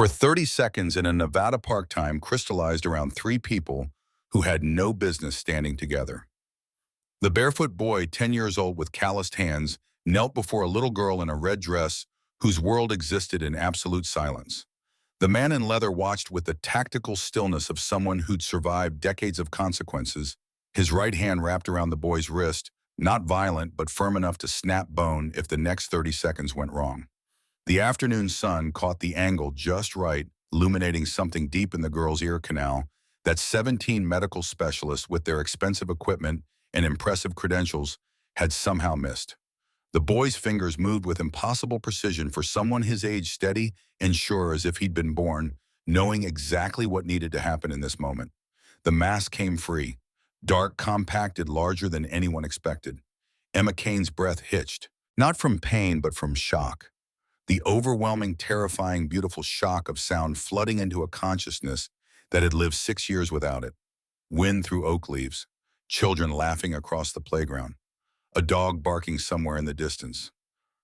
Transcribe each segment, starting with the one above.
For 30 seconds in a Nevada park, time crystallized around three people who had no business standing together. The barefoot boy, 10 years old with calloused hands, knelt before a little girl in a red dress whose world existed in absolute silence. The man in leather watched with the tactical stillness of someone who'd survived decades of consequences, his right hand wrapped around the boy's wrist, not violent but firm enough to snap bone if the next 30 seconds went wrong. The afternoon sun caught the angle just right, illuminating something deep in the girl's ear canal that 17 medical specialists with their expensive equipment and impressive credentials had somehow missed. The boy's fingers moved with impossible precision for someone his age, steady and sure as if he'd been born, knowing exactly what needed to happen in this moment. The mass came free, dark, compacted, larger than anyone expected. Emma Kane's breath hitched, not from pain but from shock. The overwhelming, terrifying, beautiful shock of sound flooding into a consciousness that had lived 6 years without it. Wind through oak leaves, children laughing across the playground, a dog barking somewhere in the distance.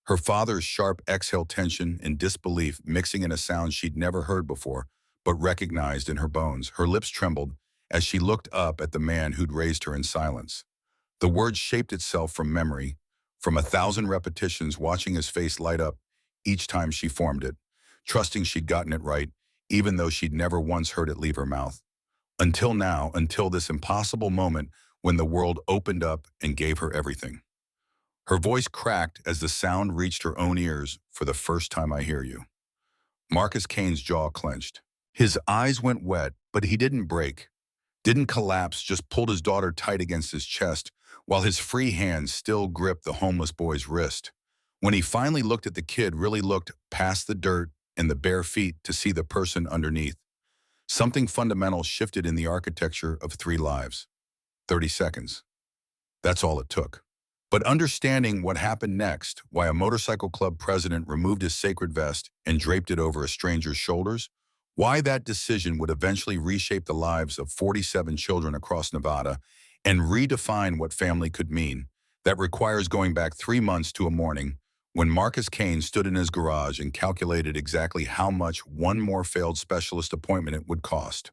Her father's sharp exhale, tension and disbelief mixing in a sound she'd never heard before, but recognized in her bones. Her lips trembled as she looked up at the man who'd raised her in silence. The word shaped itself from memory, from 1,000 repetitions, watching his face light up each time she formed it, trusting she'd gotten it right, even though she'd never once heard it leave her mouth. Until now, until this impossible moment when the world opened up and gave her everything. Her voice cracked as the sound reached her own ears. For the first time I hear you. Marcus Kane's jaw clenched. His eyes went wet, but he didn't break, didn't collapse, just pulled his daughter tight against his chest while his free hand still gripped the homeless boy's wrist. When he finally looked at the kid, really looked past the dirt and the bare feet to see the person underneath, something fundamental shifted in the architecture of 3 lives. 30 seconds. That's all it took. But understanding what happened next, why a motorcycle club president removed his sacred vest and draped it over a stranger's shoulders, why that decision would eventually reshape the lives of 47 children across Nevada and redefine what family could mean, that requires going back 3 months to a morning when Marcus Kane stood in his garage and calculated exactly how much one more failed specialist appointment it would cost.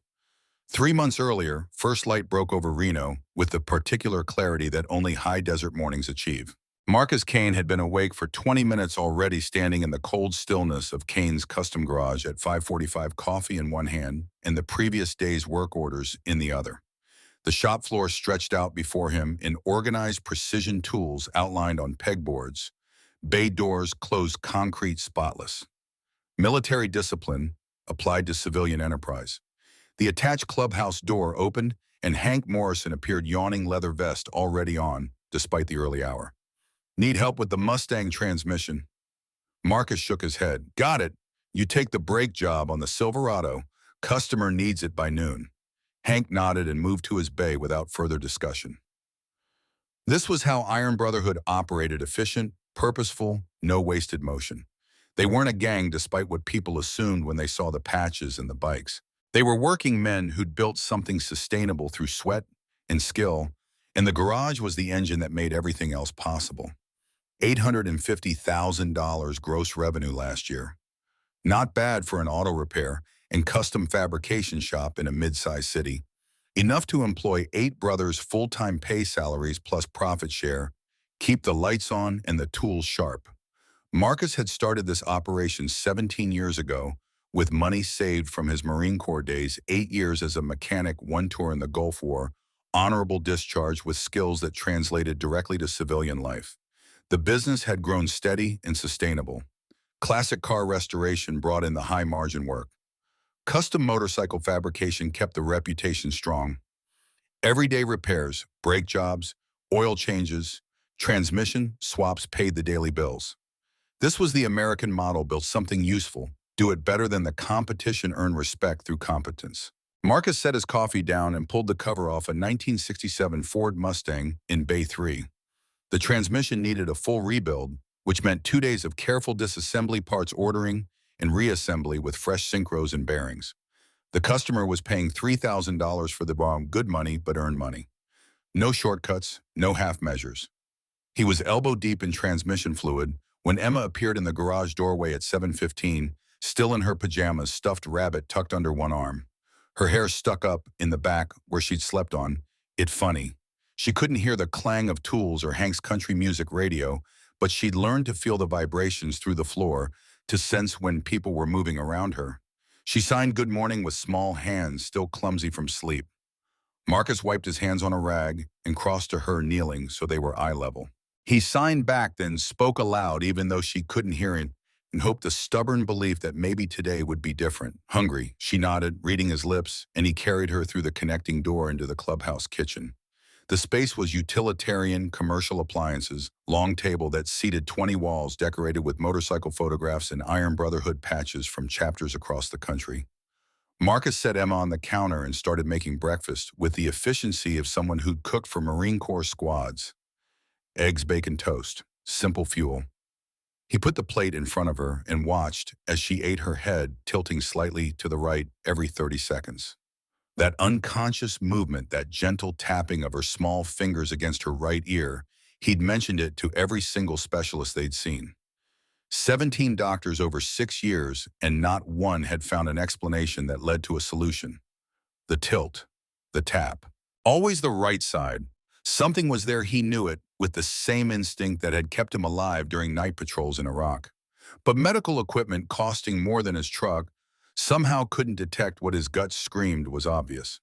3 months earlier, first light broke over Reno with the particular clarity that only high desert mornings achieve. Marcus Kane had been awake for 20 minutes already, standing in the cold stillness of Kane's custom garage at 5:45, coffee in one hand and the previous day's work orders in the other. The shop floor stretched out before him in organized precision tools outlined on pegboards. Bay doors closed, concrete, spotless. Military discipline applied to civilian enterprise. The attached clubhouse door opened and Hank Morrison appeared, yawning, leather vest already on, despite the early hour. Need help with the Mustang transmission? Marcus shook his head. Got it. You take the brake job on the Silverado. Customer needs it by noon. Hank nodded and moved to his bay without further discussion. This was how Iron Brotherhood operated: efficient, purposeful, no wasted motion. They weren't a gang despite what people assumed when they saw the patches and the bikes. They were working men who'd built something sustainable through sweat and skill, and the garage was the engine that made everything else possible. $850,000 gross revenue last year. Not bad for an auto repair and custom fabrication shop in a mid-sized city. Enough to employ 8 brothers' full-time pay salaries plus profit share, keep the lights on and the tools sharp. Marcus had started this operation 17 years ago with money saved from his Marine Corps days, 8 years as a mechanic, 1 tour in the Gulf War, honorable discharge with skills that translated directly to civilian life. The business had grown steady and sustainable. Classic car restoration brought in the high-margin work. Custom motorcycle fabrication kept the reputation strong. Everyday repairs, brake jobs, oil changes, transmission swaps paid the daily bills. This was the American model: build something useful, do it better than the competition, earn respect through competence. Marcus set his coffee down and pulled the cover off a 1967 Ford Mustang in Bay 3. The transmission needed a full rebuild, which meant 2 days of careful disassembly, parts ordering, and reassembly with fresh synchros and bearings. The customer was paying $3,000 for the bomb, good money but earned money. No shortcuts, no half measures. He was elbow deep in transmission fluid when Emma appeared in the garage doorway at 7:15, still in her pajamas, stuffed rabbit tucked under one arm. Her hair stuck up in the back where she'd slept on. It funny. She couldn't hear the clang of tools or Hank's country music radio, but she'd learned to feel the vibrations through the floor, to sense when people were moving around her. She signed good morning with small hands still clumsy from sleep. Marcus wiped his hands on a rag and crossed to her, kneeling so they were eye level. He signed back, then spoke aloud even though she couldn't hear him, and hoped the stubborn belief that maybe today would be different. Hungry, she nodded, reading his lips, and he carried her through the connecting door into the clubhouse kitchen. The space was utilitarian, commercial appliances, long table that seated 20 walls decorated with motorcycle photographs and Iron Brotherhood patches from chapters across the country. Marcus set Emma on the counter and started making breakfast with the efficiency of someone who'd cooked for Marine Corps squads. Eggs, bacon, toast. Simple fuel. He put the plate in front of her and watched as she ate, her head tilting slightly to the right every 30 seconds. That unconscious movement, that gentle tapping of her small fingers against her right ear, he'd mentioned it to every single specialist they'd seen. 17 doctors over 6 years, and not one had found an explanation that led to a solution. The tilt, the tap. Always the right side. Something was there, he knew it, with the same instinct that had kept him alive during night patrols in Iraq. But medical equipment costing more than his truck somehow couldn't detect what his gut screamed was obvious.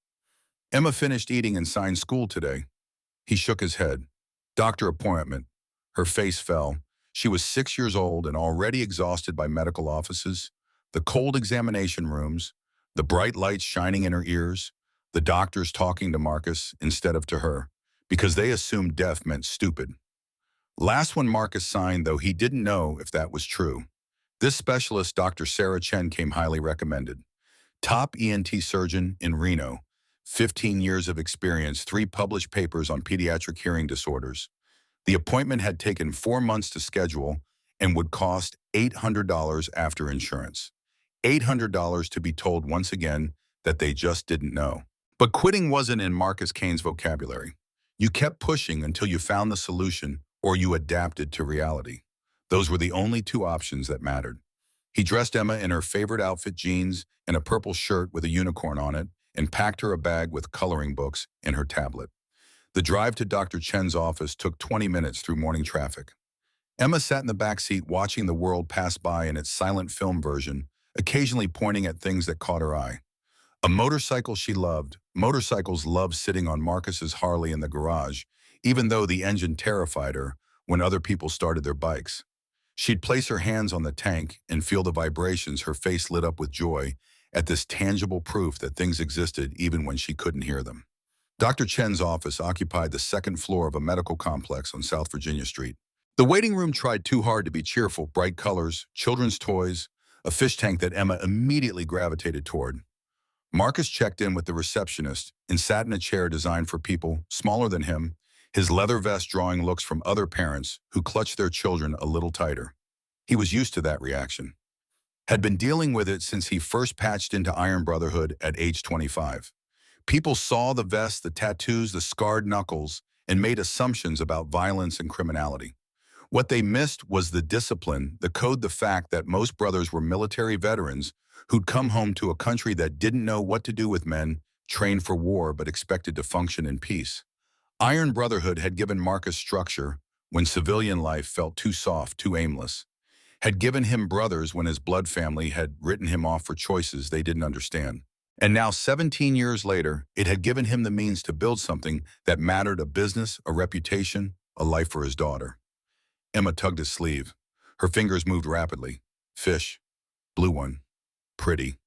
Emma finished eating and signed school today. He shook his head. Doctor appointment. Her face fell. She was 6 years old and already exhausted by medical offices, the cold examination rooms, the bright lights shining in her ears, the doctors talking to Marcus instead of to her, because they assumed death meant stupid. Last one Marcus signed, though he didn't know if that was true. This specialist, Dr. Sarah Chen, came highly recommended. Top ENT surgeon in Reno, 15 years of experience, 3 published papers on pediatric hearing disorders. The appointment had taken 4 months to schedule and would cost $800 after insurance. $800 to be told once again that they just didn't know. But quitting wasn't in Marcus Kane's vocabulary. You kept pushing until you found the solution or you adapted to reality. Those were the only 2 options that mattered. He dressed Emma in her favorite outfit, jeans and a purple shirt with a unicorn on it, and packed her a bag with coloring books and her tablet. The drive to Dr. Chen's office took 20 minutes through morning traffic. Emma sat in the back seat watching the world pass by in its silent film version, occasionally pointing at things that caught her eye. A motorcycle she loved. Motorcycles loved sitting on Marcus's Harley in the garage, even though the engine terrified her when other people started their bikes. She'd place her hands on the tank and feel the vibrations, her face lit up with joy at this tangible proof that things existed even when she couldn't hear them. Dr. Chen's office occupied the 2nd floor of a medical complex on South Virginia Street. The waiting room tried too hard to be cheerful, bright colors, children's toys, a fish tank that Emma immediately gravitated toward. Marcus checked in with the receptionist and sat in a chair designed for people smaller than him, his leather vest drawing looks from other parents who clutched their children a little tighter. He was used to that reaction. Had been dealing with it since he first patched into Iron Brotherhood at age 25. People saw the vest, the tattoos, the scarred knuckles, and made assumptions about violence and criminality. What they missed was the discipline, the code, the fact that most brothers were military veterans who'd come home to a country that didn't know what to do with men trained for war but expected to function in peace. Iron Brotherhood had given Marcus structure when civilian life felt too soft, too aimless. Had given him brothers when his blood family had written him off for choices they didn't understand. And now, 17 years later, it had given him the means to build something that mattered: a business, a reputation, a life for his daughter. Emma tugged his sleeve. Her fingers moved rapidly. Fish. Blue one. Pretty.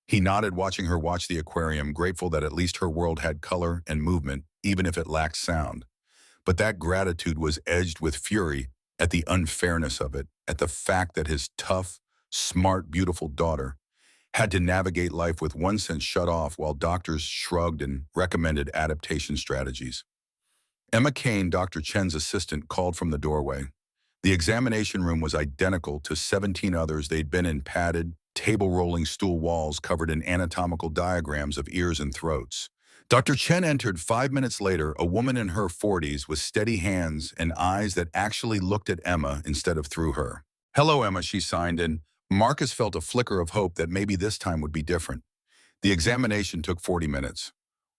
He nodded, watching her watch the aquarium, grateful that at least her world had color and movement, even if it lacked sound. But that gratitude was edged with fury at the unfairness of it, at the fact that his tough, smart, beautiful daughter had to navigate life with one sense shut off while doctors shrugged and recommended adaptation strategies. Emma Kane, Dr. Chen's assistant, called from the doorway. The examination room was identical to 17 others they'd been in: padded, table-rolling stool walls covered in anatomical diagrams of ears and throats. Dr. Chen entered 5 minutes later, a woman in her 40s with steady hands and eyes that actually looked at Emma instead of through her. "Hello, Emma," she signed in, Marcus felt a flicker of hope that maybe this time would be different. The examination took 40 minutes.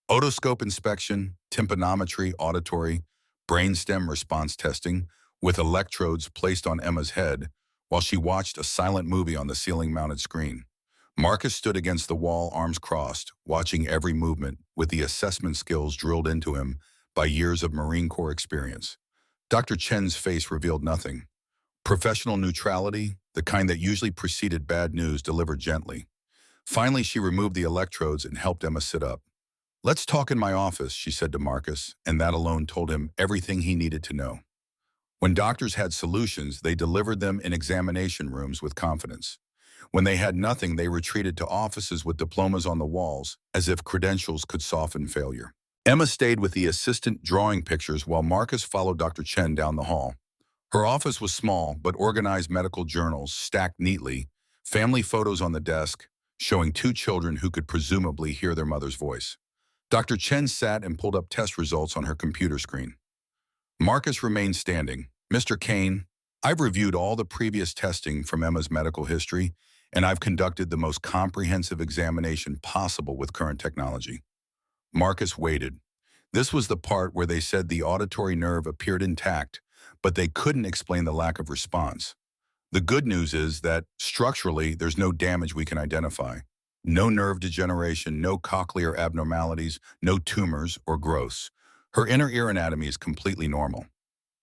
Otoscope inspection, tympanometry, auditory, brainstem response testing, with electrodes placed on Emma's head while she watched a silent movie on the ceiling-mounted screen. Marcus stood against the wall, arms crossed, watching every movement with the assessment skills drilled into him by years of Marine Corps experience. Dr. Chen's face revealed nothing. Professional neutrality, the kind that usually preceded bad news, delivered gently. Finally, she removed the electrodes and helped Emma sit up. "Let's talk in my office," she said to Marcus, and that alone told him everything he needed to know. When doctors had solutions, they delivered them in examination rooms with confidence. When they had nothing, they retreated to offices with diplomas on the walls, as if credentials could soften failure. Emma stayed with the assistant drawing pictures while Marcus followed Dr. Chen down the hall. Her office was small, but organized medical journals stacked neatly, family photos on the desk, showing two children who could presumably hear their mother's voice. Dr. Chen sat and pulled up test results on her computer screen. Marcus remained standing. "Mr. Kane, I've reviewed all the previous testing from Emma's medical history, and I've conducted the most comprehensive examination possible with current technology." Marcus waited. This was the part where they said the auditory nerve appeared intact, but they couldn't explain the lack of response. The good news is that, structurally, there's no damage we can identify. No nerve degeneration, no cochlear abnormalities, no tumors or growths. Her inner ear anatomy is completely normal.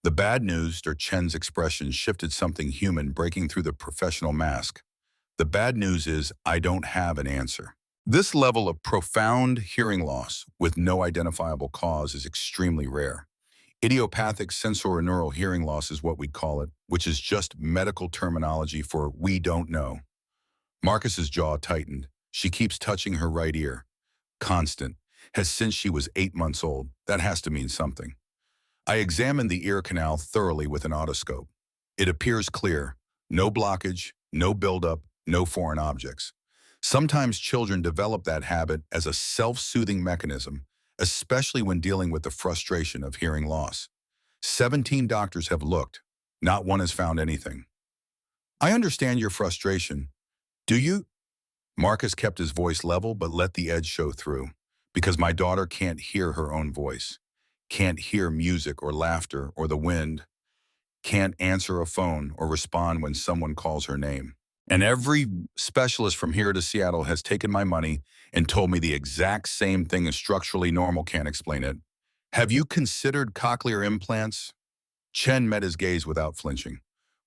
The bad news, Dr. Chen's expression shifted, something human breaking through the professional mask. The bad news is I don't have an answer. This level of profound hearing loss with no identifiable cause is extremely rare. Idiopathic sensorineural hearing loss is what we'd call it, which is just medical terminology for "we don't know." Marcus's jaw tightened. She keeps touching her right ear. Constant. Has since she was 8 months old. That has to mean something. I examined the ear canal thoroughly with an otoscope. It appears clear. No blockage, no buildup, no foreign objects. Sometimes children develop that habit as a self-soothing mechanism, especially when dealing with the frustration of hearing loss. 17 doctors have looked. Not one has found anything. "I understand your frustration. Do you?" Marcus kept his voice level but let the edge show through. "Because my daughter can't hear her own voice. Can't hear music or laughter or the wind. Can't answer a phone or respond when someone calls her name. And every specialist from here to Seattle has taken my money and told me the exact same thing as structurally normal can't explain it. Have you considered cochlear implants?" Chen met his gaze without flinching.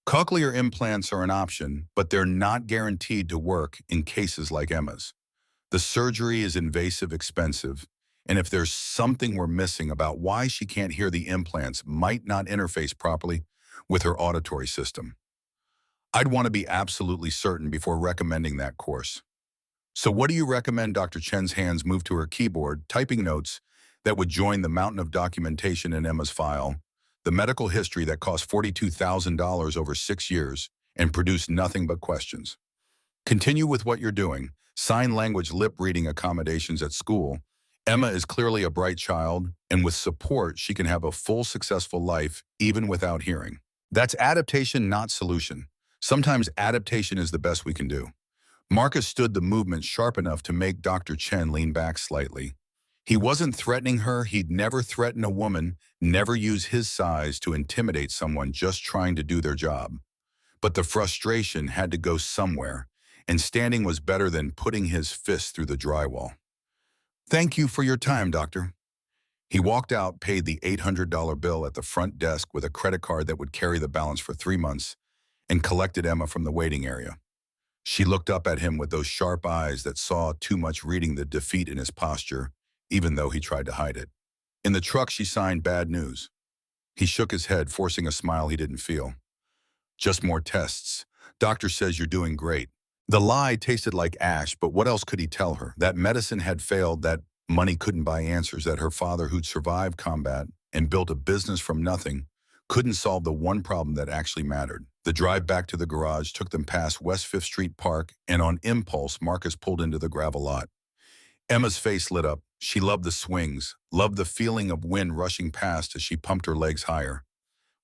"Cochlear implants are an option, but they're not guaranteed to work in cases like Emma's. The surgery is invasive, expensive, and if there's something we're missing about why she can't hear, the implants might not interface properly with her auditory system. I'd want to be absolutely certain before recommending that course." "So what do you recommend?" Dr. Chen's hands moved to her keyboard, typing notes that would join the mountain of documentation in Emma's file, the medical history that cost $42,000 over 6 years and produced nothing but questions. "Continue with what you're doing. Sign language lip reading accommodations at school. Emma is clearly a bright child, and with support, she can have a full, successful life even without hearing. That's adaptation, not solution. Sometimes adaptation is the best we can do." Marcus stood the movement sharp enough to make Dr. Chen lean back slightly. He wasn't threatening her. He'd never threaten a woman, never use his size to intimidate someone just trying to do their job. But the frustration had to go somewhere, and standing was better than putting his fist through the drywall. "Thank you for your time, doctor." He walked out, paid the $800 bill at the front desk with a credit card that would carry the balance for 3 months, and collected Emma from the waiting area. She looked up at him with those sharp eyes that saw too much, reading the defeat in his posture, even though he tried to hide it. In the truck, she signed "bad news." He shook his head, forcing a smile he didn't feel. "Just more tests. Doctor says you're doing great." The lie tasted like ash, but what else could he tell her? That medicine had failed, that money couldn't buy answers, that her father, who'd survived combat and built a business from nothing, couldn't solve the one problem that actually mattered. The drive back to the garage took them past West 5th Street Park, and on impulse, Marcus pulled into the gravel lot. Emma's face lit up. She loved the swings, loved the feeling of wind rushing past as she pumped her legs higher.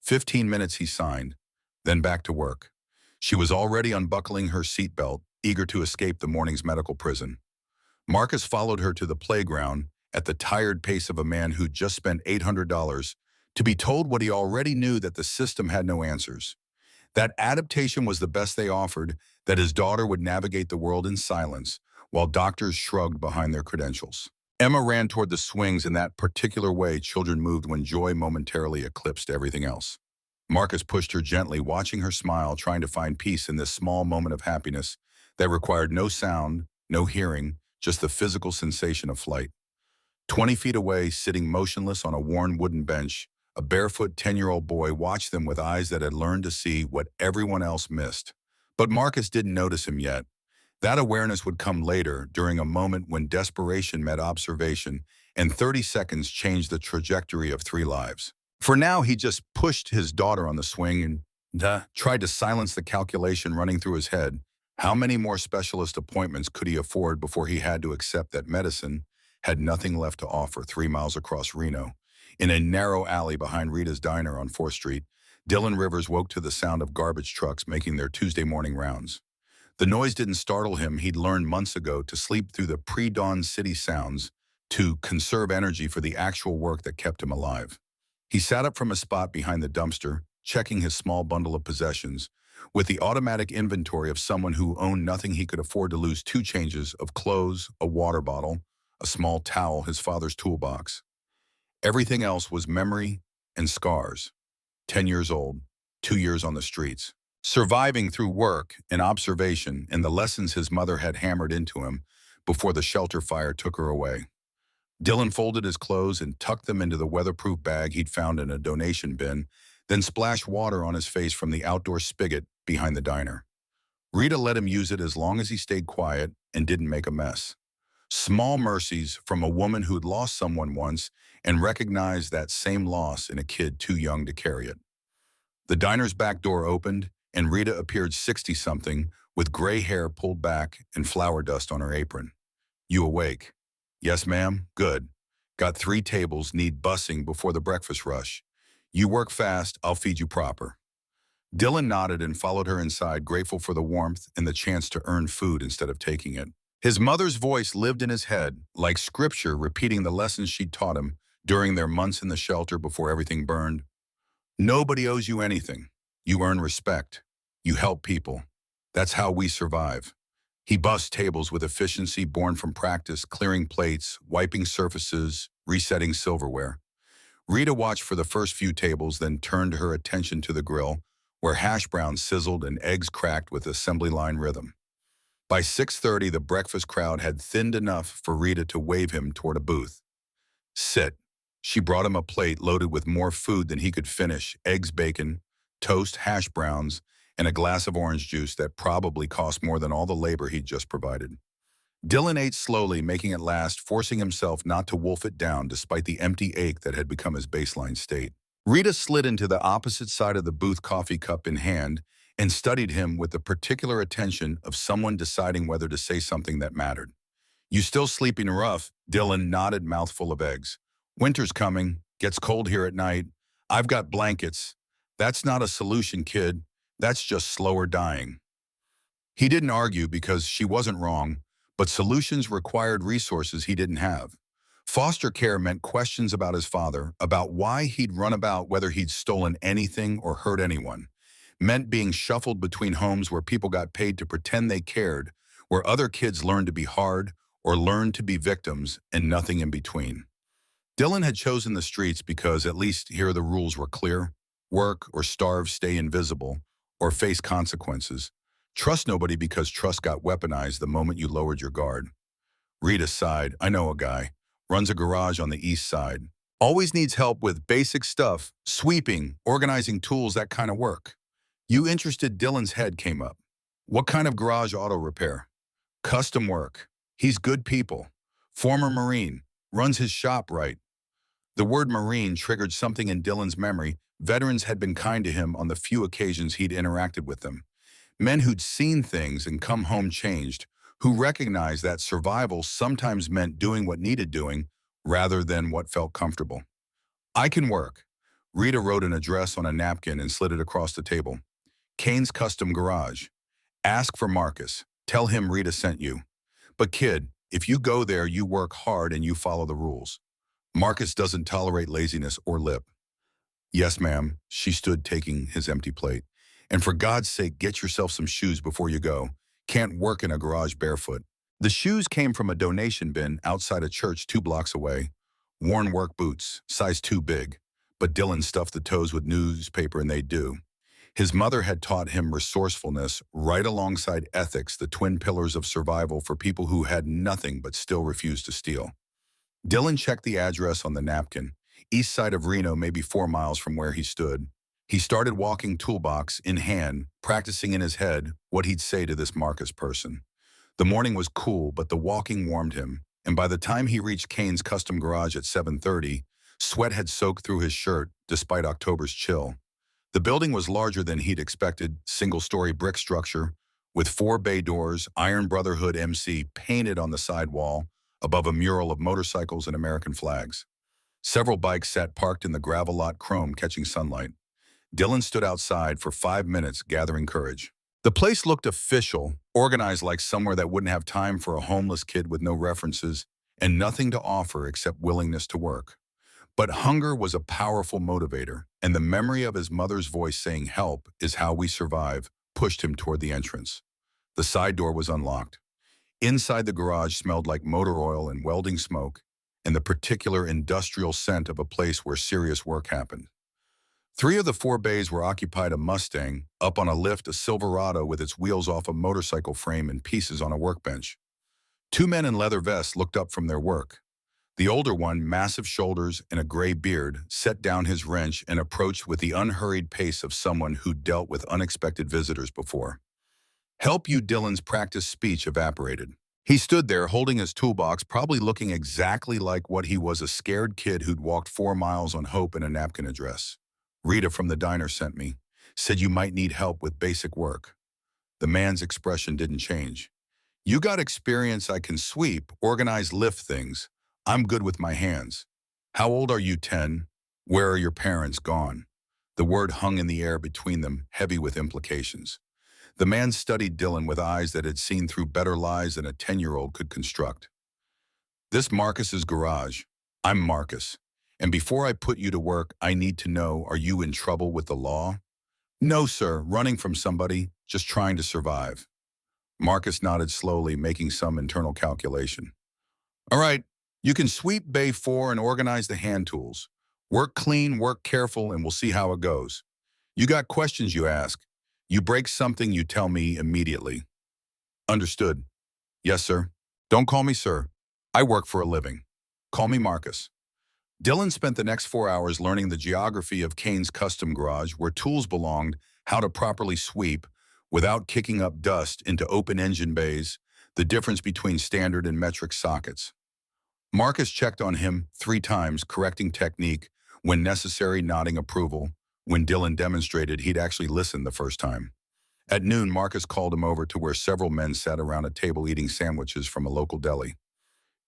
15 minutes, he signed, then back to work. She was already unbuckling her seatbelt, eager to escape the morning's medical prison. Marcus followed her to the playground at the tired pace of a man who'd just spent $800 to be told what he already knew, that the system had no answers. That adaptation was the best they offered, that his daughter would navigate the world in silence, while doctors shrugged behind their credentials. Emma ran toward the swings in that particular way children moved when joy momentarily eclipsed everything else. Marcus pushed her gently, watching her smile, trying to find peace in this small moment of happiness that required no sound, no hearing, just the physical sensation of flight. 20 feet away, sitting motionless on a worn wooden bench, a barefoot 10-year-old boy watched them with eyes that had learned to see what everyone else missed. But Marcus didn't notice him yet. That awareness would come later, during a moment when desperation met observation, and 30 seconds changed the trajectory of 3 lives. For now, he just pushed his daughter on the swing and tried to silence the calculation running through his head. How many more specialist appointments could he afford before he had to accept that medicine had nothing left to offer? 3 miles across Reno, in a narrow alley behind Rita's Diner on 4th Street, Dylan Rivers woke to the sound of garbage trucks making their Tuesday morning rounds. The noise didn't startle him. He'd learned months ago to sleep through the pre-dawn city sounds, to conserve energy for the actual work that kept him alive. He sat up from a spot behind the dumpster, checking his small bundle of possessions, with the automatic inventory of someone who owned nothing. He could afford to lose 2 changes of clothes, a water bottle, a small towel, his father's toolbox. Everything else was memory and scars. 10 years old, 2 years on the streets, surviving through work and observation and the lessons his mother had hammered into him before the shelter fire took her away. Dylan folded his clothes and tucked them into the weatherproof bag he'd found in a donation bin, then splashed water on his face from the outdoor spigot behind the diner. Rita let him use it as long as he stayed quiet and didn't make a mess. Small mercies from a woman who'd lost someone once and recognized that same loss in a kid too young to carry it. The diner's back door opened, and Rita appeared 60-something, with gray hair pulled back and flour dust on her apron. "You awake?" "Yes, ma'am." "Good. Got 3 tables, need bussing before the breakfast rush. You work fast, I'll feed you proper." Dylan nodded and followed her inside, grateful for the warmth and the chance to earn food instead of taking it. His mother's voice lived in his head, like scripture repeating the lessons she'd taught him during their months in the shelter before everything burned. "Nobody owes you anything. You earn respect. You help people. That's how we survive." He bussed tables with efficiency born from practice, clearing plates, wiping surfaces, resetting silverware. Rita watched for the first few tables, then turned her attention to the grill, where hash browns sizzled and eggs cracked with assembly line rhythm. By 6:30, the breakfast crowd had thinned enough for Rita to wave him toward a booth. "Sit." She brought him a plate loaded with more food than he could finish: eggs, bacon, toast, hash browns, and a glass of orange juice that probably cost more than all the labor he'd just provided. Dylan ate slowly, making it last, forcing himself not to wolf it down despite the empty ache that had become his baseline state. Rita slid into the opposite side of the booth, coffee cup in hand, and studied him with the particular attention of someone deciding whether to say something that mattered. "You still sleeping rough?" Dylan nodded, mouthful of eggs. "Winter's coming. Gets cold here at night. I've got blankets." "That's not a solution, kid. That's just slower dying." He didn't argue because she wasn't wrong, but solutions required resources he didn't have. Foster care meant questions about his father, about why he'd run about, whether he'd stolen anything or hurt anyone. Meant being shuffled between homes where people got paid to pretend they cared, where other kids learned to be hard or learned to be victims, and nothing in between. Dylan had chosen the streets because at least here the rules were clear: work or starve, stay invisible, or face consequences. Trust nobody because trust got weaponized the moment you lowered your guard. Rita sighed. "I know a guy. Runs a garage on the east side. Always needs help with basic stuff, sweeping, organizing tools, that kind of work." "You interested?" Dylan's head came up. "What kind of garage auto repair?" "Custom work. He's good people. Former Marine. Runs his shop right." The word Marine triggered something in Dylan's memory. Veterans had been kind to him on the few occasions he'd interacted with them. Men who'd seen things and come home changed, who recognized that survival sometimes meant doing what needed doing rather than what felt comfortable. "I can work." Rita wrote an address on a napkin and slid it across the table. Kane's Custom Garage. Ask for Marcus. Tell him Rita sent you. But kid, if you go there, you work hard and you follow the rules. Marcus doesn't tolerate laziness or lip. Yes, ma'am. She stood taking his empty plate. And for God's sake, get yourself some shoes before you go. Can't work in a garage barefoot. The shoes came from a donation bin outside a church 2 blocks away. Worn work boots, size too big. But Dylan stuffed the toes with newspaper and they'd do. His mother had taught him resourcefulness right alongside ethics, the twin pillars of survival for people who had nothing but still refused to steal. Dylan checked the address on the napkin, east side of Reno, maybe 4 miles from where he stood. He started walking toolbox in hand, practicing in his head what he'd say to this Marcus person. The morning was cool, but the walking warmed him, and by the time he reached Kane's Custom Garage at 7:30, sweat had soaked through his shirt despite October's chill. The building was larger than he'd expected, single-story brick structure, with 4 bay doors, Iron Brotherhood MC painted on the side wall, above a mural of motorcycles and American flags. Several bikes sat parked in the gravel lot, chrome catching sunlight. Dylan stood outside for 5 minutes, gathering courage. The place looked official, organized like somewhere that wouldn't have time for a homeless kid with no references and nothing to offer except willingness to work. But hunger was a powerful motivator, and the memory of his mother's voice saying, "Help is how we survive," pushed him toward the entrance. The side door was unlocked. Inside, the garage smelled like motor oil and welding smoke, and the particular industrial scent of a place where serious work happened. 3 of the 4 bays were occupied: a Mustang, up on a lift, a Silverado with its wheels off a motorcycle frame and pieces on a workbench. 2 men in leather vests looked up from their work. The older one, massive shoulders and a gray beard, set down his wrench and approached with the unhurried pace of someone who'd dealt with unexpected visitors before. "Help you," Dylan's practiced speech evaporated. He stood there holding his toolbox, probably looking exactly like what he was, a scared kid who'd walked 4 miles on hope in a napkin address. "Rita from the diner sent me. Said you might need help with basic work." The man's expression didn't change. "You got experience? I can sweep, organize, lift things. I'm good with my hands." "How old are you?" 10. "Where are your parents?" "Gone." The word hung in the air between them, heavy with implications. The man studied Dylan with eyes that had seen through better lies than a 10-year-old could construct. "This Marcus's garage. I'm Marcus. And before I put you to work, I need to know, are you in trouble with the law?" "No, sir. Running from somebody. Just trying to survive." Marcus nodded slowly, making some internal calculation. "All right. You can sweep Bay 4 and organize the hand tools. Work clean, work careful, and we'll see how it goes. You got questions, you ask. You break something, you tell me immediately." "Understood." "Yes, sir." "Don't call me sir. I work for a living. Call me Marcus." Dylan spent the next 4 hours learning the geography of Kane's Custom Garage, where tools belonged, how to properly sweep without kicking up dust into open engine bays, the difference between standard and metric sockets. Marcus checked on him 3 times, correcting technique, when necessary, nodding approval. When Dylan demonstrated, he'd actually listened the first time. At noon, Marcus called him over to where several men sat around a table eating sandwiches from a local deli.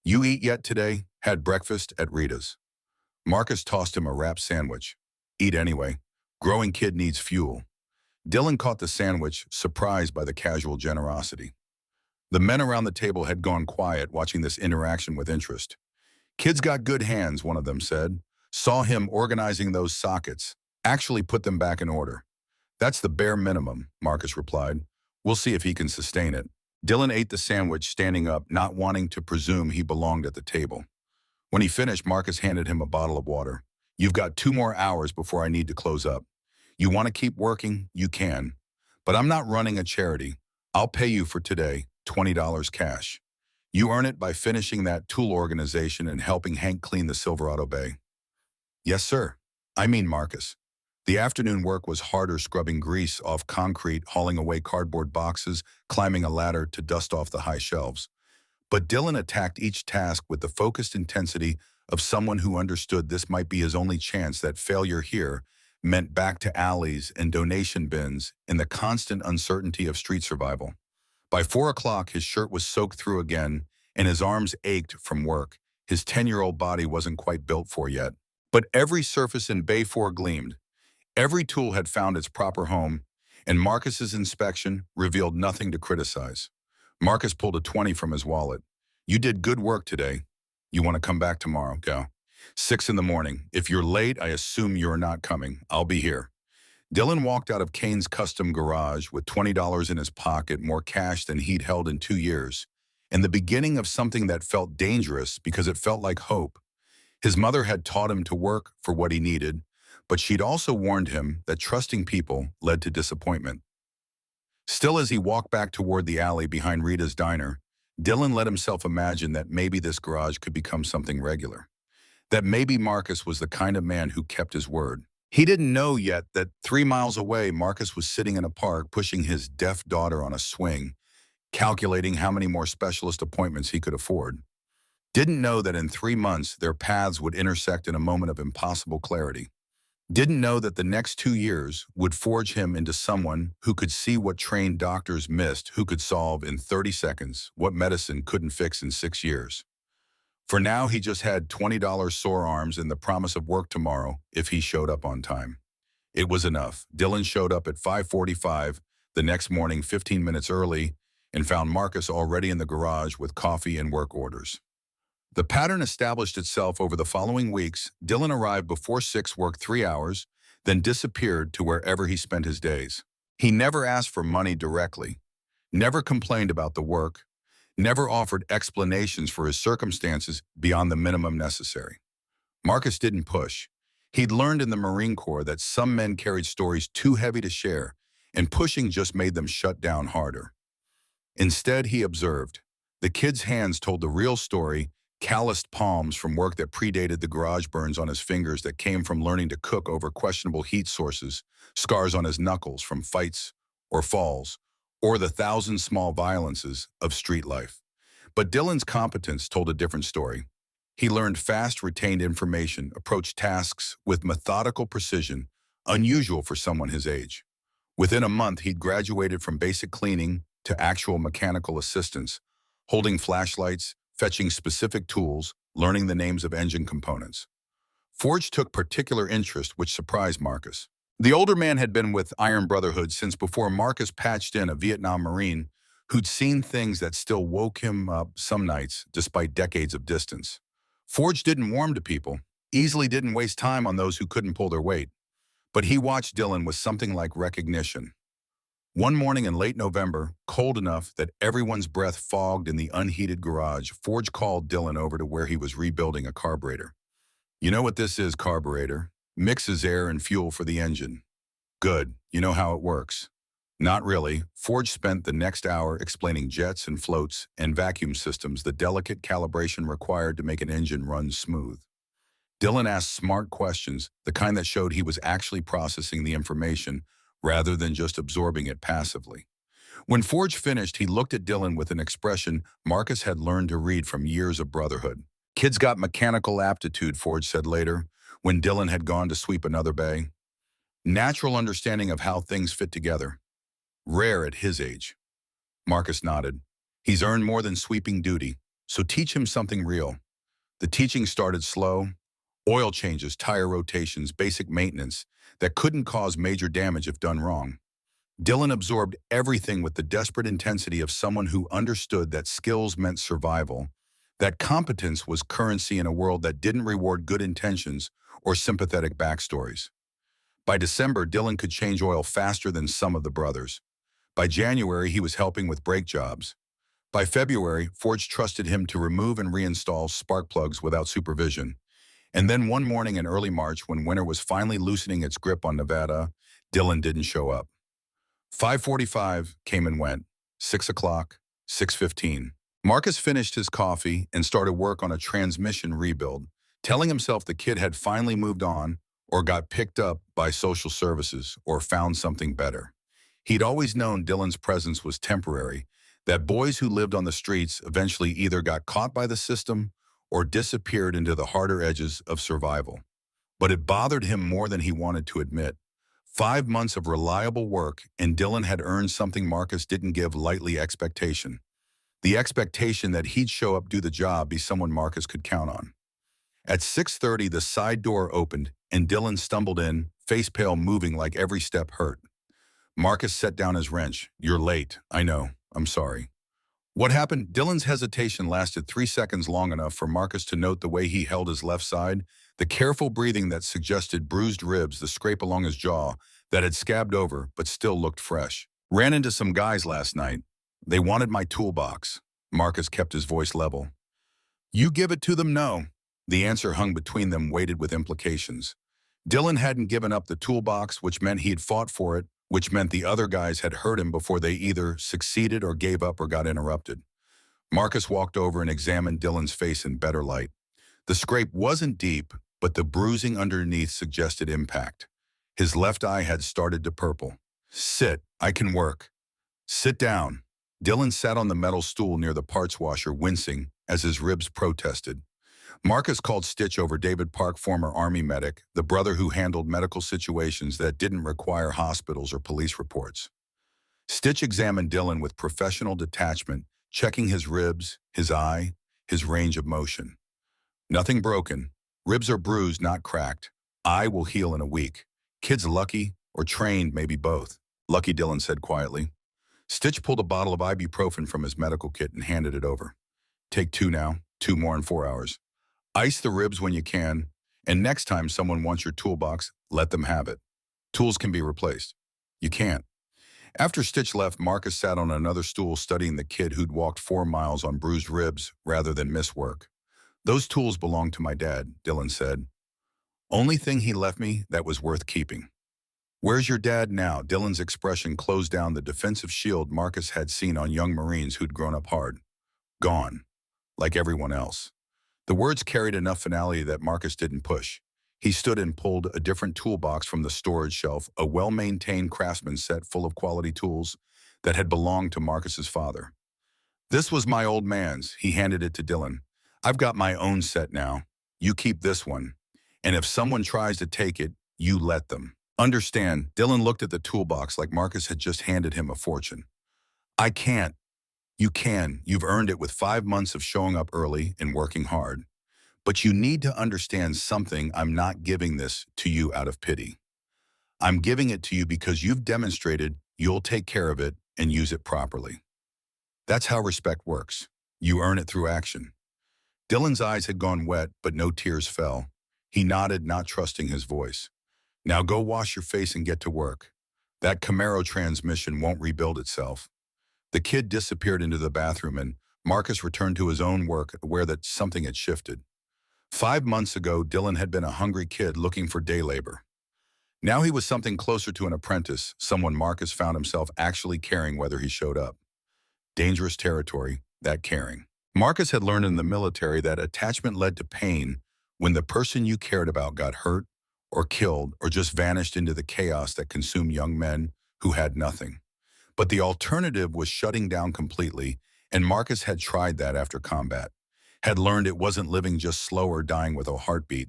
"You eat yet today?" "Had breakfast at Rita's." Marcus tossed him a wrap sandwich. "Eat anyway. Growing kid needs fuel." Dylan caught the sandwich, surprised by the casual generosity. The men around the table had gone quiet, watching this interaction with interest. "Kid's got good hands," one of them said. "Saw him organizing those sockets. Actually put them back in order." "That's the bare minimum," Marcus replied. "We'll see if he can sustain it." Dylan ate the sandwich, standing up, not wanting to presume he belonged at the table. When he finished, Marcus handed him a bottle of water. "You've got 2 more hours before I need to close up. You want to keep working? You can. But I'm not running a charity. I'll pay you for today, $20 cash. You earn it by finishing that tool organization and helping Hank clean the Silverado Bay." "Yes, sir." "I mean Marcus." The afternoon work was harder, scrubbing grease off concrete, hauling away cardboard boxes, climbing a ladder to dust off the high shelves. But Dylan attacked each task with the focused intensity of someone who understood this might be his only chance, that failure here meant back to alleys and donation bins and the constant uncertainty of street survival. By 4 o'clock, his shirt was soaked through again, and his arms ached from work. His 10-year-old body wasn't quite built for yet. But every surface in Bay 4 gleamed. Every tool had found its proper home, and Marcus's inspection revealed nothing to criticize. Marcus pulled a 20 from his wallet. You did good work today. You want to come back tomorrow? Go. 6 in the morning. If you're late, I assume you're not coming. I'll be here. Dylan walked out of Kane's custom garage with $20 in his pocket, more cash than he'd held in 2 years, and the beginning of something that felt dangerous because it felt like hope. His mother had taught him to work for what he needed, but she'd also warned him that trusting people led to disappointment. Still, as he walked back toward the alley behind Rita's diner, Dylan let himself imagine that maybe this garage could become something regular. That maybe Marcus was the kind of man who kept his word. He didn't know yet that 3 miles away, Marcus was sitting in a park pushing his deaf daughter on a swing, calculating how many more specialist appointments he could afford. Didn't know that in 3 months, their paths would intersect in a moment of impossible clarity. Didn't know that the next 2 years would forge him into someone who could see what trained doctors missed, who could solve in 30 seconds what medicine couldn't fix in 6 years. For now, he just had $20 sore arms and the promise of work tomorrow if he showed up on time. It was enough. Dylan showed up at 5:45 the next morning, 15 minutes early, and found Marcus already in the garage with coffee and work orders. The pattern established itself over the following weeks. Dylan arrived before 6, worked 3 hours, then disappeared to wherever he spent his days. He never asked for money directly, never complained about the work, never offered explanations for his circumstances beyond the minimum necessary. Marcus didn't push. He'd learned in the Marine Corps that some men carried stories too heavy to share, and pushing just made them shut down harder. Instead, he observed. The kid's hands told the real story, calloused palms from work that predated the garage burns on his fingers that came from learning to cook over questionable heat sources, scars on his knuckles from fights or falls, or the thousand small violences of street life. But Dylan's competence told a different story. He learned fast, retained information, approached tasks with methodical precision, unusual for someone his age. Within a month, he'd graduated from basic cleaning to actual mechanical assistance, holding flashlights, fetching specific tools, learning the names of engine components. Forge took particular interest, which surprised Marcus. The older man had been with Iron Brotherhood since before Marcus patched in a Vietnam Marine who'd seen things that still woke him up some nights despite decades of distance. Forge didn't warm to people, easily didn't waste time on those who couldn't pull their weight. But he watched Dylan with something like recognition. One morning in late November, cold enough that everyone's breath fogged in the unheated garage, Forge called Dylan over to where he was rebuilding a carburetor. You know what this is, carburetor? Mixes air and fuel for the engine. Good. You know how it works. Not really. Forge spent the next hour explaining jets and floats and vacuum systems, the delicate calibration required to make an engine run smooth. Dylan asked smart questions, the kind that showed he was actually processing the information rather than just absorbing it passively. When Forge finished, he looked at Dylan with an expression Marcus had learned to read from years of brotherhood. Kid's got mechanical aptitude, Forge said later, when Dylan had gone to sweep another bay. Natural understanding of how things fit together. Rare at his age. Marcus nodded. He's earned more than sweeping duty, so teach him something real. The teaching started slow. Oil changes, tire rotations, basic maintenance that couldn't cause major damage if done wrong. Dylan absorbed everything with the desperate intensity of someone who understood that skills meant survival, that competence was currency in a world that didn't reward good intentions or sympathetic backstories. By December, Dylan could change oil faster than some of the brothers. By January, he was helping with brake jobs. By February, Forge trusted him to remove and reinstall spark plugs without supervision. And then one morning in early March, when winter was finally loosening its grip on Nevada, Dylan didn't show up. 5:45 came and went. 6 o'clock, 6:15. Marcus finished his coffee and started work on a transmission rebuild, telling himself the kid had finally moved on or got picked up by social services or found something better. He'd always known Dylan's presence was temporary, that boys who lived on the streets eventually either got caught by the system or disappeared into the harder edges of survival. But it bothered him more than he wanted to admit. 5 months of reliable work, and Dylan had earned something Marcus didn't give lightly: expectation. The expectation that he'd show up, do the job, be someone Marcus could count on. At 6:30, the side door opened, and Dylan stumbled in, face pale, moving like every step hurt. Marcus set down his wrench. You're late. I know. I'm sorry. What happened? Dylan's hesitation lasted 3 seconds, long enough for Marcus to note the way he held his left side, the careful breathing that suggested bruised ribs, the scrape along his jaw that had scabbed over but still looked fresh. Ran into some guys last night. They wanted my toolbox. Marcus kept his voice level. You give it to them? No. The answer hung between them, weighted with implications. Dylan hadn't given up the toolbox, which meant he'd fought for it, which meant the other guys had hurt him before they either succeeded or gave up or got interrupted. Marcus walked over and examined Dylan's face in better light. The scrape wasn't deep, but the bruising underneath suggested impact. His left eye had started to purple. Sit, I can work. Sit down. Dylan sat on the metal stool near the parts washer, wincing as his ribs protested. Marcus called Stitch over, David Park, former Army medic, the brother who handled medical situations that didn't require hospitals or police reports. Stitch examined Dylan with professional detachment, checking his ribs, his eye, his range of motion. Nothing broken. Ribs are bruised, not cracked. Eye will heal in a week. Kid's lucky, or trained, maybe both. Lucky, Dylan said quietly. Stitch pulled a bottle of ibuprofen from his medical kit and handed it over. Take 2 now, 2 more in 4 hours. Ice the ribs when you can, and next time someone wants your toolbox, let them have it. Tools can be replaced. You can't. After Stitch left, Marcus sat on another stool studying the kid who'd walked 4 miles on bruised ribs rather than miss work. Those tools belong to my dad, Dylan said. Only thing he left me that was worth keeping. Where's your dad now? Dylan's expression closed down the defensive shield Marcus had seen on young Marines who'd grown up hard. Gone. Like everyone else. The words carried enough finality that Marcus didn't push. He stood and pulled a different toolbox from the storage shelf, a well-maintained craftsman set full of quality tools that had belonged to Marcus's father. This was my old man's. He handed it to Dylan. I've got my own set now. You keep this one. And if someone tries to take it, you let them. Understand, Dylan looked at the toolbox like Marcus had just handed him a fortune. I can't. You can. You've earned it with 5 months of showing up early and working hard. But you need to understand something. I'm not giving this to you out of pity. I'm giving it to you because you've demonstrated you'll take care of it and use it properly. That's how respect works. You earn it through action. Dylan's eyes had gone wet, but no tears fell. He nodded, not trusting his voice. Now go wash your face and get to work. That Camaro transmission won't rebuild itself. The kid disappeared into the bathroom, and Marcus returned to his own work, aware that something had shifted. 5 months ago, Dylan had been a hungry kid looking for day labor. Now he was something closer to an apprentice, someone Marcus found himself actually caring whether he showed up. Dangerous territory, that caring. Marcus had learned in the military that attachment led to pain when the person you cared about got hurt or killed or just vanished into the chaos that consumed young men who had nothing. But the alternative was shutting down completely, and Marcus had tried that after combat, had learned it wasn't living just slow or dying with a heartbeat.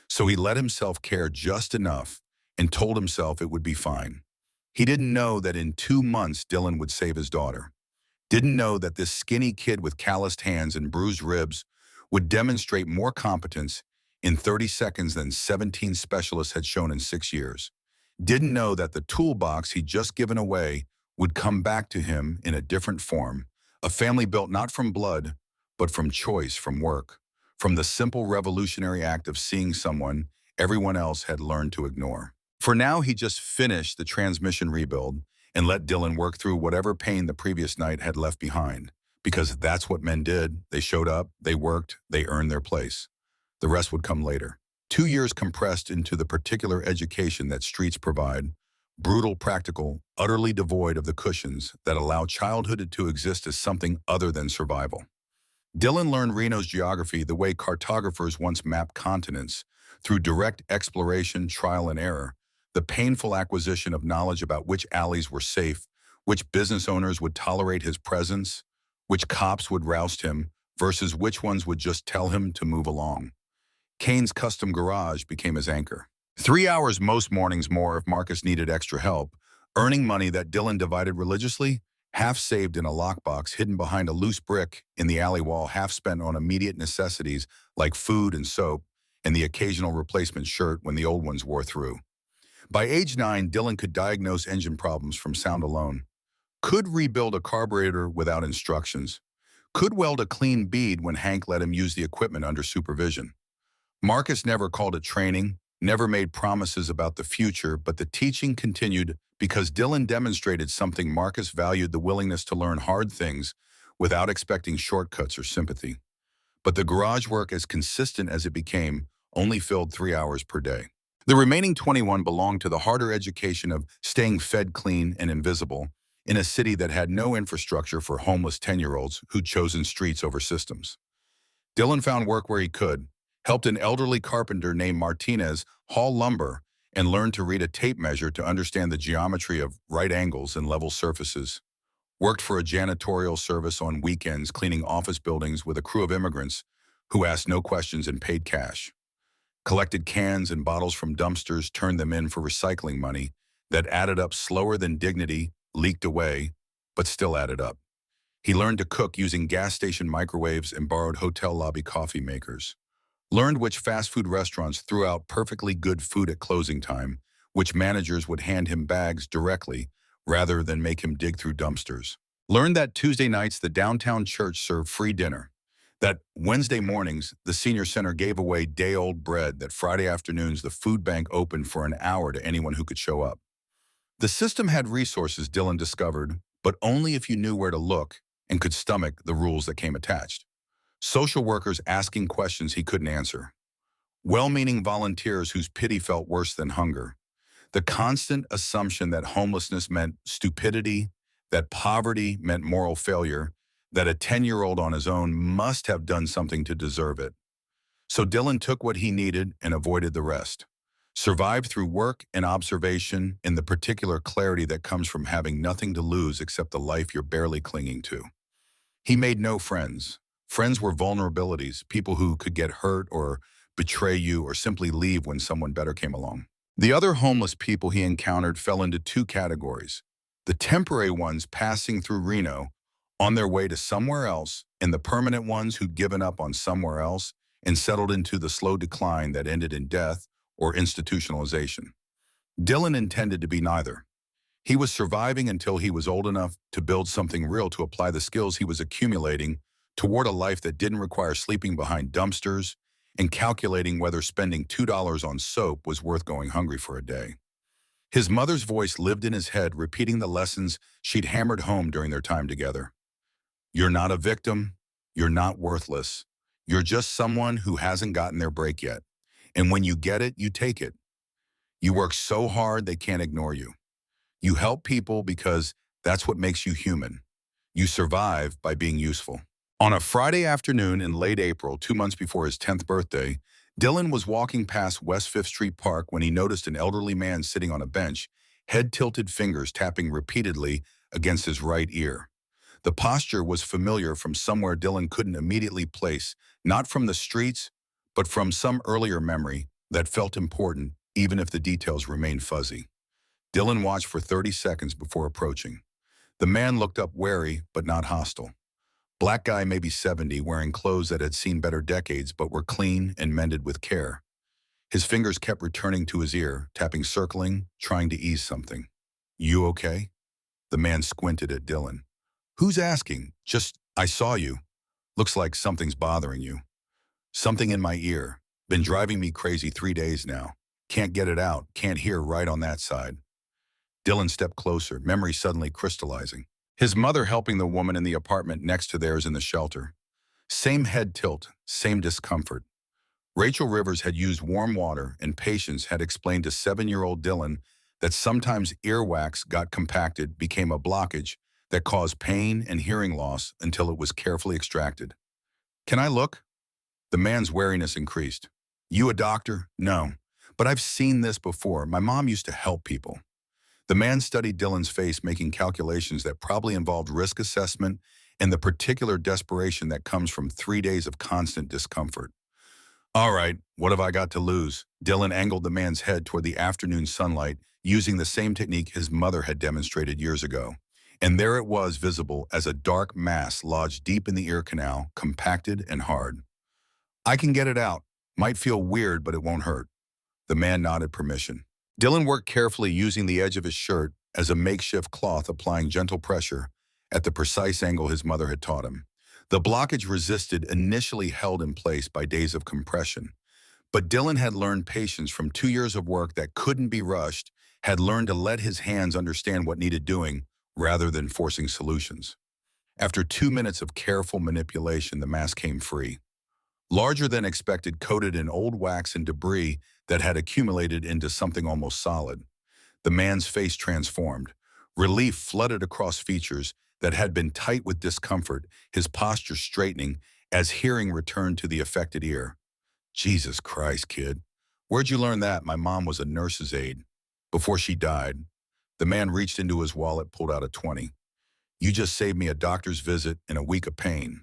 So he let himself care just enough and told himself it would be fine. He didn't know that in 2 months Dylan would save his daughter. Didn't know that this skinny kid with calloused hands and bruised ribs would demonstrate more competence in 30 seconds than 17 specialists had shown in 6 years. Didn't know that the toolbox he'd just given away would come back to him in a different form, a family built not from blood, but from choice, from work, from the simple revolutionary act of seeing someone everyone else had learned to ignore. For now, he just finished the transmission rebuild and let Dylan work through whatever pain the previous night had left behind, because that's what men did. They showed up, they worked, they earned their place. The rest would come later. 2 years compressed into the particular education that streets provide, brutal, practical, utterly devoid of the cushions that allow childhood to exist as something other than survival. Dylan learned Reno's geography the way cartographers once mapped continents, through direct exploration, trial and error, the painful acquisition of knowledge about which alleys were safe, which business owners would tolerate his presence, which cops would roust him, versus which ones would just tell him to move along. Kane's custom garage became his anchor. 3 hours most mornings more if Marcus needed extra help, earning money that Dylan divided religiously, half saved in a lockbox hidden behind a loose brick in the alley wall, half spent on immediate necessities like food and soap, and the occasional replacement shirt when the old ones wore through. By age 9, Dylan could diagnose engine problems from sound alone, could rebuild a carburetor without instructions, could weld a clean bead when Hank let him use the equipment under supervision. Marcus never called it training, never made promises about the future, but the teaching continued because Dylan demonstrated something. Marcus valued the willingness to learn hard things without expecting shortcuts or sympathy. But the garage work, as consistent as it became, only filled 3 hours per day. The remaining 21 belonged to the harder education of staying fed clean and invisible in a city that had no infrastructure for homeless 10-year-olds who'd chosen streets over systems. Dylan found work where he could, helped an elderly carpenter named Martinez haul lumber, and learned to read a tape measure to understand the geometry of right angles and level surfaces. Worked for a janitorial service on weekends, cleaning office buildings with a crew of immigrants who asked no questions and paid cash. Collected cans and bottles from dumpsters, turned them in for recycling money that added up slower than dignity, leaked away, but still added up. He learned to cook using gas station microwaves and borrowed hotel lobby coffee makers. Learned which fast food restaurants threw out perfectly good food at closing time, which managers would hand him bags directly rather than make him dig through dumpsters. Learned that Tuesday nights the downtown church served free dinner, that Wednesday mornings the senior center gave away day-old bread, that Friday afternoons the food bank opened for an hour to anyone who could show up. The system had resources, Dylan discovered, but only if you knew where to look and could stomach the rules that came attached. Social workers asking questions he couldn't answer. Well-meaning volunteers whose pity felt worse than hunger. The constant assumption that homelessness meant stupidity, that poverty meant moral failure, that a 10-year-old on his own must have done something to deserve it. So Dylan took what he needed and avoided the rest. Survived through work and observation in the particular clarity that comes from having nothing to lose except the life you're barely clinging to. He made no friends. Friends were vulnerabilities, people who could get hurt or betray you or simply leave when someone better came along. The other homeless people he encountered fell into two categories. The temporary ones passing through Reno on their way to somewhere else, and the permanent ones who'd given up on somewhere else and settled into the slow decline that ended in death or institutionalization. Dylan intended to be neither. He was surviving until he was old enough to build something real, to apply the skills he was accumulating toward a life that didn't require sleeping behind dumpsters and calculating whether spending $2 on soap was worth going hungry for a day. His mother's voice lived in his head, repeating the lessons she'd hammered home during their time together. You're not a victim. You're not worthless. You're just someone who hasn't gotten their break yet. And when you get it, you take it. You work so hard they can't ignore you. You help people because that's what makes you human. You survive by being useful. On a Friday afternoon in late April, 2 months before his 10th birthday, Dylan was walking past West 5th Street Park when he noticed an elderly man sitting on a bench, head tilted, fingers tapping repeatedly against his right ear. The posture was familiar from somewhere Dylan couldn't immediately place, not from the streets, but from some earlier memory that felt important, even if the details remained fuzzy. Dylan watched for 30 seconds before approaching. The man looked up, wary but not hostile. Black guy, maybe 70, wearing clothes that had seen better decades but were clean and mended with care. His fingers kept returning to his ear, tapping, circling, trying to ease something. You okay? The man squinted at Dylan. Who's asking? Just, I saw you. Looks like something's bothering you. Something in my ear. Been driving me crazy 3 days now. Can't get it out. Can't hear right on that side. Dylan stepped closer, memory suddenly crystallizing. His mother helping the woman in the apartment next to theirs in the shelter. Same head tilt, same discomfort. Rachel Rivers had used warm water, and Patience had explained to 7-year-old Dylan that sometimes earwax got compacted, became a blockage that caused pain and hearing loss until it was carefully extracted. Can I look? The man's wariness increased. You a doctor? No. But I've seen this before. My mom used to help people. The man studied Dylan's face, making calculations that probably involved risk assessment and the particular desperation that comes from 3 days of constant discomfort. All right, what have I got to lose? Dylan angled the man's head toward the afternoon sunlight, using the same technique his mother had demonstrated years ago. And there it was, visible as a dark mass lodged deep in the ear canal, compacted and hard. I can get it out. Might feel weird, but it won't hurt. The man nodded permission. Dylan worked carefully, using the edge of his shirt as a makeshift cloth, applying gentle pressure at the precise angle his mother had taught him. The blockage resisted, initially held in place by days of compression. But Dylan had learned patience from 2 years of work that couldn't be rushed, had learned to let his hands understand what needed doing rather than forcing solutions. After 2 minutes of careful manipulation, the mass came free. Larger than expected, coated in old wax and debris that had accumulated into something almost solid. The man's face transformed. Relief flooded across features that had been tight with discomfort, his posture straightening as hearing returned to the affected ear. Jesus Christ, kid. Where'd you learn that? My mom was a nurse's aide. Before she died, the man reached into his wallet, pulled out a 20. You just saved me a doctor's visit and a week of pain.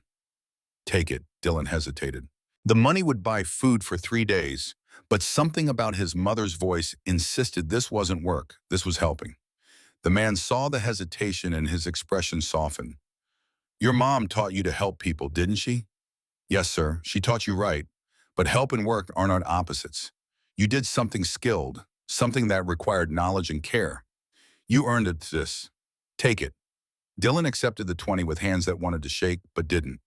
Take it, Dylan hesitated. The money would buy food for 3 days, but something about his mother's voice insisted this wasn't work, this was helping. The man saw the hesitation and his expression softened. Your mom taught you to help people, didn't she? Yes, sir, she taught you right. But help and work aren't opposites. You did something skilled, something that required knowledge and care. You earned it this. Take it. Dylan accepted the 20 with hands that wanted to shake but didn't.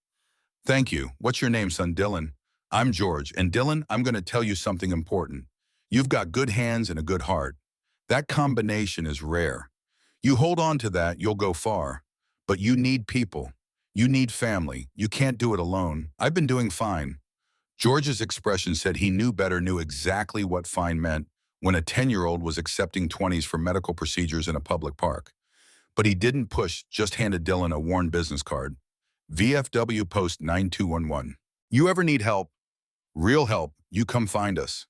Thank you. What's your name, son? Dylan. I'm George. And Dylan, I'm going to tell you something important. You've got good hands and a good heart. That combination is rare. You hold on to that, you'll go far. But you need people. You need family. You can't do it alone. I've been doing fine. George's expression said he knew better, knew exactly what fine meant when a 10-year-old was accepting 20s for medical procedures in a public park. But he didn't push, just handed Dylan a worn business card. VFW Post 9211. You ever need help? Real help, you come find us.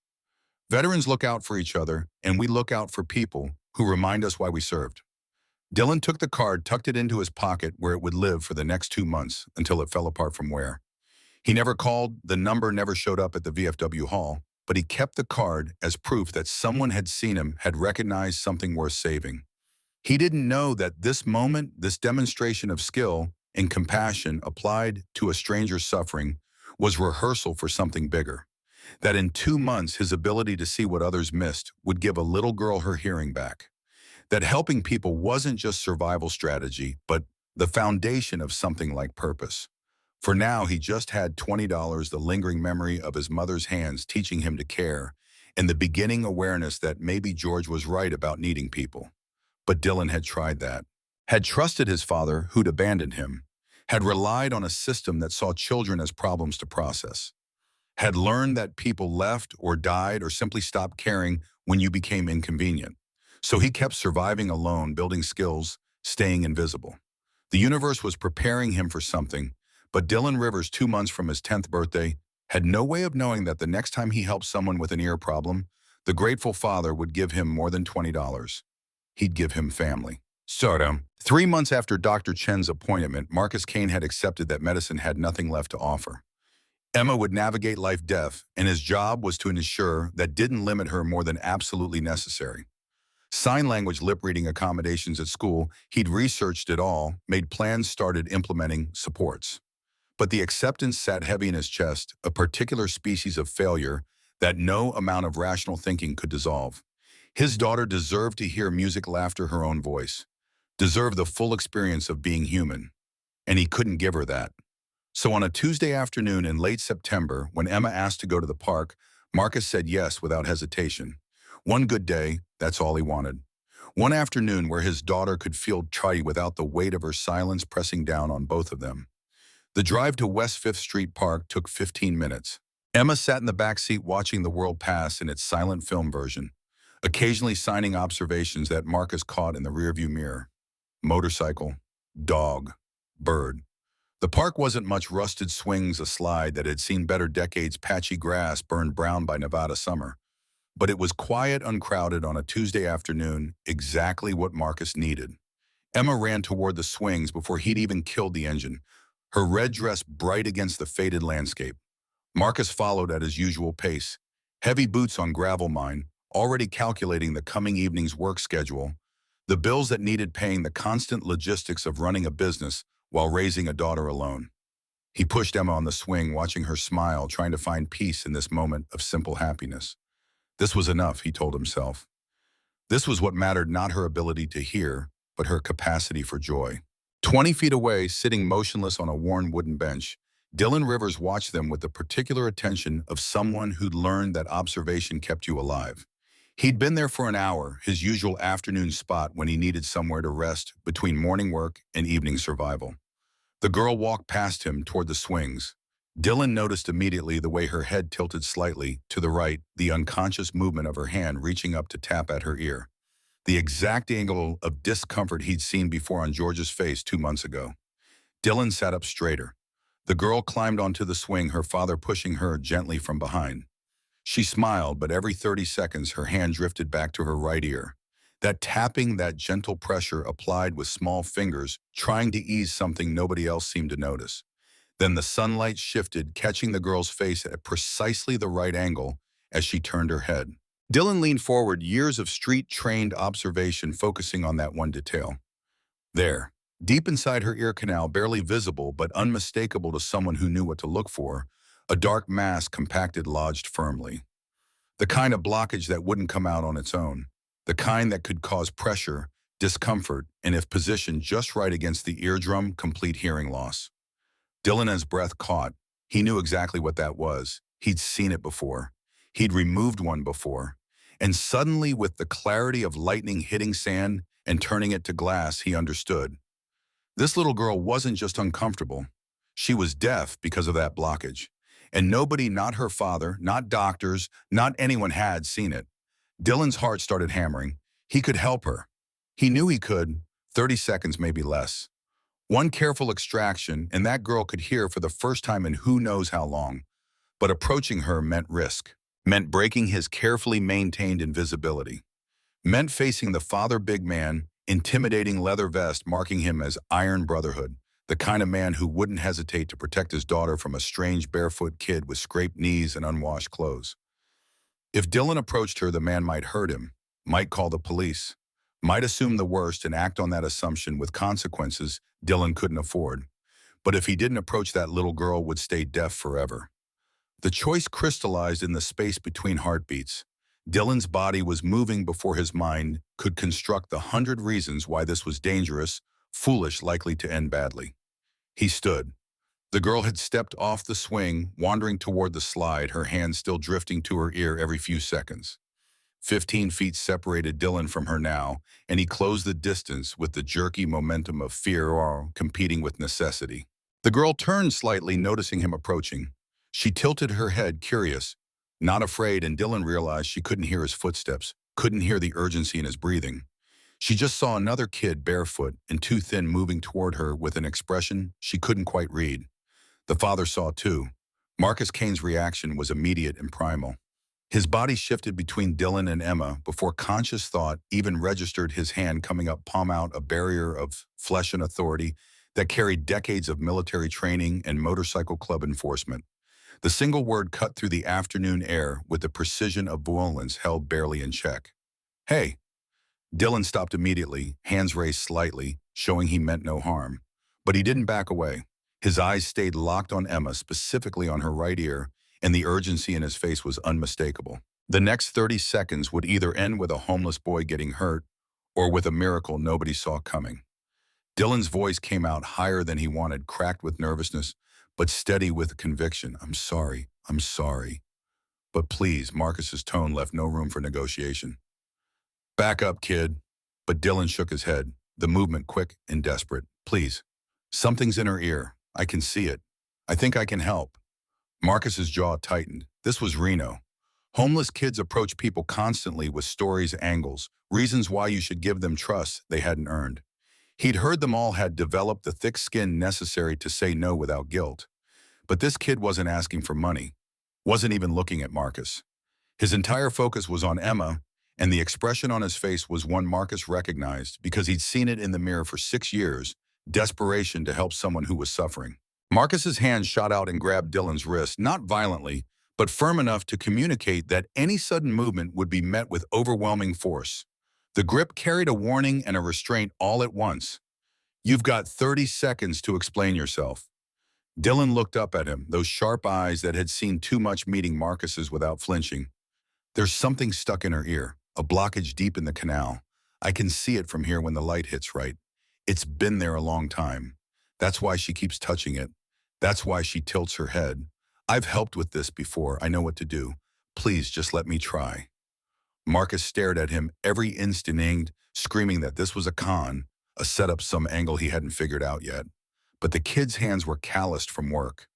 Veterans look out for each other, and we look out for people who remind us why we served. Dylan took the card, tucked it into his pocket where it would live for the next 2 months until it fell apart from wear. He never called, the number never showed up at the VFW hall, but he kept the card as proof that someone had seen him, had recognized something worth saving. He didn't know that this moment, this demonstration of skill and compassion applied to a stranger's suffering, was rehearsal for something bigger. That in 2 months, his ability to see what others missed would give a little girl her hearing back. That helping people wasn't just survival strategy, but the foundation of something like purpose. For now, he just had $20, the lingering memory of his mother's hands teaching him to care, and the beginning awareness that maybe George was right about needing people. But Dylan had tried that, had trusted his father who'd abandoned him, had relied on a system that saw children as problems to process, had learned that people left or died or simply stopped caring when you became inconvenient. So he kept surviving alone, building skills, staying invisible. The universe was preparing him for something, but Dylan Rivers, 2 months from his 10th birthday, had no way of knowing that the next time he helped someone with an ear problem, the grateful father would give him more than $20. He'd give him family. So, 3 months after Dr. Chen's appointment, Marcus Kane had accepted that medicine had nothing left to offer. Emma would navigate life deaf, and his job was to ensure that didn't limit her more than absolutely necessary. Sign language lip-reading accommodations at school, he'd researched it all, made plans, started implementing supports. But the acceptance sat heavy in his chest, a particular species of failure that no amount of rational thinking could dissolve. His daughter deserved to hear music, laughter, her own voice, deserved the full experience of being human, and he couldn't give her that. So on a Tuesday afternoon in late September, when Emma asked to go to the park, Marcus said yes without hesitation. One good day, that's all he wanted. One afternoon where his daughter could feel chiddy without the weight of her silence pressing down on both of them. The drive to West 5th Street Park took 15 minutes. Emma sat in the back seat watching the world pass in its silent film version, occasionally signing observations that Marcus caught in the rearview mirror. Motorcycle, dog, bird. The park wasn't much, rusted swings, a slide that had seen better decades, patchy grass burned brown by Nevada summer. But it was quiet, uncrowded on a Tuesday afternoon, exactly what Marcus needed. Emma ran toward the swings before he'd even killed the engine, her red dress bright against the faded landscape. Marcus followed at his usual pace, heavy boots on gravel mine, already calculating the coming evening's work schedule, the bills that needed paying, the constant logistics of running a business while raising a daughter alone. He pushed Emma on the swing, watching her smile, trying to find peace in this moment of simple happiness. This was enough, he told himself. This was what mattered, not her ability to hear, but her capacity for joy. 20 feet away, sitting motionless on a worn wooden bench, Dylan Rivers watched them with the particular attention of someone who'd learned that observation kept you alive. He'd been there for an hour, his usual afternoon spot when he needed somewhere to rest between morning work and evening survival. The girl walked past him toward the swings. Dylan noticed immediately the way her head tilted slightly to the right, the unconscious movement of her hand reaching up to tap at her ear. The exact angle of discomfort he'd seen before on George's face 2 months ago. Dylan sat up straighter. The girl climbed onto the swing, her father pushing her gently from behind. She smiled, but every 30 seconds her hand drifted back to her right ear. That tapping, that gentle pressure applied with small fingers, trying to ease something nobody else seemed to notice. Then the sunlight shifted, catching the girl's face at precisely the right angle as she turned her head. Dylan leaned forward, years of street-trained observation focusing on that one detail. There, deep inside her ear canal, barely visible but unmistakable to someone who knew what to look for, a dark mass compacted, lodged firmly. The kind of blockage that wouldn't come out on its own. The kind that could cause pressure, discomfort, and if positioned just right against the eardrum, complete hearing loss. Dylan's breath caught. He knew exactly what that was. He'd seen it before. He'd removed one before. And suddenly, with the clarity of lightning hitting sand and turning it to glass, he understood. This little girl wasn't just uncomfortable. She was deaf because of that blockage. And nobody, not her father, not doctors, not anyone had seen it. Dylan's heart started hammering. He could help her. He knew he could, 30 seconds, maybe less. One careful extraction, and that girl could hear for the first time in who knows how long. But approaching her meant risk, meant breaking his carefully maintained invisibility, meant facing the father big man, intimidating leather vest marking him as Iron Brotherhood, the kind of man who wouldn't hesitate to protect his daughter from a strange barefoot kid with scraped knees and unwashed clothes. If Dylan approached her, the man might hurt him, might call the police, might assume the worst and act on that assumption with consequences Dylan couldn't afford. But if he didn't approach, that little girl would stay deaf forever. The choice crystallized in the space between heartbeats. Dylan's body was moving before his mind could construct the 100 reasons why this was dangerous, foolish, likely to end badly. He stood. The girl had stepped off the swing, wandering toward the slide, her hand still drifting to her ear every few seconds. 15 feet separated Dylan from her now, and he closed the distance with the jerky momentum of fear or competing with necessity. The girl turned slightly, noticing him approaching. She tilted her head, curious, not afraid, and Dylan realized she couldn't hear his footsteps, couldn't hear the urgency in his breathing. She just saw another kid, barefoot and too thin, moving toward her with an expression she couldn't quite read. The father saw too. Marcus Kane's reaction was immediate and primal. His body shifted between Dylan and Emma before conscious thought even registered, his hand coming up, palm out, a barrier of flesh and authority that carried decades of military training and motorcycle club enforcement. The single word cut through the afternoon air with the precision of violence held barely in check. "Hey." Dylan stopped immediately, hands raised slightly, showing he meant no harm. But he didn't back away. His eyes stayed locked on Emma, specifically on her right ear, and the urgency in his face was unmistakable. The next 30 seconds would either end with a homeless boy getting hurt or with a miracle nobody saw coming. Dylan's voice came out higher than he wanted, cracked with nervousness, but steady with conviction. I'm sorry. But please." Marcus's tone left no room for negotiation. "Back up, kid." But Dylan shook his head, the movement quick and desperate. "Please. Something's in her ear. I can see it. I think I can help." Marcus's jaw tightened. This was Reno. Homeless kids approach people constantly with stories, angles, reasons why you should give them trust they hadn't earned. He'd heard them all had developed the thick skin necessary to say no without guilt. But this kid wasn't asking for money, wasn't even looking at Marcus. His entire focus was on Emma, and the expression on his face was one Marcus recognized because he'd seen it in the mirror for 6 years, desperation to help someone who was suffering. Marcus's hand shot out and grabbed Dylan's wrist, not violently, but firm enough to communicate that any sudden movement would be met with overwhelming force. The grip carried a warning and a restraint all at once. "You've got 30 seconds to explain yourself." Dylan looked up at him, those sharp eyes that had seen too much meeting Marcus's without flinching. "There's something stuck in her ear." a blockage deep in the canal. I can see it from here when the light hits right. It's been there a long time. That's why she keeps touching it. That's why she tilts her head. I've helped with this before. I know what to do. Please just let me try. Marcus stared at him, every instinct screaming that this was a con, a setup, some angle he hadn't figured out yet. But the kid's hands were calloused from work.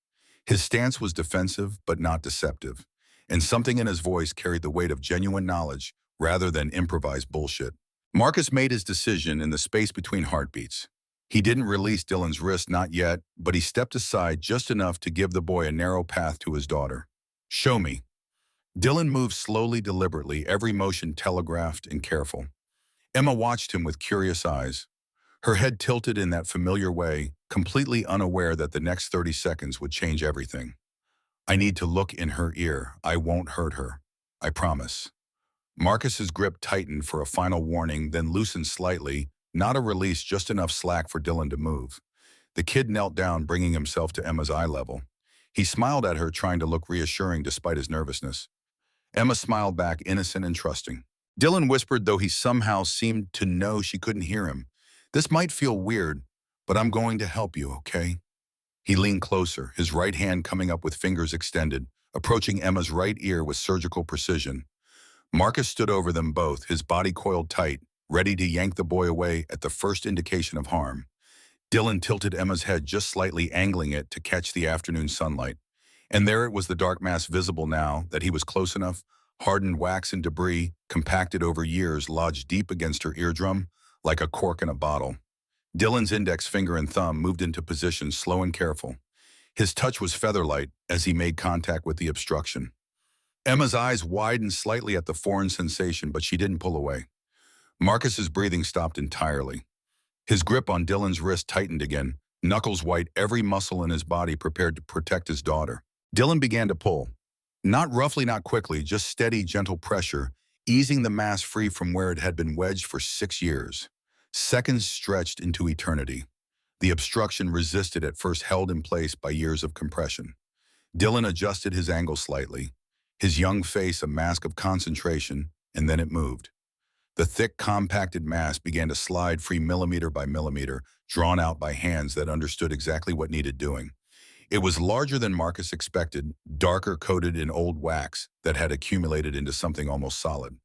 His stance was defensive, but not deceptive, and something in his voice carried the weight of genuine knowledge rather than improvised bullshit. Marcus made his decision in the space between heartbeats. He didn't release Dylan's wrist, not yet, but he stepped aside just enough to give the boy a narrow path to his daughter. Show me. Dylan moved slowly, deliberately, every motion telegraphed and careful. Emma watched him with curious eyes, her head tilted in that familiar way, completely unaware that the next 30 seconds would change everything. I need to look in her ear. I won't hurt her. I promise. Marcus's grip tightened for a final warning, then loosened slightly, not a release, just enough slack for Dylan to move. The kid knelt down, bringing himself to Emma's eye level. He smiled at her, trying to look reassuring despite his nervousness. Emma smiled back, innocent and trusting. Dylan whispered, though he somehow seemed to know she couldn't hear him. This might feel weird, but I'm going to help you, okay? He leaned closer, his right hand coming up with fingers extended, approaching Emma's right ear with surgical precision. Marcus stood over them both, his body coiled tight, ready to yank the boy away at the first indication of harm. Dylan tilted Emma's head just slightly, angling it to catch the afternoon sunlight. And there it was, the dark mass visible now that he was close enough, hardened wax and debris, compacted over years, lodged deep against her eardrum, like a cork in a bottle. Dylan's index finger and thumb moved into position, slow and careful. His touch was feather-light as he made contact with the obstruction. Emma's eyes widened slightly at the foreign sensation, but she didn't pull away. Marcus's breathing stopped entirely. His grip on Dylan's wrist tightened again, knuckles white, every muscle in his body prepared to protect his daughter. Dylan began to pull. Not roughly, not quickly, just steady, gentle pressure, easing the mass free from where it had been wedged for 6 years. Seconds stretched into eternity. The obstruction resisted, at first held in place by years of compression. Dylan adjusted his angle slightly, his young face a mask of concentration, and then it moved. The thick, compacted mass began to slide free millimeter by millimeter, drawn out by hands that understood exactly what needed doing. It was larger than Marcus expected, darker, coated in old wax that had accumulated into something almost solid.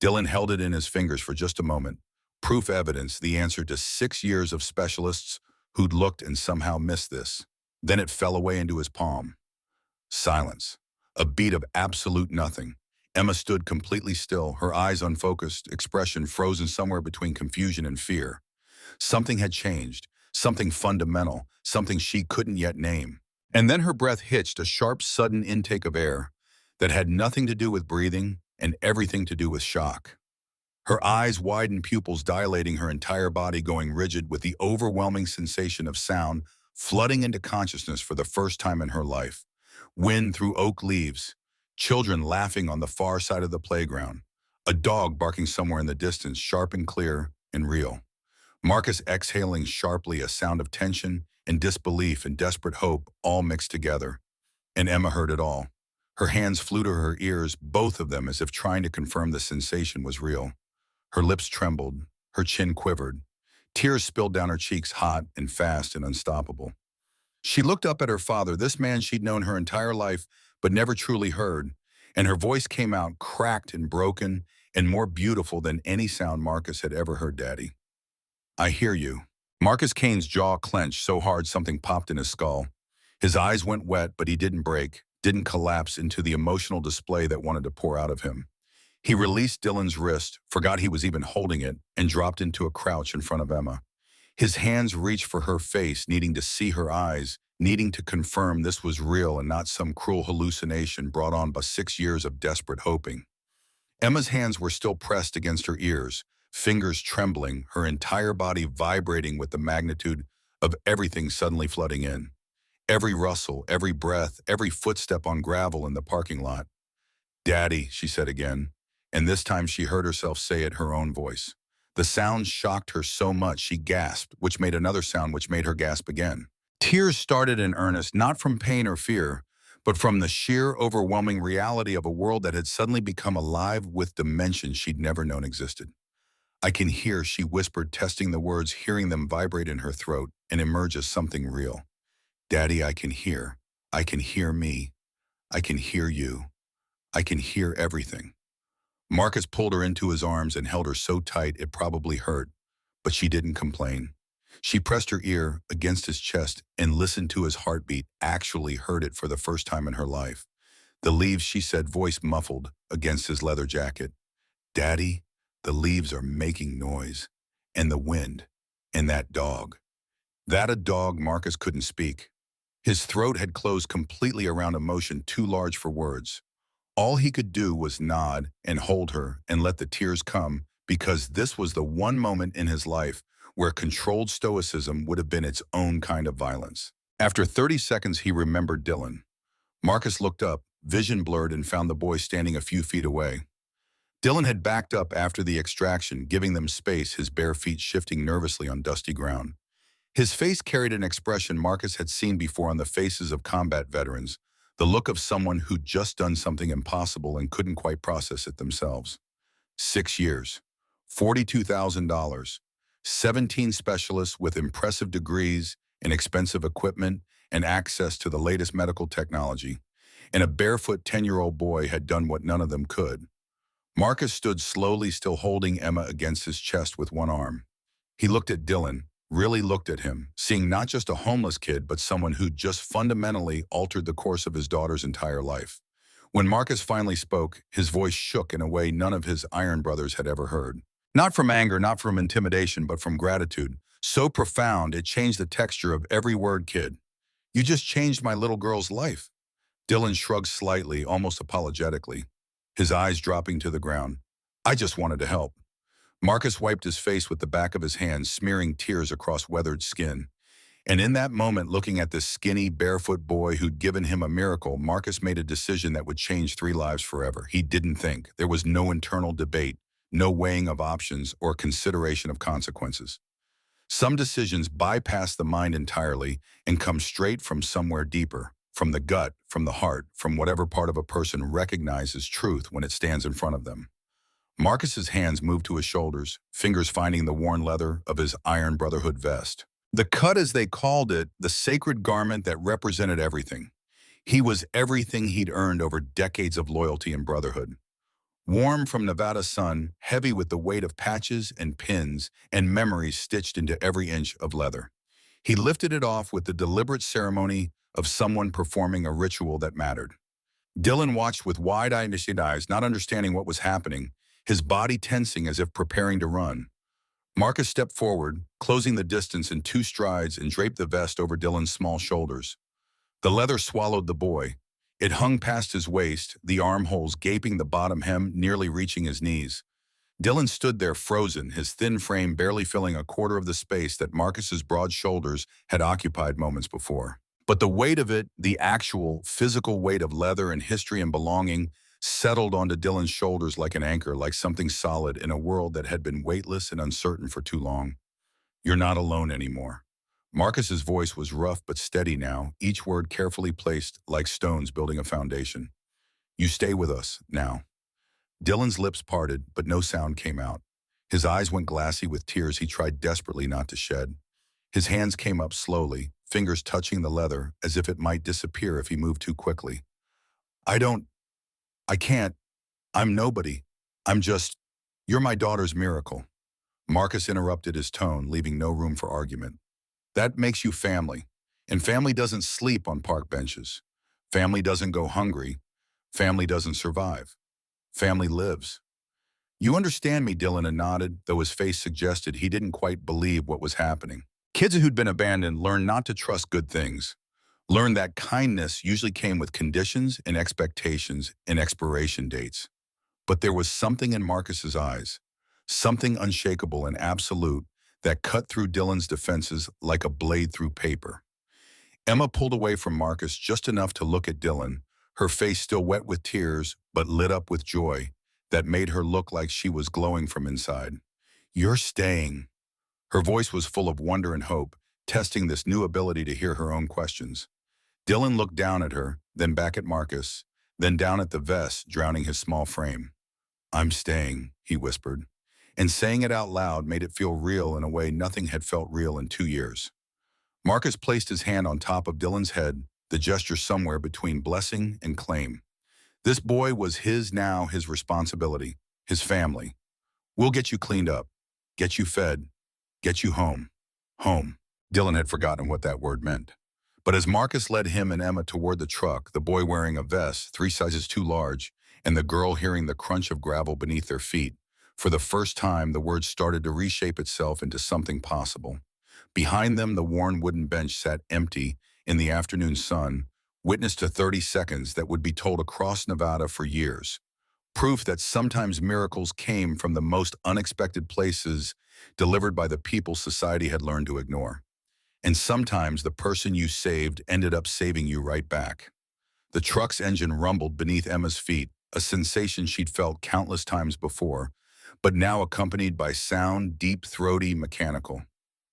Dylan held it in his fingers for just a moment, proof evidence, the answer to 6 years of specialists who'd looked and somehow missed this. Then it fell away into his palm. Silence. A beat of absolute nothing. Emma stood completely still, her eyes unfocused, expression frozen somewhere between confusion and fear. Something had changed, something fundamental, something she couldn't yet name. And then her breath hitched, a sharp, sudden intake of air that had nothing to do with breathing and everything to do with shock. Her eyes widened, pupils dilating, her entire body going rigid with the overwhelming sensation of sound flooding into consciousness for the first time in her life. Wind through oak leaves, children laughing on the far side of the playground, a dog barking somewhere in the distance, sharp and clear and real. Marcus exhaling sharply, a sound of tension and disbelief and desperate hope all mixed together. And Emma heard it all. Her hands flew to her ears, both of them, as if trying to confirm the sensation was real. Her lips trembled, her chin quivered. Tears spilled down her cheeks, hot and fast and unstoppable. She looked up at her father, this man she'd known her entire life but never truly heard, and her voice came out cracked and broken and more beautiful than any sound Marcus had ever heard. "Daddy, I hear you." Marcus Kane's jaw clenched so hard something popped in his skull. His eyes went wet, but he didn't break, didn't collapse into the emotional display that wanted to pour out of him. He released Dylan's wrist, forgot he was even holding it, and dropped into a crouch in front of Emma. His hands reached for her face, needing to see her eyes, needing to confirm this was real and not some cruel hallucination brought on by 6 years of desperate hoping. Emma's hands were still pressed against her ears, fingers trembling, her entire body vibrating with the magnitude of everything suddenly flooding in. Every rustle, every breath, every footstep on gravel in the parking lot. "Daddy," she said again, and this time she heard herself say it, her own voice. The sound shocked her so much she gasped, which made another sound which made her gasp again. Tears started in earnest, not from pain or fear, but from the sheer overwhelming reality of a world that had suddenly become alive with dimensions she'd never known existed. I can hear, she whispered, testing the words, hearing them vibrate in her throat and emerge as something real. Daddy, I can hear. I can hear me. I can hear you. I can hear everything. Marcus pulled her into his arms and held her so tight it probably hurt, but she didn't complain. She pressed her ear against his chest and listened to his heartbeat, actually heard it for the first time in her life. The leaves, she said, voice muffled against his leather jacket. Daddy, the leaves are making noise. And the wind. And that dog. That a dog, Marcus couldn't speak. His throat had closed completely around emotion too large for words. All he could do was nod and hold her and let the tears come, because this was the one moment in his life where controlled stoicism would have been its own kind of violence. After 30 seconds, he remembered Dylan. Marcus looked up, vision blurred, and found the boy standing a few feet away. Dylan had backed up after the extraction, giving them space, his bare feet shifting nervously on dusty ground. His face carried an expression Marcus had seen before on the faces of combat veterans, the look of someone who'd just done something impossible and couldn't quite process it themselves. 6 years, $42,000, 17 specialists with impressive degrees and expensive equipment and access to the latest medical technology, and a barefoot 10-year-old boy had done what none of them could. Marcus stood slowly, still holding Emma against his chest with one arm. He looked at Dylan, really looked at him, seeing not just a homeless kid, but someone who'd just fundamentally altered the course of his daughter's entire life. When Marcus finally spoke, his voice shook in a way none of his Iron brothers had ever heard. Not from anger, not from intimidation, but from gratitude. So profound, it changed the texture of every word, kid. You just changed my little girl's life. Dylan shrugged slightly, almost apologetically, his eyes dropping to the ground. I just wanted to help. Marcus wiped his face with the back of his hand, smearing tears across weathered skin. And in that moment, looking at this skinny, barefoot boy who'd given him a miracle, Marcus made a decision that would change 3 lives forever. He didn't think. There was no internal debate, no weighing of options or consideration of consequences. Some decisions bypass the mind entirely and come straight from somewhere deeper, from the gut, from the heart, from whatever part of a person recognizes truth when it stands in front of them. Marcus's hands moved to his shoulders, fingers finding the worn leather of his Iron Brotherhood vest. The cut, as they called it, the sacred garment that represented everything. He was everything he'd earned over decades of loyalty and brotherhood. Warm from Nevada's sun, heavy with the weight of patches and pins and memories stitched into every inch of leather. He lifted it off with the deliberate ceremony of someone performing a ritual that mattered. Dylan watched with wide-eyed eyes, not understanding what was happening, his body tensing as if preparing to run. Marcus stepped forward, closing the distance in 2 strides, and draped the vest over Dylan's small shoulders. The leather swallowed the boy. It hung past his waist, the armholes gaping, the bottom hem nearly reaching his knees. Dylan stood there frozen, his thin frame barely filling a quarter of the space that Marcus's broad shoulders had occupied moments before. But the weight of it, the actual physical weight of leather and history and belonging, settled onto Dylan's shoulders like an anchor, like something solid in a world that had been weightless and uncertain for too long. You're not alone anymore. Marcus's voice was rough but steady now, each word carefully placed like stones building a foundation. You stay with us, now. Dylan's lips parted, but no sound came out. His eyes went glassy with tears he tried desperately not to shed. His hands came up slowly, fingers touching the leather as if it might disappear if he moved too quickly. I can't. I'm nobody. You're my daughter's miracle. Marcus interrupted his tone, leaving no room for argument. That makes you family. And family doesn't sleep on park benches. Family doesn't go hungry. Family doesn't survive. Family lives. You understand me, Dylan nodded, though his face suggested he didn't quite believe what was happening. Kids who'd been abandoned learned not to trust good things. Learned that kindness usually came with conditions and expectations and expiration dates. But there was something in Marcus's eyes, something unshakable and absolute, that cut through Dylan's defenses like a blade through paper. Emma pulled away from Marcus just enough to look at Dylan, her face still wet with tears but lit up with joy that made her look like she was glowing from inside. You're staying. Her voice was full of wonder and hope, testing this new ability to hear her own questions. Dylan looked down at her, then back at Marcus, then down at the vest, drowning his small frame. "I'm staying," he whispered, and saying it out loud made it feel real in a way nothing had felt real in 2 years. Marcus placed his hand on top of Dylan's head, the gesture somewhere between blessing and claim. This boy was his now, his responsibility, his family. "We'll get you cleaned up, get you fed, get you home." Home. Dylan had forgotten what that word meant. But as Marcus led him and Emma toward the truck, the boy wearing a vest 3 sizes too large, and the girl hearing the crunch of gravel beneath their feet, for the first time the word started to reshape itself into something possible. Behind them, the worn wooden bench sat empty in the afternoon sun, witness to 30 seconds that would be told across Nevada for years. Proof that sometimes miracles came from the most unexpected places, delivered by the people society had learned to ignore. And sometimes the person you saved ended up saving you right back. The truck's engine rumbled beneath Emma's feet, a sensation she'd felt countless times before, but now accompanied by sound, deep, throaty, mechanical.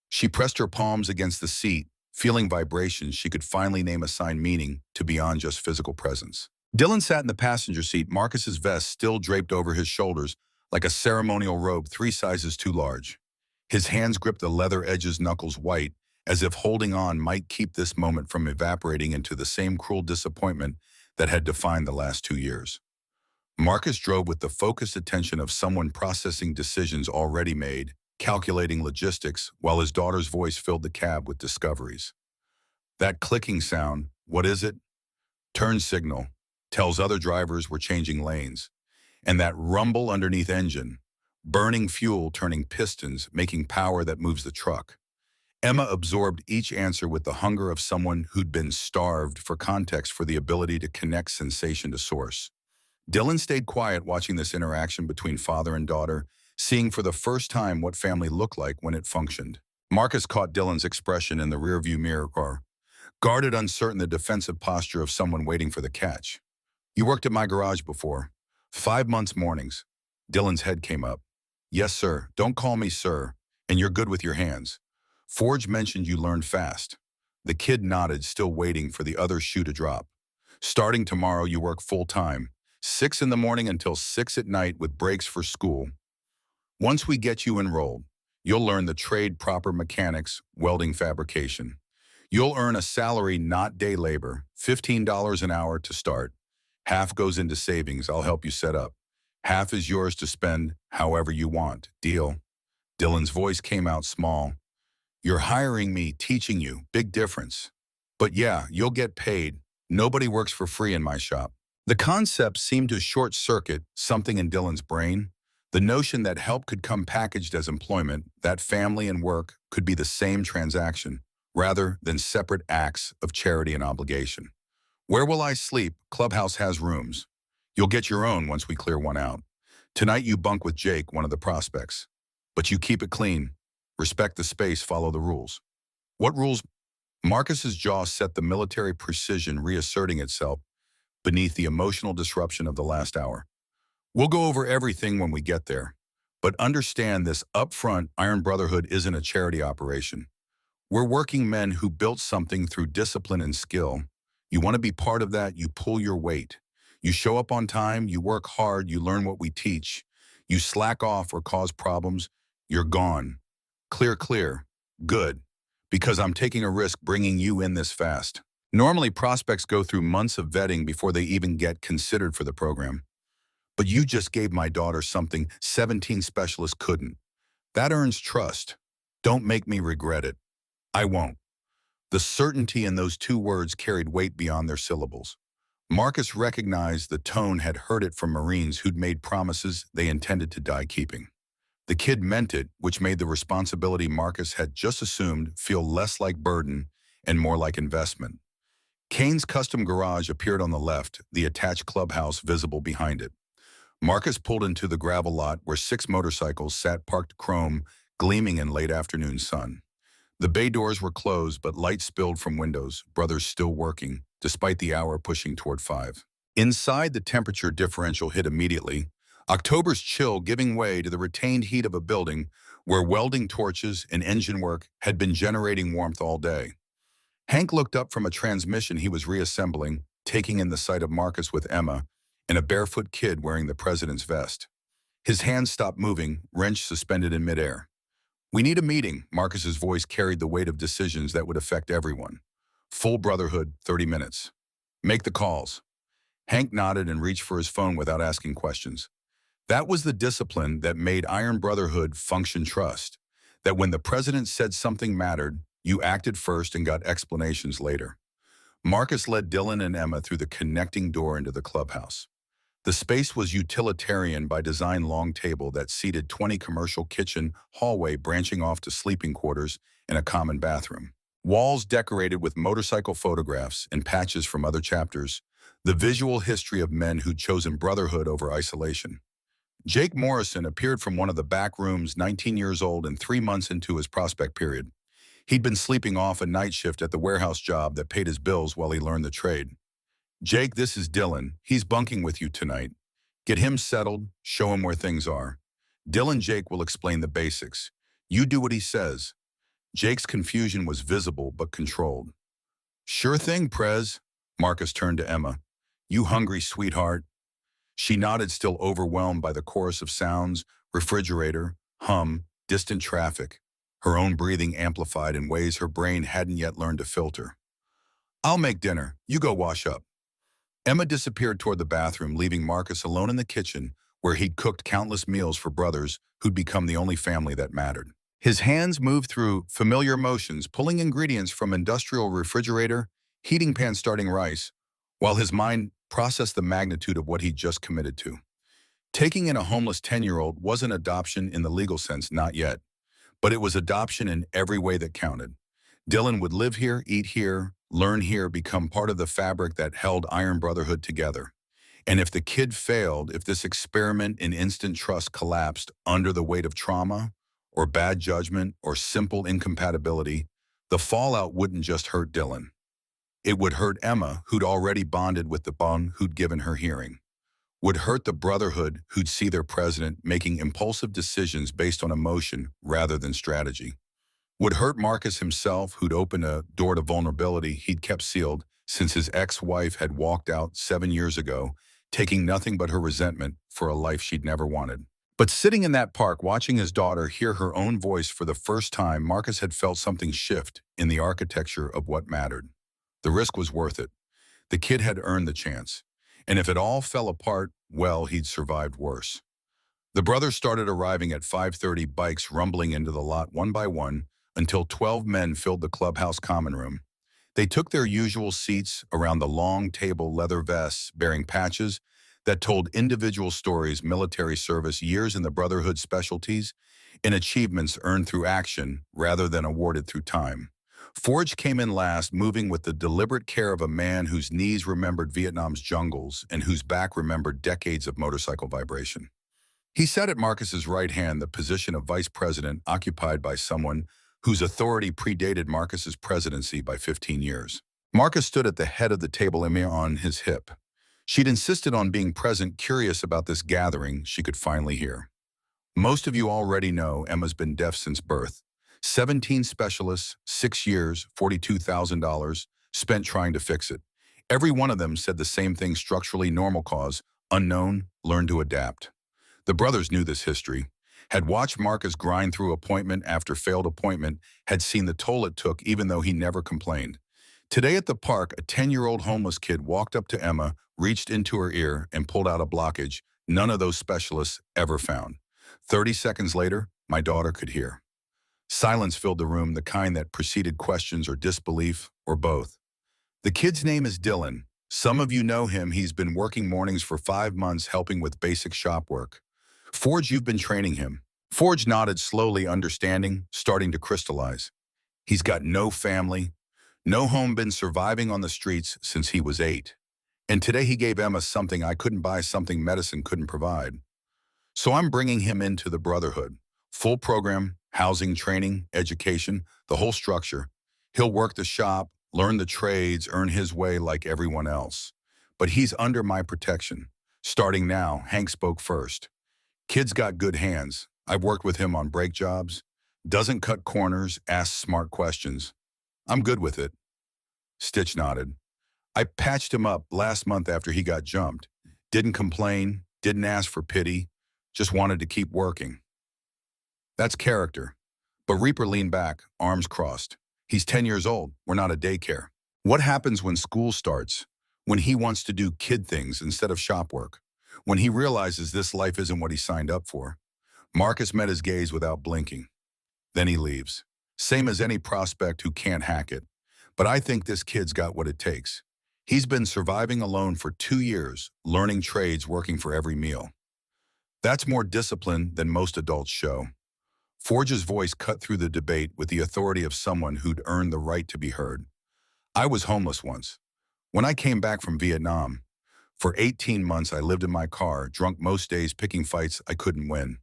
She pressed her palms against the seat, feeling vibrations she could finally name assign meaning to beyond just physical presence. Dylan sat in the passenger seat, Marcus's vest still draped over his shoulders like a ceremonial robe 3 sizes too large. His hands gripped the leather edges, knuckles white, as if holding on might keep this moment from evaporating into the same cruel disappointment that had defined the last 2 years. Marcus drove with the focused attention of someone processing decisions already made, calculating logistics, while his daughter's voice filled the cab with discoveries. That clicking sound, what is it? Turn signal, tells other drivers we're changing lanes. And that rumble underneath engine, burning fuel turning pistons, making power that moves the truck. Emma absorbed each answer with the hunger of someone who'd been starved for context, for the ability to connect sensation to source. Dylan stayed quiet, watching this interaction between father and daughter, seeing for the first time what family looked like when it functioned. Marcus caught Dylan's expression in the rearview mirror, guarded, uncertain, the defensive posture of someone waiting for the catch. "You worked at my garage before." 5 months mornings. Dylan's head came up. "Yes, sir. Don't call me sir. And you're good with your hands." "Forge mentioned you learned fast." The kid nodded, still waiting for the other shoe to drop. "Starting tomorrow, you work full-time, 6 in the morning until 6 at night with breaks for school. Once we get you enrolled, you'll learn the trade, proper mechanics, welding, fabrication. You'll earn a salary, not day labor, $15 an hour to start. Half goes into savings I'll help you set up. Half is yours to spend however you want. Deal?" Dylan's voice came out small. "You're hiring me, teaching you, big difference. But yeah, you'll get paid. Nobody works for free in my shop." The concept seemed to short-circuit something in Dylan's brain. The notion that help could come packaged as employment, that family and work could be the same transaction, rather than separate acts of charity and obligation. "Where will I sleep? Clubhouse has rooms. You'll get your own once we clear one out. Tonight you bunk with Jake, one of the prospects. But you keep it clean. Respect the space, follow the rules." "What rules?" Marcus's jaw set, the military precision reasserting itself beneath the emotional disruption of the last hour. "We'll go over everything when we get there. But understand this upfront, Iron Brotherhood isn't a charity operation. We're working men who built something through discipline and skill. You want to be part of that, you pull your weight. You show up on time, you work hard, you learn what we teach. You slack off or cause problems, you're gone. Clear, clear. Good. Because I'm taking a risk bringing you in this fast. Normally, prospects go through months of vetting before they even get considered for the program. But you just gave my daughter something 17 specialists couldn't. That earns trust. Don't make me regret it." "I won't." The certainty in those 2 words carried weight beyond their syllables. Marcus recognized the tone had heard it from Marines who'd made promises they intended to die keeping. The kid meant it, which made the responsibility Marcus had just assumed feel less like burden and more like investment. Kane's custom garage appeared on the left, the attached clubhouse visible behind it. Marcus pulled into the gravel lot where 6 motorcycles sat parked, chrome gleaming in late afternoon sun. The bay doors were closed, but light spilled from windows, brothers still working, despite the hour pushing toward 5. Inside, the temperature differential hit immediately, October's chill giving way to the retained heat of a building where welding torches and engine work had been generating warmth all day. Hank looked up from a transmission he was reassembling, taking in the sight of Marcus with Emma and a barefoot kid wearing the president's vest. His hands stopped moving, wrench suspended in midair. "We need a meeting." Marcus's voice carried the weight of decisions that would affect everyone. "Full brotherhood, 30 minutes. Make the calls." Hank nodded and reached for his phone without asking questions. That was the discipline that made Iron Brotherhood function trust. That when the president said something mattered, you acted first and got explanations later. Marcus led Dylan and Emma through the connecting door into the clubhouse. The space was utilitarian by design, long table that seated 20 commercial kitchen, hallway branching off to sleeping quarters and a common bathroom. Walls decorated with motorcycle photographs and patches from other chapters, the visual history of men who'd chosen brotherhood over isolation. Jake Morrison appeared from one of the back rooms, 19 years old and 3 months into his prospect period. He'd been sleeping off a night shift at the warehouse job that paid his bills while he learned the trade. "Jake, this is Dylan. He's bunking with you tonight. Get him settled, show him where things are. Dylan Jake will explain the basics. You do what he says." Jake's confusion was visible but controlled. "Sure thing, Prez." Marcus turned to Emma. "You hungry, sweetheart?" She nodded, still overwhelmed by the chorus of sounds, refrigerator, hum, distant traffic, her own breathing amplified in ways her brain hadn't yet learned to filter. "I'll make dinner. You go wash up." Emma disappeared toward the bathroom, leaving Marcus alone in the kitchen, where he'd cooked countless meals for brothers who'd become the only family that mattered. His hands moved through familiar motions, pulling ingredients from industrial refrigerator, heating pan, starting rice, while his mind processed the magnitude of what he'd just committed to. Taking in a homeless 10-year-old wasn't adoption in the legal sense, not yet, but it was adoption in every way that counted. Dylan would live here, eat here, learn here, become part of the fabric that held Iron Brotherhood together. And if the kid failed, if this experiment in instant trust collapsed under the weight of trauma, or bad judgment, or simple incompatibility, the fallout wouldn't just hurt Dylan. It would hurt Emma, who'd already bonded with the bone who'd given her hearing. Would hurt the brotherhood who'd see their president making impulsive decisions based on emotion rather than strategy. Would hurt Marcus himself, who'd opened a door to vulnerability he'd kept sealed since his ex-wife had walked out 7 years ago, taking nothing but her resentment for a life she'd never wanted. But sitting in that park, watching his daughter hear her own voice for the first time, Marcus had felt something shift in the architecture of what mattered. The risk was worth it. The kid had earned the chance. And if it all fell apart, well, he'd survived worse. The brothers started arriving at 5:30, bikes rumbling into the lot one by one, until 12 men filled the clubhouse common room. They took their usual seats around the long table, leather vests bearing patches that told individual stories, military service, years in the Brotherhood specialties, and achievements earned through action rather than awarded through time. Forge came in last, moving with the deliberate care of a man whose knees remembered Vietnam's jungles and whose back remembered decades of motorcycle vibration. He sat at Marcus's right hand, the position of vice president occupied by someone whose authority predated Marcus's presidency by 15 years. Marcus stood at the head of the table, Emma on his hip. She'd insisted on being present, curious about this gathering she could finally hear. "Most of you already know Emma's been deaf since birth. 17 specialists, 6 years, $42,000, spent trying to fix it. Every one of them said the same thing: structurally normal cause, unknown, learn to adapt." The brothers knew this history, had watched Marcus grind through appointment after failed appointment, had seen the toll it took even though he never complained. Today at the park, a 10-year-old homeless kid walked up to Emma, reached into her ear, and pulled out a blockage none of those specialists ever found. 30 seconds later, my daughter could hear. Silence filled the room, the kind that preceded questions or disbelief, or both. "The kid's name is Dylan. Some of you know him. He's been working mornings for 5 months helping with basic shop work. Forge, you've been training him." Forge nodded slowly, understanding, starting to crystallize. "He's got no family, no home, been surviving on the streets since he was 8. And today he gave Emma something I couldn't buy, something medicine couldn't provide. So I'm bringing him into the Brotherhood. Full program, housing, training, education, the whole structure. He'll work the shop, learn the trades, earn his way like everyone else. But he's under my protection. Starting now," Hank spoke first. "Kid's got good hands. I've worked with him on brake jobs. Doesn't cut corners, asks smart questions. I'm good with it. Stitch nodded. I patched him up last month after he got jumped. Didn't complain, didn't ask for pity, just wanted to keep working. That's character. But Reaper leaned back, arms crossed. He's 10 years old. We're not a daycare. What happens when school starts? When he wants to do kid things instead of shop work? When he realizes this life isn't what he signed up for? Marcus met his gaze without blinking. Then he leaves. Same as any prospect who can't hack it. But I think this kid's got what it takes. He's been surviving alone for 2 years, learning trades, working for every meal. That's more discipline than most adults show. Forge's voice cut through the debate with the authority of someone who'd earned the right to be heard. I was homeless once. When I came back from Vietnam, for 18 months I lived in my car, drunk most days, picking fights I couldn't win.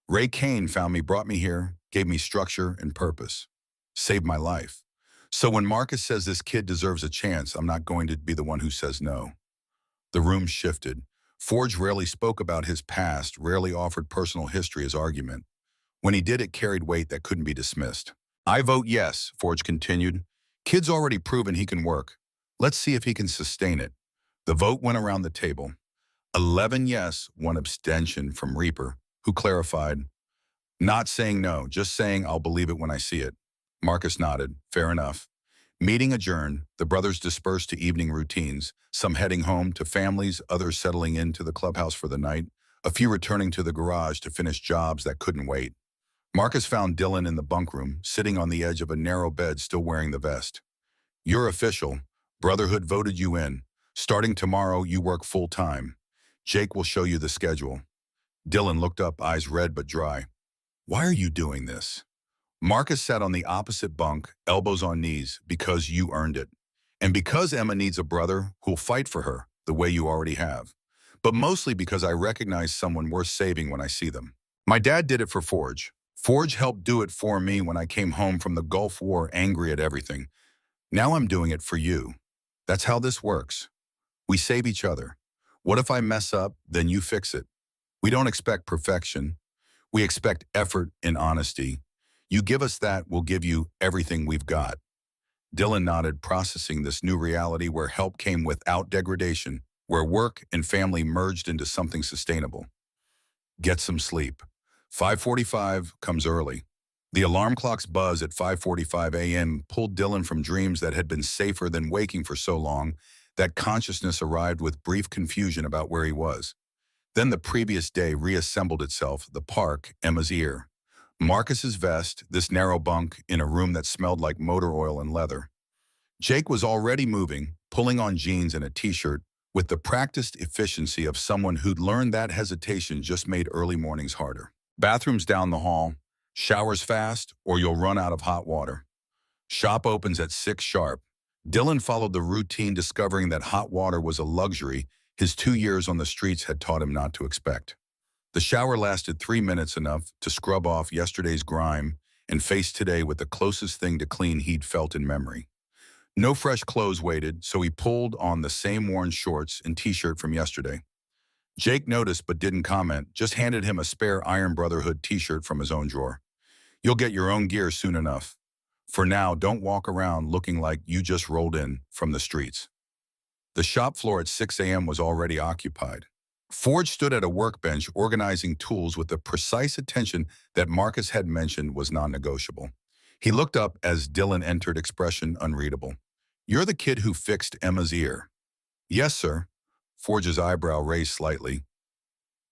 Ray Kane found me, brought me here, gave me structure and purpose. Saved my life. So when Marcus says this kid deserves a chance, I'm not going to be the one who says no. The room shifted. Forge rarely spoke about his past, rarely offered personal history as argument. When he did, it carried weight that couldn't be dismissed. I vote yes, Forge continued. Kid's already proven he can work. Let's see if he can sustain it. The vote went around the table. 11 yes, 1 abstention from Reaper, who clarified, not saying no, just saying I'll believe it when I see it. Marcus nodded. Fair enough. Meeting adjourned, the brothers dispersed to evening routines, some heading home to families, others settling into the clubhouse for the night, a few returning to the garage to finish jobs that couldn't wait. Marcus found Dylan in the bunk room, sitting on the edge of a narrow bed, still wearing the vest. You're official. Brotherhood voted you in. Starting tomorrow, you work full-time. Jake will show you the schedule. Dylan looked up, eyes red but dry. Why are you doing this? Marcus sat on the opposite bunk, elbows on knees, because you earned it. And because Emma needs a brother who'll fight for her, the way you already have. But mostly because I recognize someone worth saving when I see them. My dad did it for Forge. Forge helped do it for me when I came home from the Gulf War, angry at everything. Now I'm doing it for you. That's how this works. We save each other. What if I mess up, then you fix it? We don't expect perfection. We expect effort and honesty. You give us that, we'll give you everything we've got. Dylan nodded, processing this new reality where help came without degradation, where work and family merged into something sustainable. Get some sleep. 5:45 comes early. The alarm clock's buzz at 5:45 a.m. pulled Dylan from dreams that had been safer than waking for so long that consciousness arrived with brief confusion about where he was. Then the previous day reassembled itself, the park, Emma's ear. Marcus's vest, this narrow bunk in a room that smelled like motor oil and leather. Jake was already moving, pulling on jeans and a t-shirt, with the practiced efficiency of someone who'd learned that hesitation just made early mornings harder. Bathrooms down the hall, showers fast or you'll run out of hot water. Shop opens at 6 sharp. Dylan followed the routine, discovering that hot water was a luxury his 2 years on the streets had taught him not to expect. The shower lasted 3 minutes, enough to scrub off yesterday's grime and face today with the closest thing to clean he'd felt in memory. No fresh clothes waited, so he pulled on the same worn shorts and t-shirt from yesterday. Jake noticed but didn't comment, just handed him a spare Iron Brotherhood t-shirt from his own drawer. You'll get your own gear soon enough. For now, don't walk around looking like you just rolled in from the streets. The shop floor at 6 a.m. was already occupied. Forge stood at a workbench organizing tools with the precise attention that Marcus had mentioned was non-negotiable. He looked up as Dylan entered, expression unreadable. You're the kid who fixed Emma's ear. Yes, sir. Forge's eyebrow raised slightly.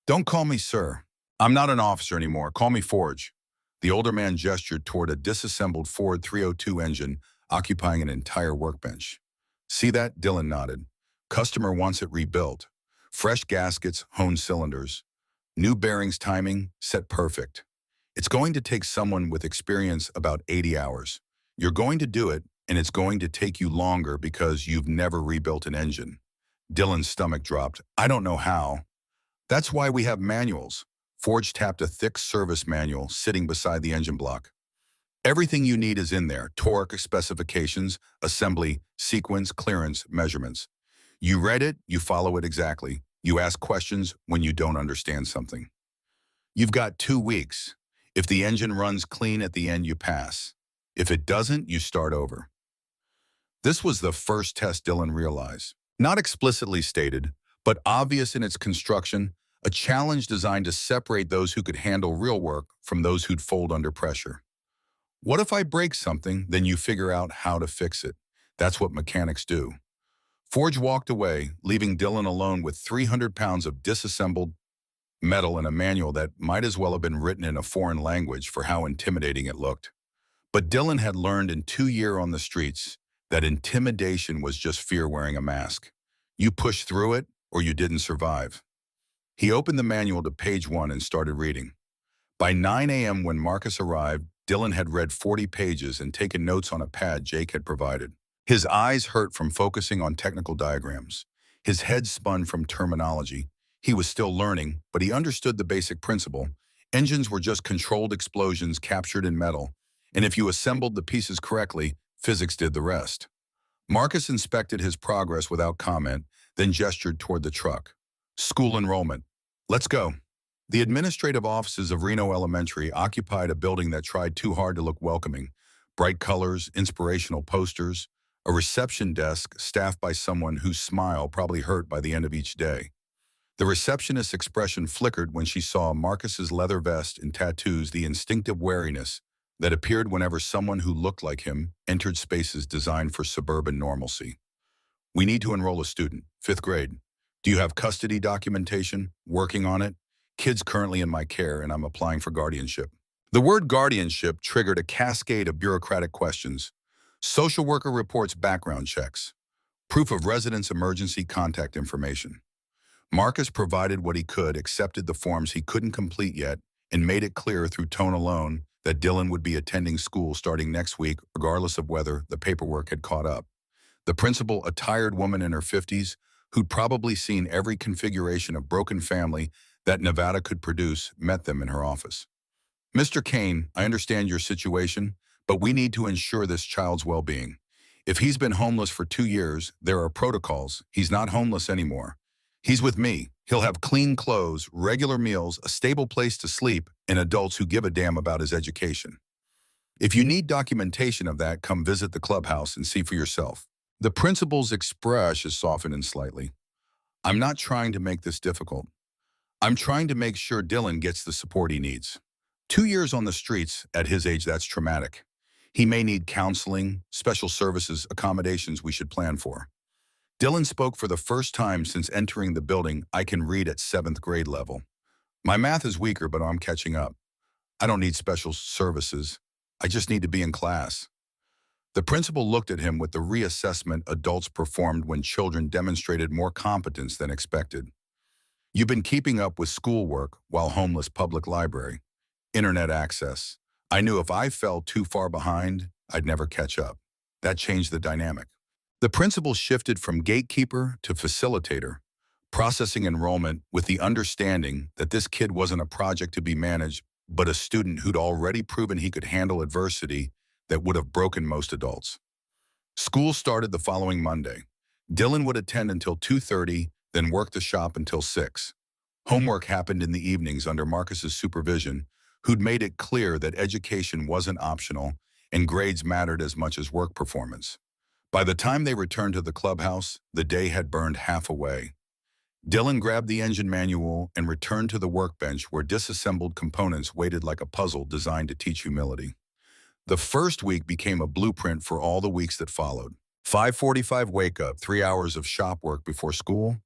Don't call me sir. I'm not an officer anymore. Call me Forge. The older man gestured toward a disassembled Ford 302 engine occupying an entire workbench. See that? Dylan nodded. Customer wants it rebuilt. Fresh gaskets, honed cylinders. New bearings, timing, set perfect. It's going to take someone with experience about 80 hours. You're going to do it, and it's going to take you longer because you've never rebuilt an engine. Dylan's stomach dropped. I don't know how. That's why we have manuals. Forge tapped a thick service manual sitting beside the engine block. Everything you need is in there: torque specifications, assembly, sequence, clearance, measurements. You read it, you follow it exactly. You ask questions when you don't understand something. You've got 2 weeks. If the engine runs clean at the end, you pass. If it doesn't, you start over. This was the first test Dylan realized. Not explicitly stated, but obvious in its construction, a challenge designed to separate those who could handle real work from those who'd fold under pressure. What if I break something, then you figure out how to fix it? That's what mechanics do. Forge walked away, leaving Dylan alone with 300 pounds of disassembled metal and a manual that might as well have been written in a foreign language for how intimidating it looked. But Dylan had learned in 2 years on the streets that intimidation was just fear wearing a mask. You pushed through it, or you didn't survive. He opened the manual to page 1 and started reading. By 9 a.m. when Marcus arrived, Dylan had read 40 pages and taken notes on a pad Jake had provided. His eyes hurt from focusing on technical diagrams. His head spun from terminology. He was still learning, but he understood the basic principle. Engines were just controlled explosions captured in metal, and if you assembled the pieces correctly, physics did the rest. Marcus inspected his progress without comment, then gestured toward the truck. School enrollment. Let's go. The administrative offices of Reno Elementary occupied a building that tried too hard to look welcoming. Bright colors, inspirational posters, a reception desk staffed by someone whose smile probably hurt by the end of each day. The receptionist's expression flickered when she saw Marcus's leather vest and tattoos, the instinctive wariness that appeared whenever someone who looked like him entered spaces designed for suburban normalcy. We need to enroll a student, 5th grade. Do you have custody documentation? Working on it? Kid's currently in my care and I'm applying for guardianship. The word guardianship triggered a cascade of bureaucratic questions. Social worker reports background checks. Proof of residence emergency contact information. Marcus provided what he could, accepted the forms he couldn't complete yet, and made it clear through tone alone that Dylan would be attending school starting next week, regardless of whether the paperwork had caught up. The principal, a tired woman in her 50s, who'd probably seen every configuration of broken family that Nevada could produce, met them in her office. Mr. Kane, I understand your situation, but we need to ensure this child's well-being. If he's been homeless for 2 years, there are protocols. He's not homeless anymore. He's with me. He'll have clean clothes, regular meals, a stable place to sleep, and adults who give a damn about his education. If you need documentation of that, come visit the clubhouse and see for yourself. The principal's expression softened slightly. I'm not trying to make this difficult. I'm trying to make sure Dylan gets the support he needs. 2 years on the streets, at his age, that's traumatic. He may need counseling, special services, accommodations we should plan for. Dylan spoke for the first time since entering the building. I can read at 7th grade level. My math is weaker, but I'm catching up. I don't need special services. I just need to be in class. The principal looked at him with the reassessment adults performed when children demonstrated more competence than expected. You've been keeping up with schoolwork while homeless, public library, internet access. I knew if I fell too far behind, I'd never catch up. That changed the dynamic. The principal shifted from gatekeeper to facilitator, processing enrollment with the understanding that this kid wasn't a project to be managed, but a student who'd already proven he could handle adversity that would have broken most adults. School started the following Monday. Dylan would attend until 2:30, then work the shop until 6. Homework happened in the evenings under Marcus's supervision, who'd made it clear that education wasn't optional and grades mattered as much as work performance. By the time they returned to the clubhouse, the day had burned half away. Dylan grabbed the engine manual and returned to the workbench where disassembled components waited like a puzzle designed to teach humility. The first week became a blueprint for all the weeks that followed. 5:45 wake up, 3 hours of shop work before school,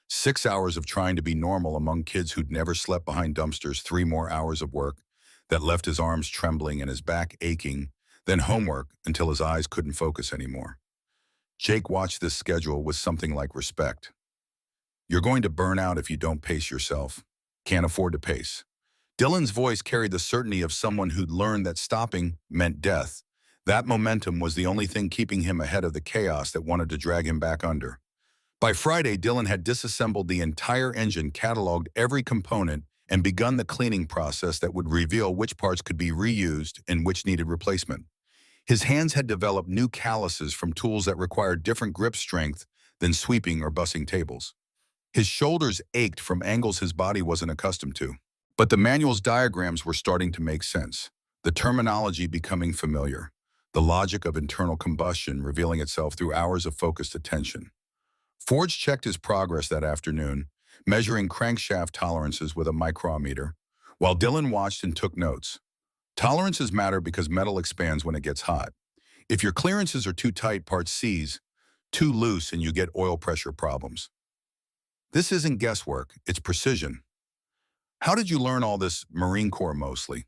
6 hours of trying to be normal among kids who'd never slept behind dumpsters, 3 more hours of work that left his arms trembling and his back aching, then homework until his eyes couldn't focus anymore. Jake watched this schedule with something like respect. You're going to burn out if you don't pace yourself. Can't afford to pace. Dylan's voice carried the certainty of someone who'd learned that stopping meant death. That momentum was the only thing keeping him ahead of the chaos that wanted to drag him back under. By Friday, Dylan had disassembled the entire engine, cataloged every component, and begun the cleaning process that would reveal which parts could be reused and which needed replacement. His hands had developed new calluses from tools that required different grip strength than sweeping or bussing tables. His shoulders ached from angles his body wasn't accustomed to. But the manual's diagrams were starting to make sense, the terminology becoming familiar. the logic of internal combustion revealing itself through hours of focused attention. Forge checked his progress that afternoon, measuring crankshaft tolerances with a micrometer, while Dylan watched and took notes. Tolerances matter because metal expands when it gets hot. If your clearances are too tight, parts seize, too loose, and you get oil pressure problems. This isn't guesswork, it's precision. How did you learn all this? Marine Corps mostly.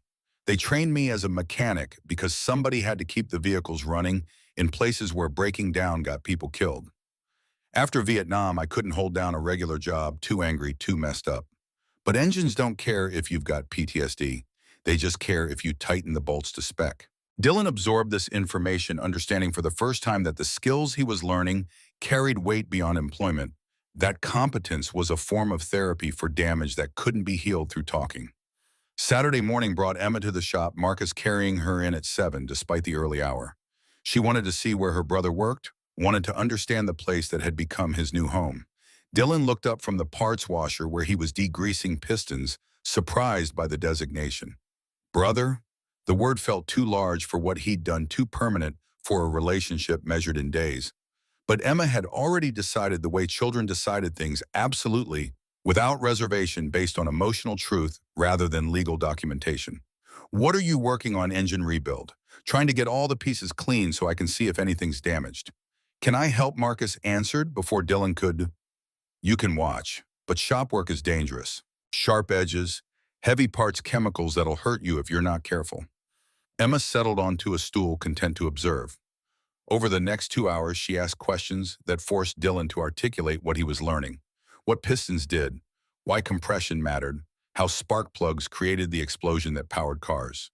They trained me as a mechanic because somebody had to keep the vehicles running in places where breaking down got people killed. After Vietnam, I couldn't hold down a regular job, too angry, too messed up. But engines don't care if you've got PTSD. They just care if you tighten the bolts to spec. Dylan absorbed this information, understanding for the first time that the skills he was learning carried weight beyond employment. That competence was a form of therapy for damage that couldn't be healed through talking. Saturday morning brought Emma to the shop, Marcus carrying her in at 7 despite the early hour. She wanted to see where her brother worked, wanted to understand the place that had become his new home. Dylan looked up from the parts washer where he was degreasing pistons, surprised by the designation. Brother? The word felt too large for what he'd done, too permanent for a relationship measured in days. But Emma had already decided the way children decided things, absolutely, without reservation, based on emotional truth rather than legal documentation. What are you working on? Engine rebuild. Trying to get all the pieces clean so I can see if anything's damaged. Can I help? Marcus answered before Dylan could. You can watch, but shop work is dangerous. Sharp edges, heavy parts, chemicals that'll hurt you if you're not careful. Emma settled onto a stool, content to observe. Over the next 2 hours, she asked questions that forced Dylan to articulate what he was learning. What pistons did, why compression mattered, how spark plugs created the explosion that powered cars.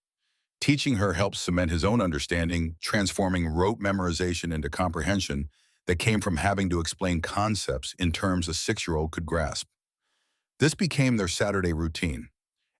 Teaching her helped cement his own understanding, transforming rote memorization into comprehension that came from having to explain concepts in terms a 6-year-old could grasp. This became their Saturday routine.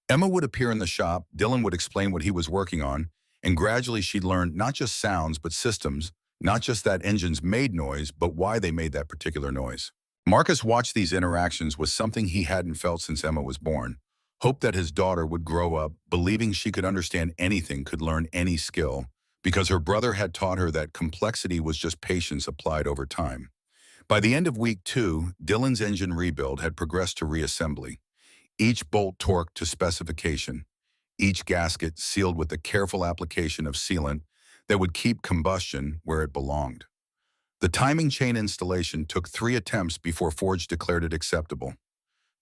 Emma would appear in the shop, Dylan would explain what he was working on, and gradually she'd learn not just sounds but systems, not just that engines made noise, but why they made that particular noise. Marcus watched these interactions with something he hadn't felt since Emma was born. Hope that his daughter would grow up believing she could understand anything, could learn any skill, because her brother had taught her that complexity was just patience applied over time. By the end of week 2, Dylan's engine rebuild had progressed to reassembly. Each bolt torqued to specification, each gasket sealed with the careful application of sealant that would keep combustion where it belonged. The timing chain installation took 3 attempts before Forge declared it acceptable.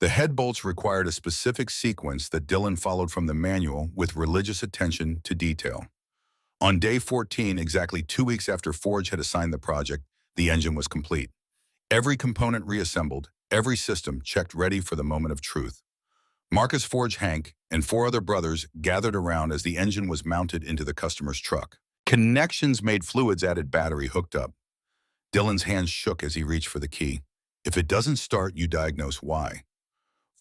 The head bolts required a specific sequence that Dylan followed from the manual with religious attention to detail. On day 14, exactly 2 weeks after Forge had assigned the project, the engine was complete. Every component reassembled, every system checked, ready for the moment of truth. Marcus, Forge, Hank, and 4 other brothers gathered around as the engine was mounted into the customer's truck. Connections made, fluids added, battery hooked up. Dylan's hands shook as he reached for the key. If it doesn't start, you diagnose why.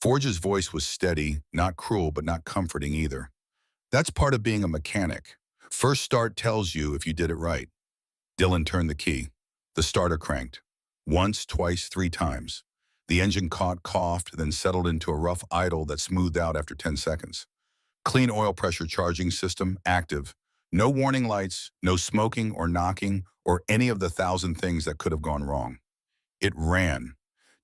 Forge's voice was steady, not cruel, but not comforting either. That's part of being a mechanic. First start tells you if you did it right. Dylan turned the key. The starter cranked. Once, twice, 3 times. The engine caught, coughed, then settled into a rough idle that smoothed out after 10 seconds. Clean oil pressure charging system active. No warning lights, no smoking or knocking or any of the 1,000 things that could have gone wrong. It ran.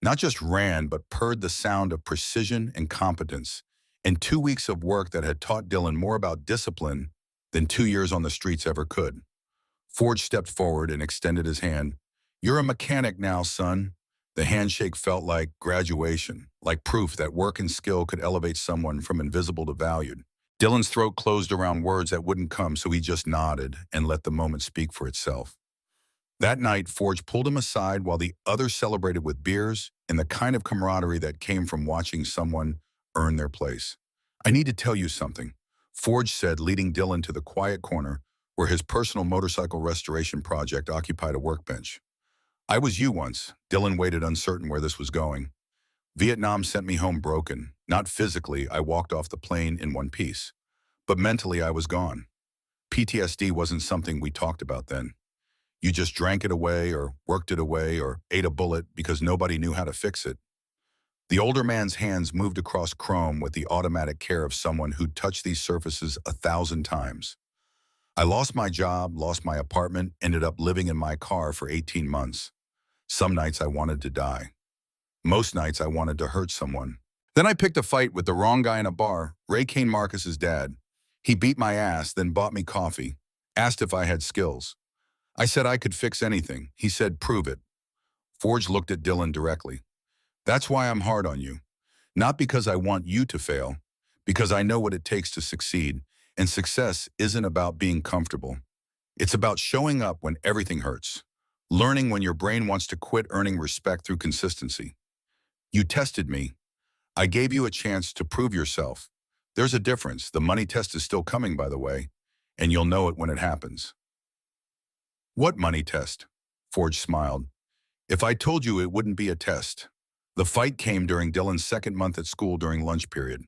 Not just ran, but purred the sound of precision and competence. And 2 weeks of work that had taught Dylan more about discipline than 2 years on the streets ever could. Forge stepped forward and extended his hand. You're a mechanic now, son. The handshake felt like graduation, like proof that work and skill could elevate someone from invisible to valued. Dylan's throat closed around words that wouldn't come, so he just nodded and let the moment speak for itself. That night, Forge pulled him aside while the others celebrated with beers and the kind of camaraderie that came from watching someone earn their place. I need to tell you something, Forge said, leading Dylan to the quiet corner where his personal motorcycle restoration project occupied a workbench. I was you once. Dylan waited, uncertain where this was going. Vietnam sent me home broken. Not physically, I walked off the plane in one piece. But mentally, I was gone. PTSD wasn't something we talked about then. You just drank it away or worked it away or ate a bullet because nobody knew how to fix it. The older man's hands moved across chrome with the automatic care of someone who'd touched these surfaces 1,000 times. I lost my job, lost my apartment, ended up living in my car for 18 months. Some nights I wanted to die. Most nights I wanted to hurt someone. Then I picked a fight with the wrong guy in a bar, Ray Kane Marcus's dad. He beat my ass, then bought me coffee, asked if I had skills. I said I could fix anything. He said, prove it. Forge looked at Dylan directly. That's why I'm hard on you. Not because I want you to fail, because I know what it takes to succeed, and success isn't about being comfortable. It's about showing up when everything hurts, learning when your brain wants to quit, earning respect through consistency. You tested me. I gave you a chance to prove yourself. There's a difference. The money test is still coming, by the way, and you'll know it when it happens. What money test? Forge smiled. If I told you, it wouldn't be a test. The fight came during Dylan's second month at school during lunch period.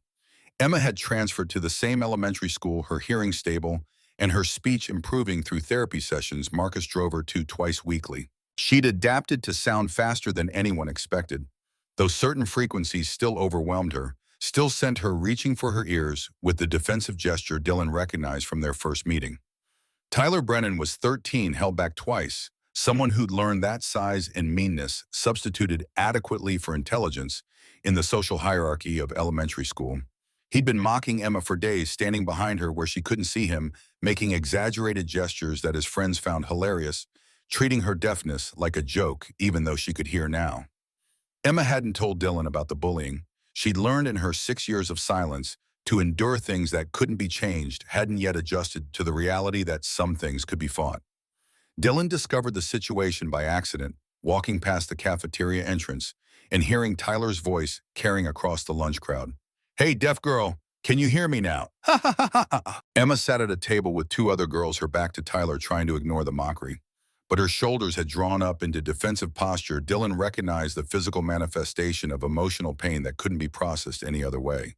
Emma had transferred to the same elementary school, her hearing stable, and her speech improving through therapy sessions Marcus drove her to twice weekly. She'd adapted to sound faster than anyone expected, though certain frequencies still overwhelmed her, still sent her reaching for her ears with the defensive gesture Dylan recognized from their first meeting. Tyler Brennan was 13, held back twice. Someone who'd learned that size and meanness substituted adequately for intelligence in the social hierarchy of elementary school. He'd been mocking Emma for days, standing behind her where she couldn't see him, making exaggerated gestures that his friends found hilarious, treating her deafness like a joke even though she could hear now. Emma hadn't told Dylan about the bullying. She'd learned in her 6 years of silence to endure things that couldn't be changed, hadn't yet adjusted to the reality that some things could be fought. Dylan discovered the situation by accident, walking past the cafeteria entrance and hearing Tyler's voice carrying across the lunch crowd. Hey, deaf girl, can you hear me now? Ha ha ha ha ha. Emma sat at a table with two other girls, her back to Tyler, trying to ignore the mockery. But her shoulders had drawn up into defensive posture. Dylan recognized the physical manifestation of emotional pain that couldn't be processed any other way.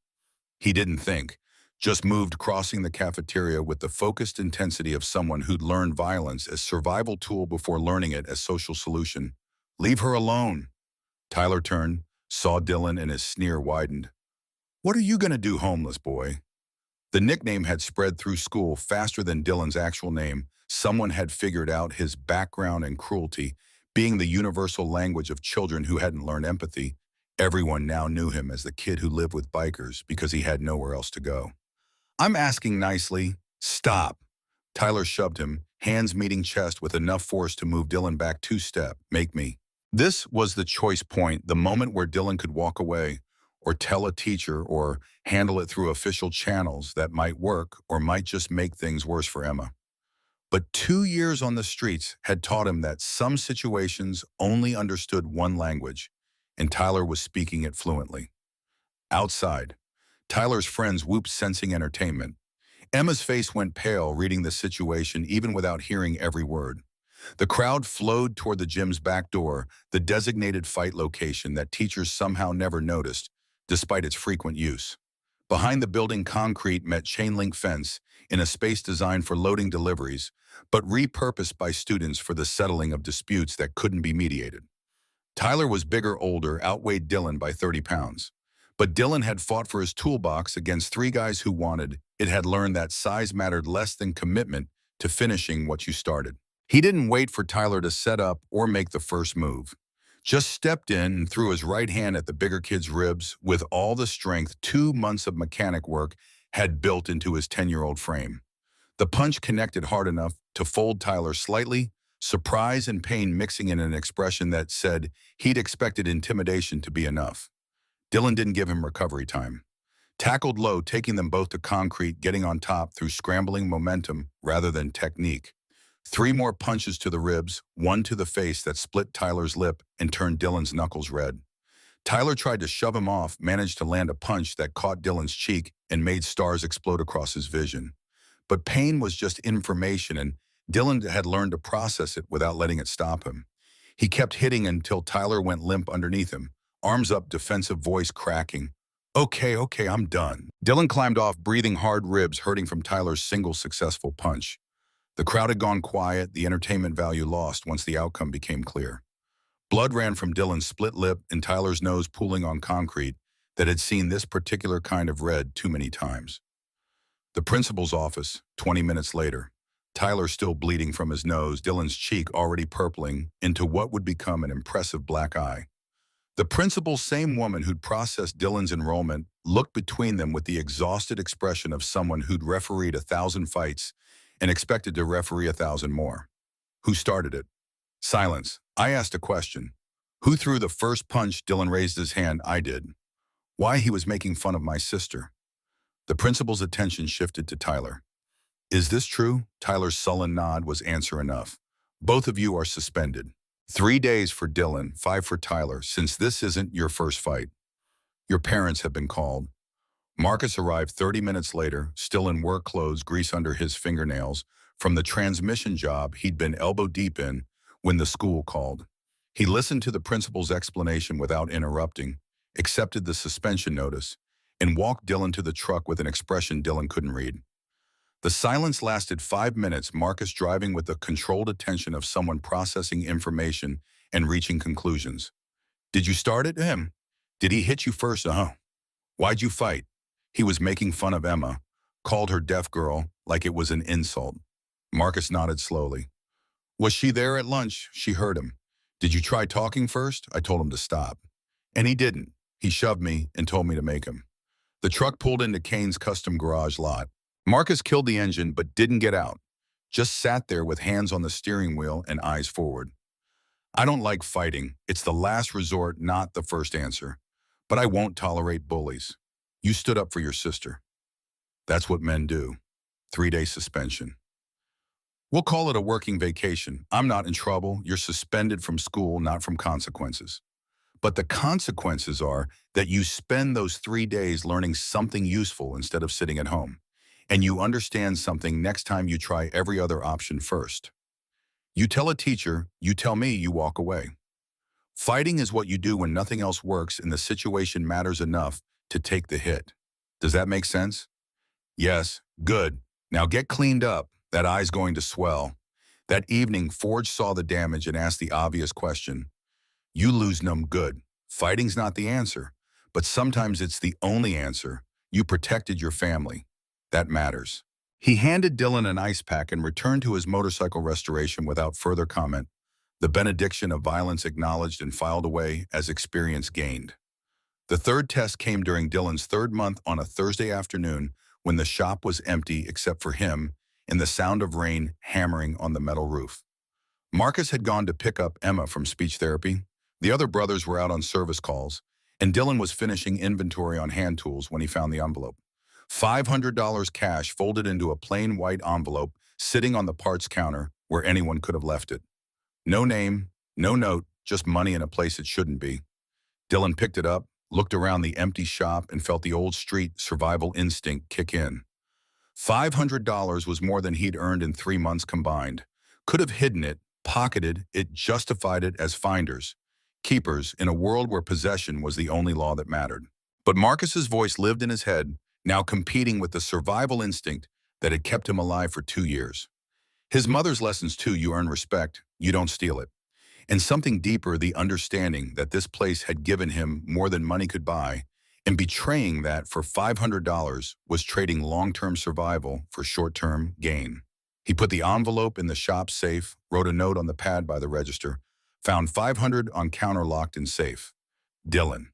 He didn't think, just moved, crossing the cafeteria with the focused intensity of someone who'd learned violence as survival tool before learning it as social solution. Leave her alone. Tyler turned, saw Dylan, and his sneer widened. What are you gonna do, homeless boy? The nickname had spread through school faster than Dylan's actual name. Someone had figured out his background and cruelty, being the universal language of children who hadn't learned empathy. Everyone now knew him as the kid who lived with bikers because he had nowhere else to go. I'm asking nicely. Stop. Tyler shoved him, hands meeting chest with enough force to move Dylan back 2 steps. Make me. This was the choice point, the moment where Dylan could walk away, or tell a teacher, or handle it through official channels that might work or might just make things worse for Emma. But 2 years on the streets had taught him that some situations only understood one language, and Tyler was speaking it fluently. Outside, Tyler's friends whooped, sensing entertainment. Emma's face went pale, reading the situation even without hearing every word. The crowd flowed toward the gym's back door, the designated fight location that teachers somehow never noticed, despite its frequent use. Behind the building, concrete met chain-link fence in a space designed for loading deliveries, but repurposed by students for the settling of disputes that couldn't be mediated. Tyler was bigger, older, outweighed Dylan by 30 pounds. But Dylan had fought for his toolbox against 3 guys who wanted. It had learned that size mattered less than commitment to finishing what you started. He didn't wait for Tyler to set up or make the first move. Just stepped in and threw his right hand at the bigger kid's ribs with all the strength 2 months of mechanic work had built into his 10-year-old frame. The punch connected hard enough to fold Tyler slightly, surprise and pain mixing in an expression that said he'd expected intimidation to be enough. Dylan didn't give him recovery time. Tackled low, taking them both to concrete, getting on top through scrambling momentum rather than technique. 3 more punches to the ribs, 1 to the face that split Tyler's lip and turned Dylan's knuckles red. Tyler tried to shove him off, managed to land a punch that caught Dylan's cheek and made stars explode across his vision. But pain was just information, and Dylan had learned to process it without letting it stop him. He kept hitting until Tyler went limp underneath him, arms up, defensive voice cracking. Okay, I'm done. Dylan climbed off, breathing hard, ribs hurting from Tyler's single successful punch. The crowd had gone quiet, the entertainment value lost once the outcome became clear. Blood ran from Dylan's split lip and Tyler's nose pooling on concrete that had seen this particular kind of red too many times. The principal's office, 20 minutes later. Tyler still bleeding from his nose, Dylan's cheek already purpling into what would become an impressive black eye. The principal, same woman who'd processed Dylan's enrollment, looked between them with the exhausted expression of someone who'd refereed 1,000 fights and expected to referee 1,000 more. Who started it? Silence. I asked a question. Who threw the first punch? Dylan raised his hand. I did. Why? He was making fun of my sister. The principal's attention shifted to Tyler. Is this true? Tyler's sullen nod was answer enough. Both of you are suspended. 3 days for Dylan, 5 for Tyler, since this isn't your first fight. Your parents have been called. Marcus arrived 30 minutes later, still in work clothes, grease under his fingernails, from the transmission job he'd been elbow deep in when the school called. He listened to the principal's explanation without interrupting, accepted the suspension notice, and walked Dylan to the truck with an expression Dylan couldn't read. The silence lasted 5 minutes, Marcus driving with the controlled attention of someone processing information and reaching conclusions. Did you start it? Him. Did he hit you first? Why'd you fight? He was making fun of Emma, called her deaf girl like it was an insult. Marcus nodded slowly. Was she there at lunch? She heard him. Did you try talking first? I told him to stop. And he didn't. He shoved me and told me to make him. The truck pulled into Kane's custom garage lot. Marcus killed the engine but didn't get out. Just sat there with hands on the steering wheel and eyes forward. I don't like fighting. It's the last resort, not the first answer. But I won't tolerate bullies. You stood up for your sister. That's what men do. 3-day suspension. We'll call it a working vacation. I'm not in trouble. You're suspended from school, not from consequences. But the consequences are that you spend those 3 days learning something useful instead of sitting at home. And you understand something next time you try every other option first. You tell a teacher, you tell me, you walk away. Fighting is what you do when nothing else works and the situation matters enough to take the hit. Does that make sense? Yes, good. Now get cleaned up. That eye's going to swell. That evening, Forge saw the damage and asked the obvious question. You lose them good. Fighting's not the answer, but sometimes it's the only answer. You protected your family. That matters. He handed Dylan an ice pack and returned to his motorcycle restoration without further comment, the benediction of violence acknowledged and filed away as experience gained. The third test came during Dylan's 3rd month on a Thursday afternoon when the shop was empty except for him and the sound of rain hammering on the metal roof. Marcus had gone to pick up Emma from speech therapy. The other brothers were out on service calls, and Dylan was finishing inventory on hand tools when he found the envelope. $500 cash folded into a plain white envelope sitting on the parts counter where anyone could have left it. No name, no note, just money in a place it shouldn't be. Dylan picked it up, looked around the empty shop, and felt the old street survival instinct kick in. $500 was more than he'd earned in 3 months combined. Could have hidden it, pocketed it, justified it as finders, keepers in a world where possession was the only law that mattered. But Marcus's voice lived in his head, now competing with the survival instinct that had kept him alive for 2 years. His mother's lessons too: you earn respect, you don't steal it. And something deeper, the understanding that this place had given him more than money could buy, and betraying that for $500 was trading long-term survival for short-term gain. He put the envelope in the shop safe, wrote a note on the pad by the register, found $500 on counter locked and safe. Dylan.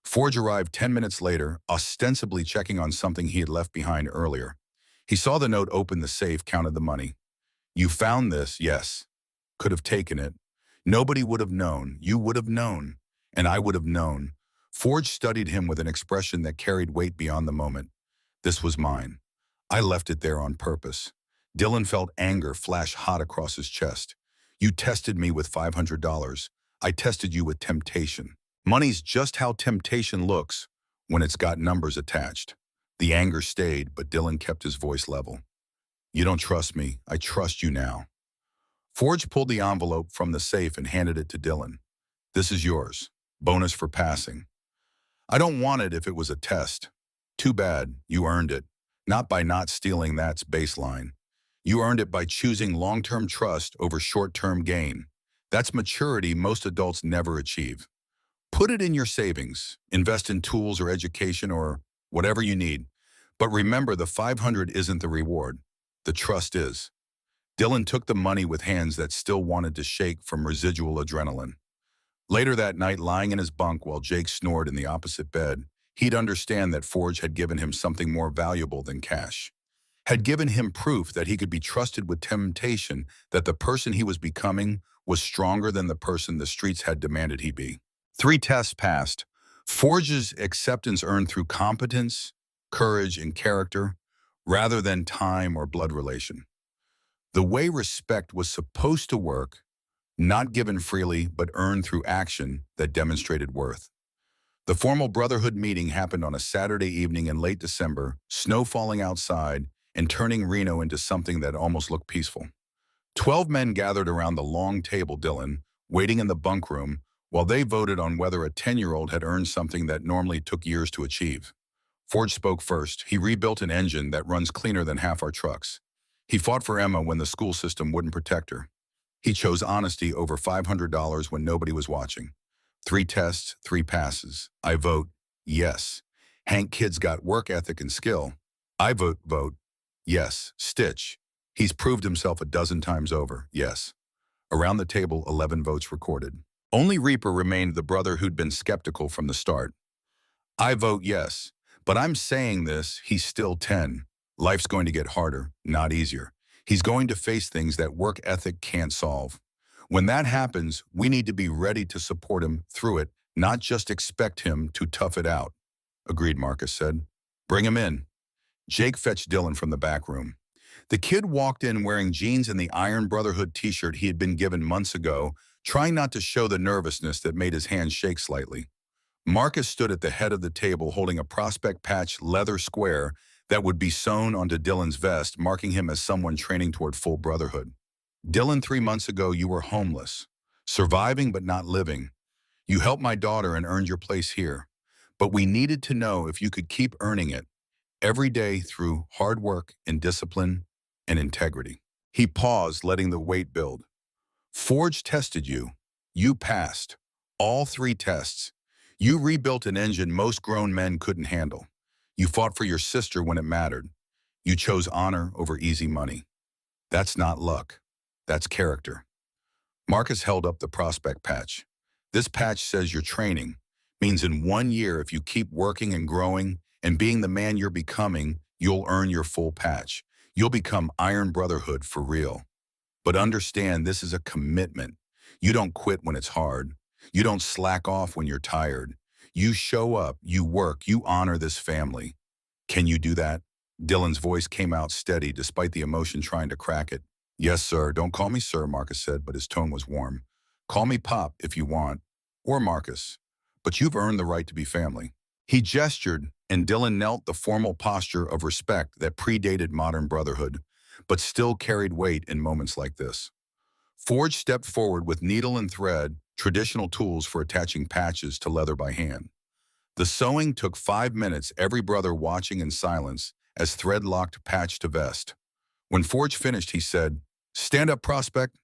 Forge arrived 10 minutes later, ostensibly checking on something he had left behind earlier. He saw the note, opened the safe, counted the money. You found this, yes. Could have taken it. Nobody would have known. You would have known. And I would have known. Forge studied him with an expression that carried weight beyond the moment. This was mine. I left it there on purpose. Dylan felt anger flash hot across his chest. You tested me with $500. I tested you with temptation. Money's just how temptation looks when it's got numbers attached. The anger stayed, but Dylan kept his voice level. You don't trust me. I trust you now. Forge pulled the envelope from the safe and handed it to Dylan. This is yours. Bonus for passing. I don't want it if it was a test. Too bad. You earned it. Not by not stealing, that's baseline. You earned it by choosing long-term trust over short-term gain. That's maturity most adults never achieve. Put it in your savings. Invest in tools or education or whatever you need. But remember, the $500 isn't the reward. The trust is. Dylan took the money with hands that still wanted to shake from residual adrenaline. Later that night, lying in his bunk while Jake snored in the opposite bed, he'd understand that Forge had given him something more valuable than cash. Had given him proof that he could be trusted with temptation, that the person he was becoming was stronger than the person the streets had demanded he be. 3 tests passed. Forge's acceptance earned through competence, courage, and character, rather than time or blood relation. The way respect was supposed to work, not given freely, but earned through action that demonstrated worth. The formal Brotherhood meeting happened on a Saturday evening in late December, snow falling outside and turning Reno into something that almost looked peaceful. 12 men gathered around the long table, Dylan, waiting in the bunk room, while they voted on whether a 10-year-old had earned something that normally took years to achieve. Forge spoke first. He rebuilt an engine that runs cleaner than half our trucks. He fought for Emma when the school system wouldn't protect her. He chose honesty over $500 when nobody was watching. 3 tests, 3 passes. I vote yes. Hank Kid's got work ethic and skill. I vote yes. Stitch. He's proved himself a dozen times over. Yes. Around the table, 11 votes recorded. Only Reaper remained, the brother who'd been skeptical from the start. I vote yes, but I'm saying this, he's still 10. Life's going to get harder, not easier. He's going to face things that work ethic can't solve. When that happens, we need to be ready to support him through it, not just expect him to tough it out. Agreed, Marcus said. Bring him in. Jake fetched Dylan from the back room. The kid walked in wearing jeans and the Iron Brotherhood t-shirt he had been given months ago, trying not to show the nervousness that made his hands shake slightly. Marcus stood at the head of the table holding a prospect patch leather square that would be sewn onto Dylan's vest, marking him as someone training toward full brotherhood. Dylan, 3 months ago, you were homeless, surviving but not living. You helped my daughter and earned your place here. But we needed to know if you could keep earning it every day through hard work and discipline and integrity. He paused, letting the weight build. Forge tested you. You passed. All 3 tests. You rebuilt an engine most grown men couldn't handle. You fought for your sister when it mattered. You chose honor over easy money. That's not luck. That's character. Marcus held up the prospect patch. This patch says your training means in 1 year, if you keep working and growing and being the man you're becoming, you'll earn your full patch. You'll become Iron Brotherhood for real. But understand, this is a commitment. You don't quit when it's hard. You don't slack off when you're tired. You show up, you work, you honor this family. Can you do that? Dylan's voice came out steady despite the emotion trying to crack it. Yes, sir. Don't call me sir, Marcus said, but his tone was warm. Call me Pop if you want, or Marcus. But you've earned the right to be family. He gestured, and Dylan knelt, the formal posture of respect that predated modern brotherhood, but still carried weight in moments like this. Forge stepped forward with needle and thread, traditional tools for attaching patches to leather by hand. The sewing took 5 minutes, every brother watching in silence as thread locked patch to vest. When Forge finished, he said, "Stand up, prospect."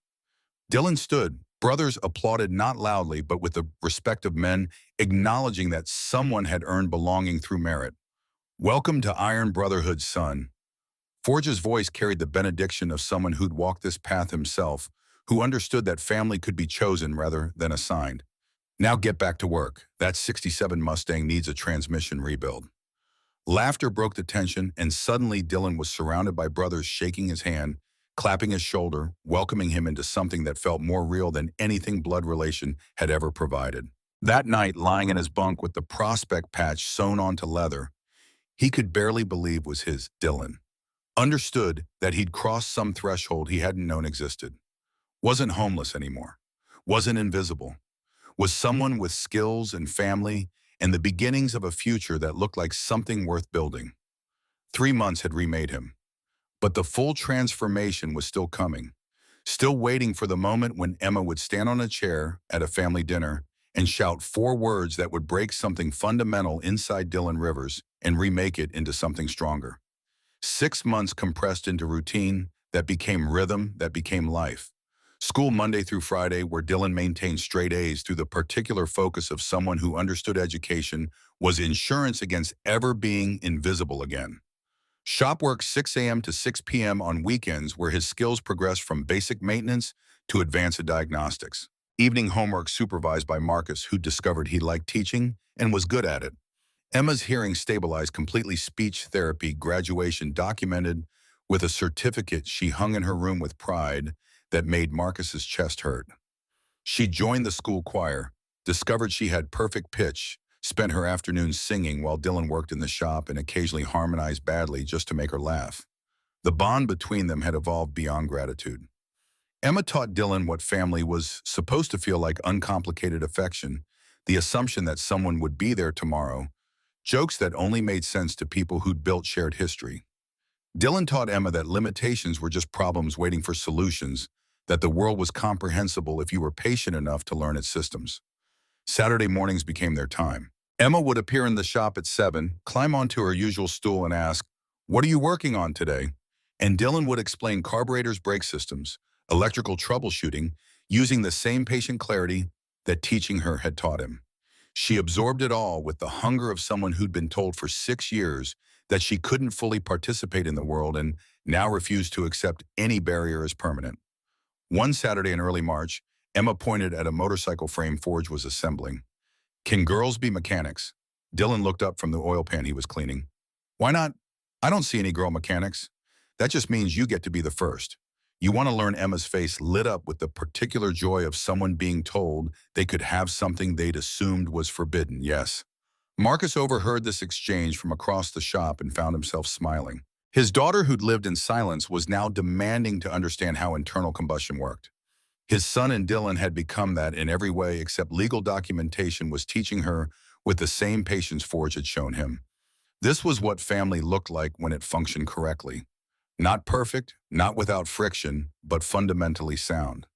Dylan stood. Brothers applauded, not loudly, but with the respect of men, acknowledging that someone had earned belonging through merit. Welcome to Iron Brotherhood, son. Forge's voice carried the benediction of someone who'd walked this path himself, who understood that family could be chosen rather than assigned. Now get back to work. That 67 Mustang needs a transmission rebuild. Laughter broke the tension, and suddenly Dylan was surrounded by brothers shaking his hand, clapping his shoulder, welcoming him into something that felt more real than anything blood relation had ever provided. That night, lying in his bunk with the prospect patch sewn onto leather, he could barely believe was his. Dylan understood that he'd crossed some threshold he hadn't known existed. Wasn't homeless anymore. Wasn't invisible. Was someone with skills and family and the beginnings of a future that looked like something worth building. 3 months had remade him. But the full transformation was still coming, still waiting for the moment when Emma would stand on a chair at a family dinner and shout 4 words that would break something fundamental inside Dylan Rivers and remake it into something stronger. 6 months compressed into routine that became rhythm, that became life. School Monday through Friday, where Dylan maintained straight A's through the particular focus of someone who understood education, was insurance against ever being invisible again. Shop work 6 a.m. to 6 p.m. on weekends where his skills progressed from basic maintenance to advanced diagnostics. Evening homework supervised by Marcus, who discovered he liked teaching and was good at it. Emma's hearing stabilized completely, speech therapy graduation documented with a certificate she hung in her room with pride that made Marcus's chest hurt. She joined the school choir, discovered she had perfect pitch, spent her afternoons singing while Dylan worked in the shop and occasionally harmonized badly just to make her laugh. The bond between them had evolved beyond gratitude. Emma taught Dylan what family was supposed to feel like: uncomplicated affection, the assumption that someone would be there tomorrow, jokes that only made sense to people who'd built shared history. Dylan taught Emma that limitations were just problems waiting for solutions, that the world was comprehensible if you were patient enough to learn its systems. Saturday mornings became their time. Emma would appear in the shop at 7, climb onto her usual stool and ask, "What are you working on today?" And Dylan would explain carburetors, brake systems, electrical troubleshooting, using the same patient clarity that teaching her had taught him. She absorbed it all with the hunger of someone who'd been told for 6 years that she couldn't fully participate in the world and now refused to accept any barrier as permanent. One Saturday in early March, Emma pointed at a motorcycle frame Forge was assembling. "Can girls be mechanics?" Dylan looked up from the oil pan he was cleaning. "Why not? I don't see any girl mechanics. That just means you get to be the first." You want to learn. Emma's face lit up with the particular joy of someone being told they could have something they'd assumed was forbidden. Yes. Marcus overheard this exchange from across the shop and found himself smiling. His daughter, who'd lived in silence, was now demanding to understand how internal combustion worked. His son and Dylan had become that in every way except legal documentation was teaching her with the same patience Forge had shown him. This was what family looked like when it functioned correctly. Not perfect, not without friction, but fundamentally sound.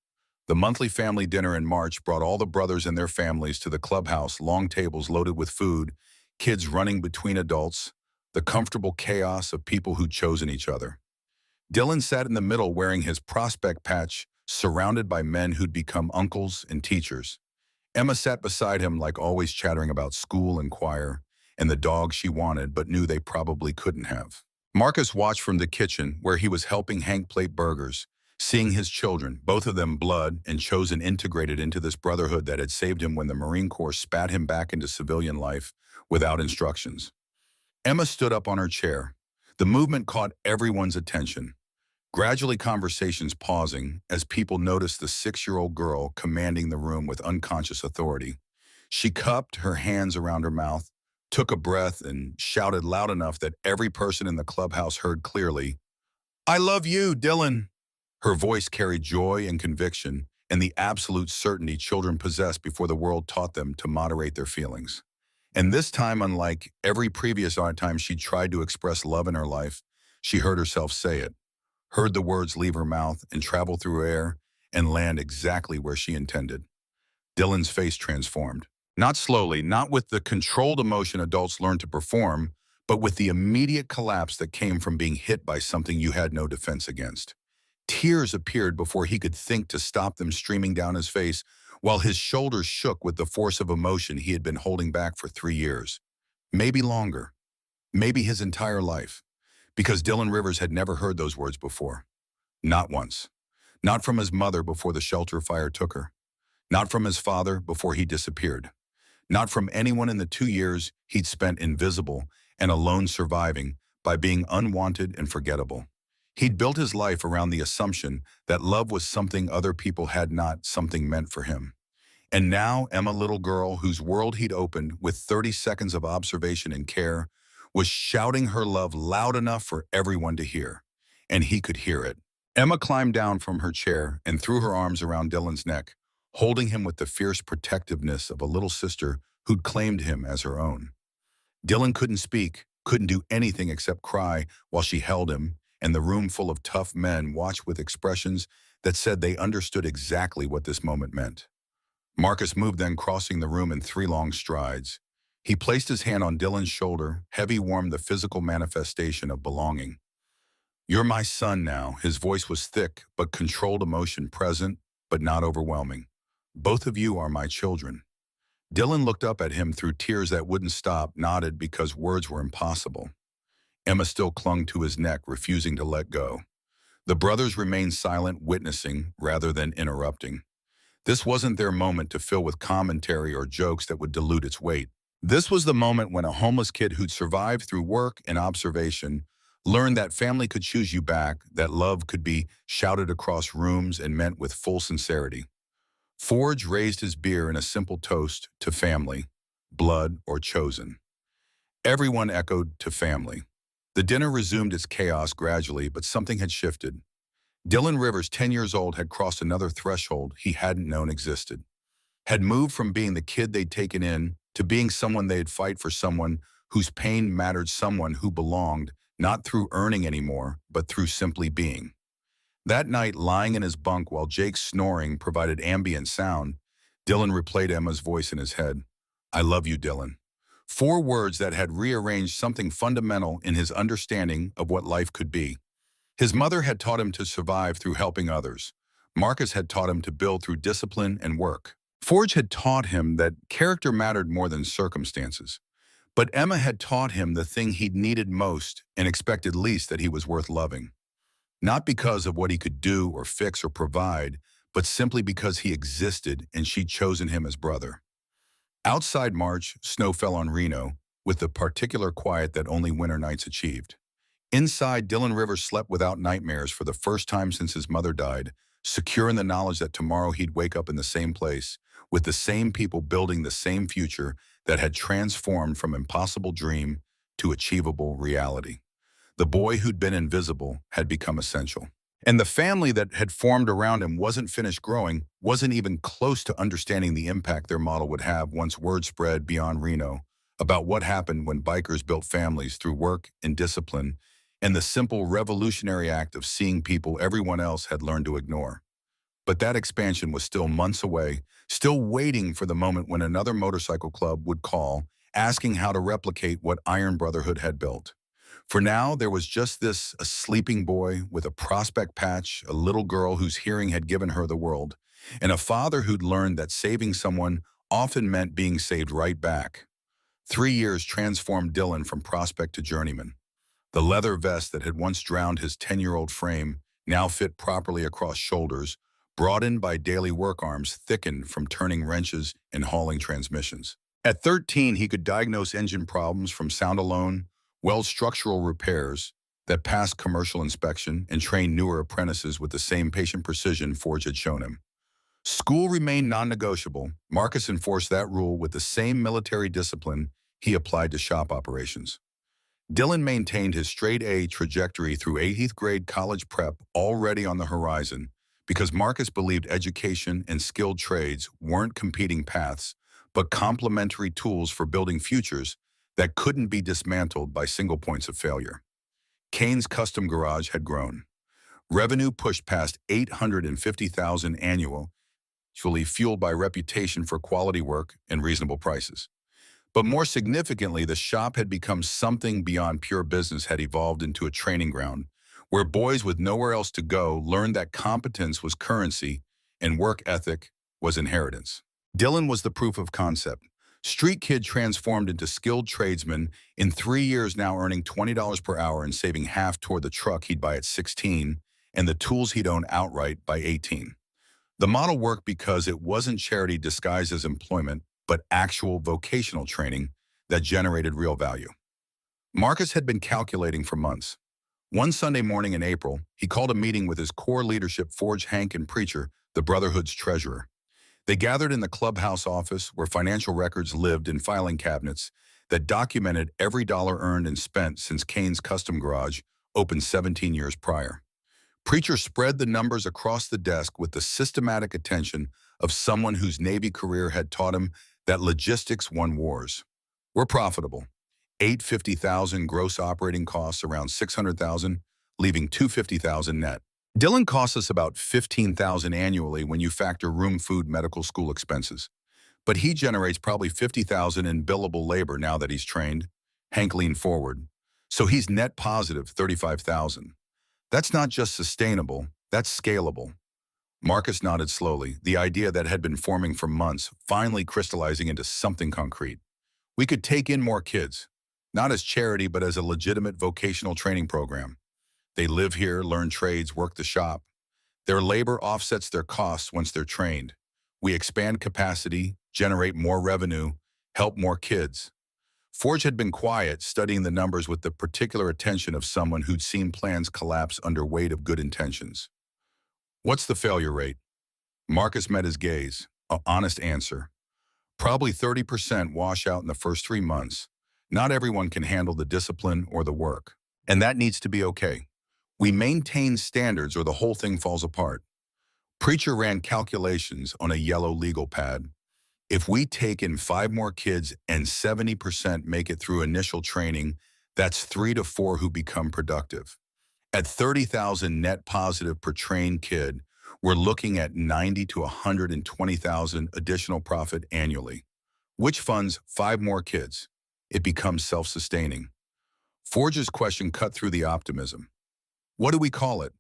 The monthly family dinner in March brought all the brothers and their families to the clubhouse, long tables loaded with food, kids running between adults, the comfortable chaos of people who'd chosen each other. Dylan sat in the middle wearing his prospect patch, surrounded by men who'd become uncles and teachers. Emma sat beside him, like always, chattering about school and choir and the dog she wanted but knew they probably couldn't have. Marcus watched from the kitchen, where he was helping Hank plate burgers, seeing his children, both of them blood and chosen, integrated into this brotherhood that had saved him when the Marine Corps spat him back into civilian life without instructions. Emma stood up on her chair. The movement caught everyone's attention. Gradually, conversations pausing as people noticed the 6-year-old girl commanding the room with unconscious authority. She cupped her hands around her mouth, took a breath, and shouted loud enough that every person in the clubhouse heard clearly, "I love you, Dylan." Her voice carried joy and conviction and the absolute certainty children possess before the world taught them to moderate their feelings. And this time, unlike every previous time she tried to express love in her life, she heard herself say it, heard the words leave her mouth and travel through air and land exactly where she intended. Dylan's face transformed. Not slowly, not with the controlled emotion adults learn to perform, but with the immediate collapse that came from being hit by something you had no defense against. Tears appeared before he could think to stop them streaming down his face, while his shoulders shook with the force of emotion he had been holding back for 3 years. Maybe longer. Maybe his entire life. Because Dylan Rivers had never heard those words before. Not once. Not from his mother before the shelter fire took her. Not from his father before he disappeared. Not from anyone in the 2 years he'd spent invisible and alone, surviving by being unwanted and forgettable. He'd built his life around the assumption that love was something other people had, not something meant for him. And now Emma, little girl whose world he'd opened with 30 seconds of observation and care, was shouting her love loud enough for everyone to hear. And he could hear it. Emma climbed down from her chair and threw her arms around Dylan's neck, holding him with the fierce protectiveness of a little sister who'd claimed him as her own. Dylan couldn't speak, couldn't do anything except cry while she held him, and the room full of tough men watched with expressions that said they understood exactly what this moment meant. Marcus moved, then crossing the room in 3 long strides. He placed his hand on Dylan's shoulder, heavy, warm, the physical manifestation of belonging. "You're my son now." His voice was thick, but controlled, emotion present, but not overwhelming. "Both of you are my children." Dylan looked up at him through tears that wouldn't stop, nodded because words were impossible. Emma still clung to his neck, refusing to let go. The brothers remained silent, witnessing rather than interrupting. This wasn't their moment to fill with commentary or jokes that would dilute its weight. This was the moment when a homeless kid who'd survived through work and observation learned that family could choose you back, that love could be shouted across rooms and meant with full sincerity. Forge raised his beer in a simple toast to family, blood or chosen. Everyone echoed to family. The dinner resumed its chaos gradually, but something had shifted. Dylan Rivers, 10 years old, had crossed another threshold he hadn't known existed. Had moved from being the kid they'd taken in to being someone they'd fight for, someone whose pain mattered, someone who belonged, not through earning anymore, but through simply being. That night, lying in his bunk while Jake's snoring provided ambient sound, Dylan replayed Emma's voice in his head. "I love you, Dylan." 4 words that had rearranged something fundamental in his understanding of what life could be. His mother had taught him to survive through helping others. Marcus had taught him to build through discipline and work. Forge had taught him that character mattered more than circumstances. But Emma had taught him the thing he'd needed most and expected least, that he was worth loving. Not because of what he could do or fix or provide, but simply because he existed and she'd chosen him as brother. Outside March, snow fell on Reno, with the particular quiet that only winter nights achieved. Inside, Dylan Rivers slept without nightmares for the first time since his mother died, secure in the knowledge that tomorrow he'd wake up in the same place, with the same people building the same future that had transformed from impossible dream to achievable reality. The boy who'd been invisible had become essential. And the family that had formed around him wasn't finished growing, wasn't even close to understanding the impact their model would have once word spread beyond Reno about what happened when bikers built families through work and discipline and the simple revolutionary act of seeing people everyone else had learned to ignore. But that expansion was still months away, still waiting for the moment when another motorcycle club would call, asking how to replicate what Iron Brotherhood had built. For now, there was just this, a sleeping boy with a prospect patch, a little girl whose hearing had given her the world, and a father who'd learned that saving someone often meant being saved right back. 3 years transformed Dylan from prospect to journeyman. The leather vest that had once drowned his 10-year-old frame now fit properly across shoulders, broadened by daily work arms, thickened from turning wrenches and hauling transmissions. At 13, he could diagnose engine problems from sound alone, weld structural repairs that passed commercial inspection, and train newer apprentices with the same patient precision Forge had shown him. School remained non-negotiable. Marcus enforced that rule with the same military discipline he applied to shop operations. Dylan maintained his straight-A trajectory through 8th grade college prep, already on the horizon, because Marcus believed education and skilled trades weren't competing paths, but complementary tools for building futures that couldn't be dismantled by single points of failure. Kane's custom garage had grown. Revenue pushed past $850,000 annual, usually fueled by reputation for quality work and reasonable prices. But more significantly, the shop had become something beyond pure business, had evolved into a training ground where boys with nowhere else to go learned that competence was currency and work ethic was inheritance. Dylan was the proof of concept. Street kid transformed into skilled tradesman, in 3 years now earning $20 per hour and saving half toward the truck he'd buy at 16 and the tools he'd own outright by 18. The model worked because it wasn't charity disguised as employment, but actual vocational training that generated real value. Marcus had been calculating for months. One Sunday morning in April, he called a meeting with his core leadership, Forge, Hank, and Preacher, the Brotherhood's treasurer. They gathered in the clubhouse office where financial records lived in filing cabinets that documented every dollar earned and spent since Kane's custom garage opened 17 years prior. Preacher spread the numbers across the desk with the systematic attention of someone whose Navy career had taught him that logistics won wars. We're profitable. $850,000 gross operating costs, around $600,000, leaving $250,000 net. Dylan costs us about $15,000 annually when you factor room, food, medical school expenses. But he generates probably $50,000 in billable labor now that he's trained. Hank leaned forward. So he's net positive $35,000. That's not just sustainable, that's scalable. Marcus nodded slowly, the idea that had been forming for months finally crystallizing into something concrete. We could take in more kids. not as charity, but as a legitimate vocational training program. They live here, learn trades, work the shop. Their labor offsets their costs once they're trained. We expand capacity, generate more revenue, help more kids. Forge had been quiet, studying the numbers with the particular attention of someone who'd seen plans collapse under weight of good intentions. What's the failure rate? Marcus met his gaze. An honest answer. Probably 30% wash out in the first 3 months. Not everyone can handle the discipline or the work. And that needs to be okay. We maintain standards or the whole thing falls apart. Preacher ran calculations on a yellow legal pad. If we take in 5 more kids and 70% make it through initial training, that's 3 to 4 who become productive. At 30,000 net positive per trained kid, we're looking at 90 to 120,000 additional profit annually, which funds 5 more kids. It becomes self-sustaining. Forge's question cut through the optimism. What do we call it?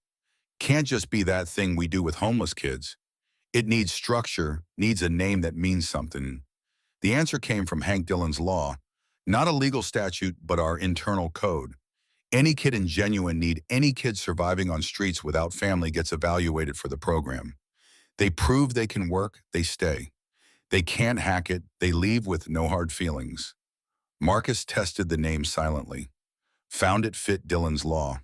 Can't just be that thing we do with homeless kids. It needs structure, needs a name that means something. The answer came from Hank Dillon's law, not a legal statute, but our internal code. Any kid in genuine need, any kid surviving on streets without family gets evaluated for the program. They prove they can work, they stay. They can't hack it, they leave with no hard feelings. Marcus tested the name silently. Found it fit Dillon's law.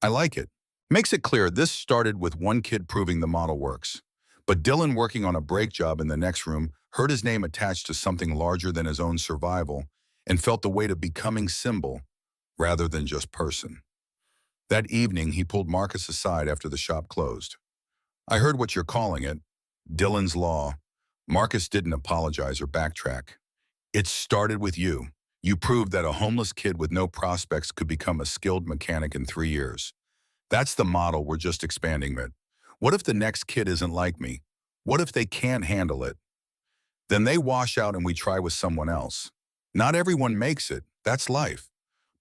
I like it. Makes it clear this started with one kid proving the model works. But Dillon, working on a brake job in the next room, heard his name attached to something larger than his own survival and felt the weight of becoming symbol rather than just person. That evening, he pulled Marcus aside after the shop closed. I heard what you're calling it, Dillon's law. Marcus didn't apologize or backtrack. It started with you. You proved that a homeless kid with no prospects could become a skilled mechanic in 3 years. That's the model, we're just expanding it. What if the next kid isn't like me? What if they can't handle it? Then they wash out and we try with someone else. Not everyone makes it, that's life.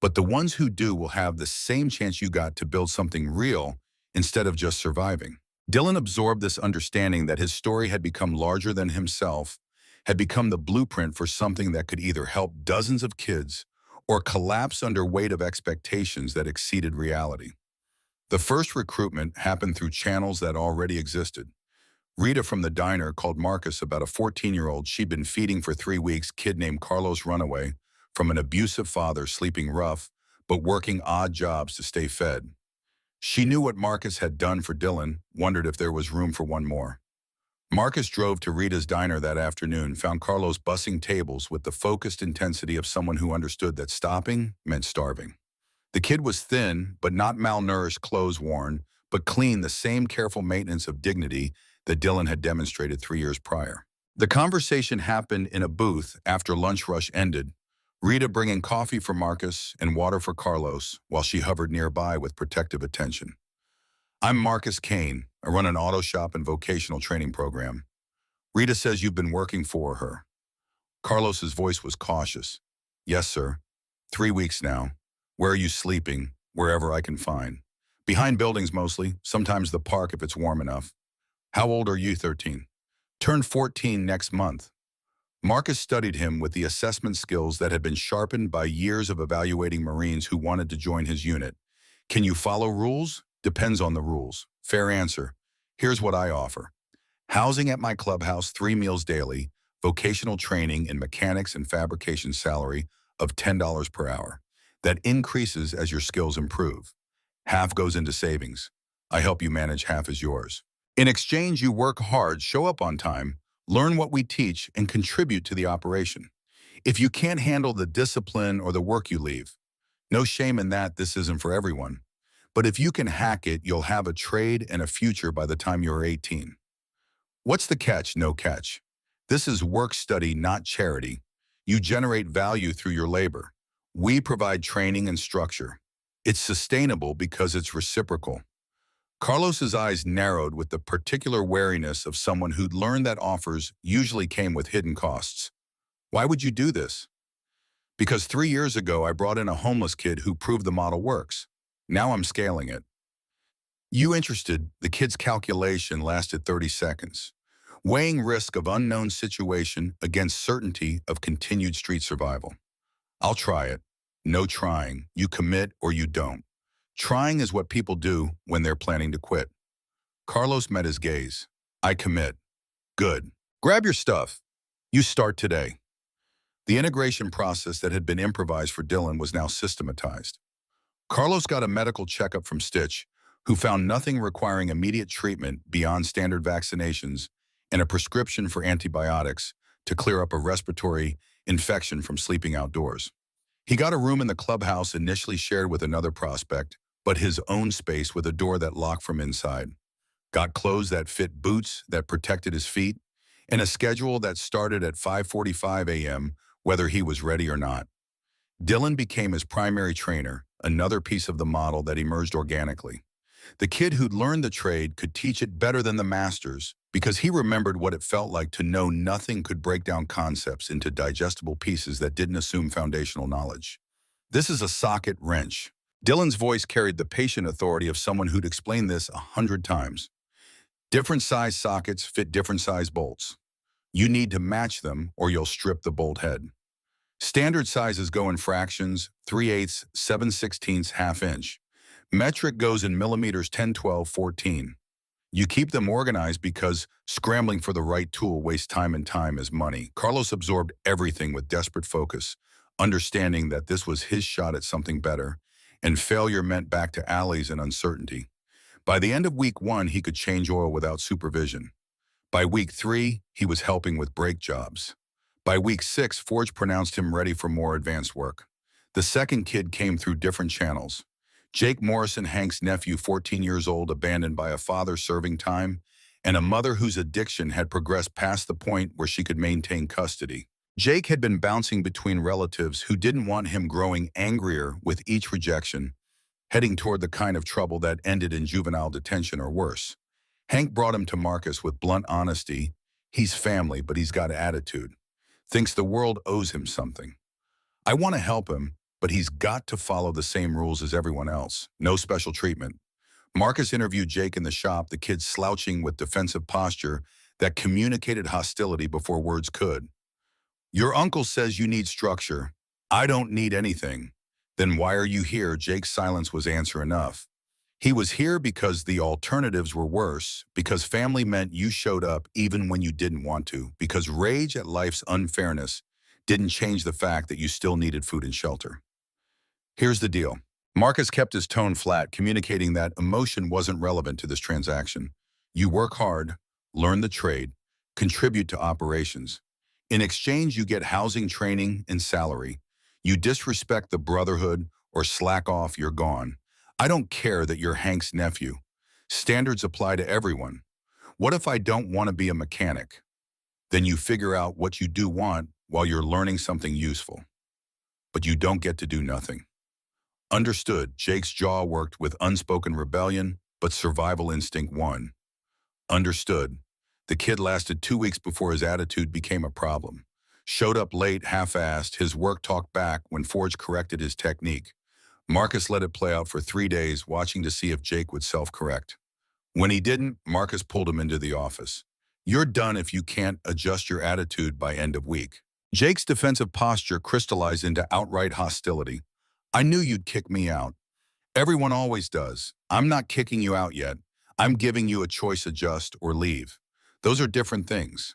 But the ones who do will have the same chance you got to build something real instead of just surviving. Dillon absorbed this understanding that his story had become larger than himself, had become the blueprint for something that could either help dozens of kids or collapse under weight of expectations that exceeded reality. The first recruitment happened through channels that already existed. Rita from the diner called Marcus about a 14-year-old she'd been feeding for 3 weeks, kid named Carlos Runaway, from an abusive father, sleeping rough, but working odd jobs to stay fed. She knew what Marcus had done for Dillon, wondered if there was room for one more. Marcus drove to Rita's diner that afternoon, found Carlos bussing tables with the focused intensity of someone who understood that stopping meant starving. The kid was thin, but not malnourished, clothes worn, but clean, the same careful maintenance of dignity that Dillon had demonstrated 3 years prior. The conversation happened in a booth after lunch rush ended, Rita bringing coffee for Marcus and water for Carlos while she hovered nearby with protective attention. I'm Marcus Kane. I run an auto shop and vocational training program. Rita says you've been working for her. Carlos's voice was cautious. Yes, sir. 3 weeks now. Where are you sleeping? Wherever I can find. Behind buildings mostly, sometimes the park if it's warm enough. How old are you? 13. Turn 14 next month. Marcus studied him with the assessment skills that had been sharpened by years of evaluating Marines who wanted to join his unit. Can you follow rules? Depends on the rules. Fair answer. Here's what I offer. Housing at my clubhouse, 3 meals daily, vocational training in mechanics and fabrication salary of $10 per hour. That increases as your skills improve. Half goes into savings. I help you manage half as yours. In exchange, you work hard, show up on time, learn what we teach, and contribute to the operation. If you can't handle the discipline or the work, you leave. No shame in that, this isn't for everyone. But if you can hack it, you'll have a trade and a future by the time you're 18. What's the catch? No catch. This is work study, not charity. You generate value through your labor. We provide training and structure. It's sustainable because it's reciprocal. Carlos's eyes narrowed with the particular wariness of someone who'd learned that offers usually came with hidden costs. Why would you do this? Because 3 years ago, I brought in a homeless kid who proved the model works. Now I'm scaling it. You interested? The kid's calculation lasted 30 seconds, weighing risk of unknown situation against certainty of continued street survival. I'll try it. No trying. You commit or you don't. Trying is what people do when they're planning to quit. Carlos met his gaze. I commit. Good. Grab your stuff. You start today. The integration process that had been improvised for Dylan was now systematized. Carlos got a medical checkup from Stitch, who found nothing requiring immediate treatment beyond standard vaccinations and a prescription for antibiotics to clear up a respiratory infection from sleeping outdoors. He got a room in the clubhouse initially shared with another prospect, but his own space with a door that locked from inside. Got clothes that fit boots that protected his feet, and a schedule that started at 5:45 a.m. whether he was ready or not. Dylan became his primary trainer, another piece of the model that emerged organically. The kid who'd learned the trade could teach it better than the masters because he remembered what it felt like to know nothing could break down concepts into digestible pieces that didn't assume foundational knowledge. This is a socket wrench. Dylan's voice carried the patient authority of someone who'd explained this 100 times. Different size sockets fit different size bolts. You need to match them or you'll strip the bolt head. Standard sizes go in fractions, 3/8, 7/16, ½ inch. Metric goes in millimeters 10, 12, 14. You keep them organized because scrambling for the right tool wastes time and time is money. Carlos absorbed everything with desperate focus, understanding that this was his shot at something better, and failure meant back to alleys and uncertainty. By the end of week 1, he could change oil without supervision. By week 3, he was helping with brake jobs. By week 6, Forge pronounced him ready for more advanced work. The second kid came through different channels. Jake Morrison, Hank's nephew, 14 years old, abandoned by a father serving time, and a mother whose addiction had progressed past the point where she could maintain custody. Jake had been bouncing between relatives who didn't want him, growing angrier with each rejection, heading toward the kind of trouble that ended in juvenile detention or worse. Hank brought him to Marcus with blunt honesty. He's family, but he's got attitude. Thinks the world owes him something. I want to help him, but he's got to follow the same rules as everyone else. No special treatment. Marcus interviewed Jake in the shop, the kid slouching with defensive posture that communicated hostility before words could. Your uncle says you need structure. I don't need anything. Then why are you here? Jake's silence was answer enough. He was here because the alternatives were worse, because family meant you showed up even when you didn't want to, because rage at life's unfairness didn't change the fact that you still needed food and shelter. Here's the deal. Marcus kept his tone flat, communicating that emotion wasn't relevant to this transaction. You work hard, learn the trade, contribute to operations. In exchange, you get housing, training, and salary. You disrespect the brotherhood or slack off, you're gone. I don't care that you're Hank's nephew. Standards apply to everyone. What if I don't want to be a mechanic? Then you figure out what you do want while you're learning something useful. But you don't get to do nothing. Understood. Jake's jaw worked with unspoken rebellion, but survival instinct won. Understood. The kid lasted 2 weeks before his attitude became a problem. Showed up late, half-assed, his work talked back when Forge corrected his technique. Marcus let it play out for 3 days, watching to see if Jake would self-correct. When he didn't, Marcus pulled him into the office. You're done if you can't adjust your attitude by end of week. Jake's defensive posture crystallized into outright hostility. I knew you'd kick me out. Everyone always does. I'm not kicking you out yet. I'm giving you a choice: adjust or leave. Those are different things.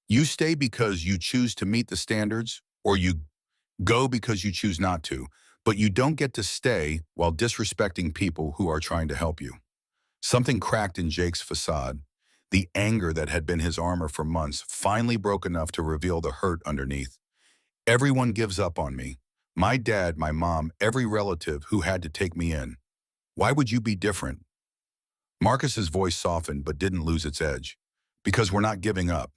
You stay because you choose to meet the standards, or you go because you choose not to. But you don't get to stay while disrespecting people who are trying to help you. Something cracked in Jake's facade. The anger that had been his armor for months finally broke enough to reveal the hurt underneath. Everyone gives up on me. My dad, my mom, every relative who had to take me in. Why would you be different? Marcus's voice softened but didn't lose its edge. Because we're not giving up.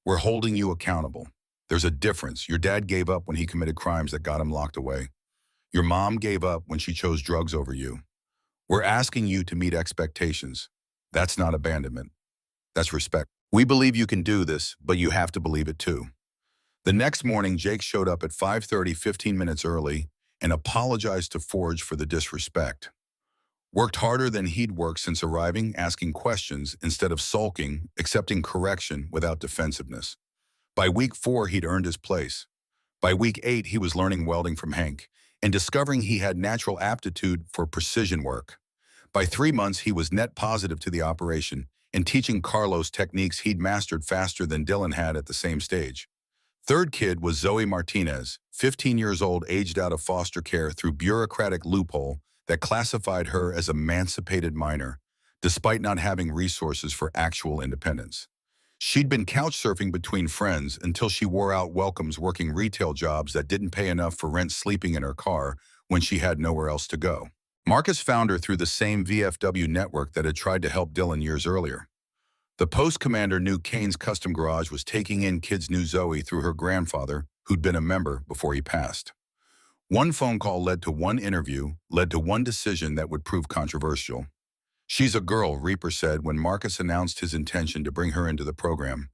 We're holding you accountable. There's a difference. Your dad gave up when he committed crimes that got him locked away. Your mom gave up when she chose drugs over you. We're asking you to meet expectations. That's not abandonment. That's respect. We believe you can do this, but you have to believe it too. The next morning, Jake showed up at 5:30, 15 minutes early, and apologized to Forge for the disrespect. Worked harder than he'd worked since arriving, asking questions instead of sulking, accepting correction without defensiveness. By week 4, he'd earned his place. By week 8, he was learning welding from Hank, and discovering he had natural aptitude for precision work. By 3 months, he was net positive to the operation and teaching Carlos techniques he'd mastered faster than Dylan had at the same stage. Third kid was Zoe Martinez, 15 years old, aged out of foster care through bureaucratic loophole that classified her as emancipated minor, despite not having resources for actual independence. She'd been couch surfing between friends until she wore out welcomes working retail jobs that didn't pay enough for rent, sleeping in her car when she had nowhere else to go. Marcus found her through the same VFW network that had tried to help Dylan years earlier. The post commander knew Kane's Custom Garage was taking in kids knew Zoe through her grandfather, who'd been a member before he passed. One phone call led to one interview, led to one decision that would prove controversial. "She's a girl," Reaper said when Marcus announced his intention to bring her into the program.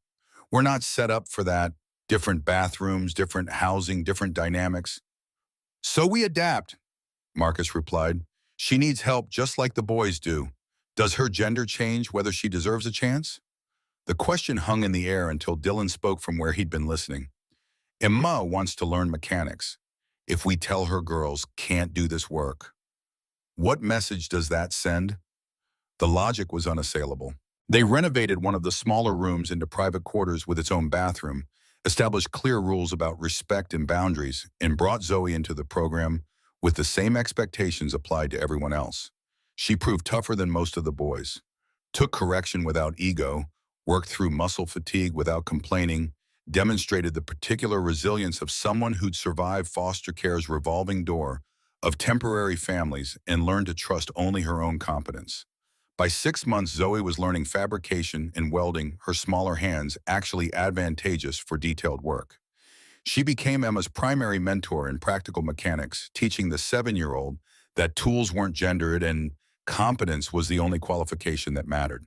"We're not set up for that. Different bathrooms, different housing, different dynamics." "So we adapt," Marcus replied. "She needs help just like the boys do. Does her gender change whether she deserves a chance?" The question hung in the air until Dylan spoke from where he'd been listening. "Emma wants to learn mechanics. If we tell her girls can't do this work, what message does that send?" The logic was unassailable. They renovated one of the smaller rooms into private quarters with its own bathroom, established clear rules about respect and boundaries, and brought Zoe into the program with the same expectations applied to everyone else. She proved tougher than most of the boys, took correction without ego, worked through muscle fatigue without complaining, demonstrated the particular resilience of someone who'd survived foster care's revolving door of temporary families and learned to trust only her own competence. By 6 months, Zoe was learning fabrication and welding, her smaller hands actually advantageous for detailed work. She became Emma's primary mentor in practical mechanics, teaching the 7-year-old that tools weren't gendered and competence was the only qualification that mattered.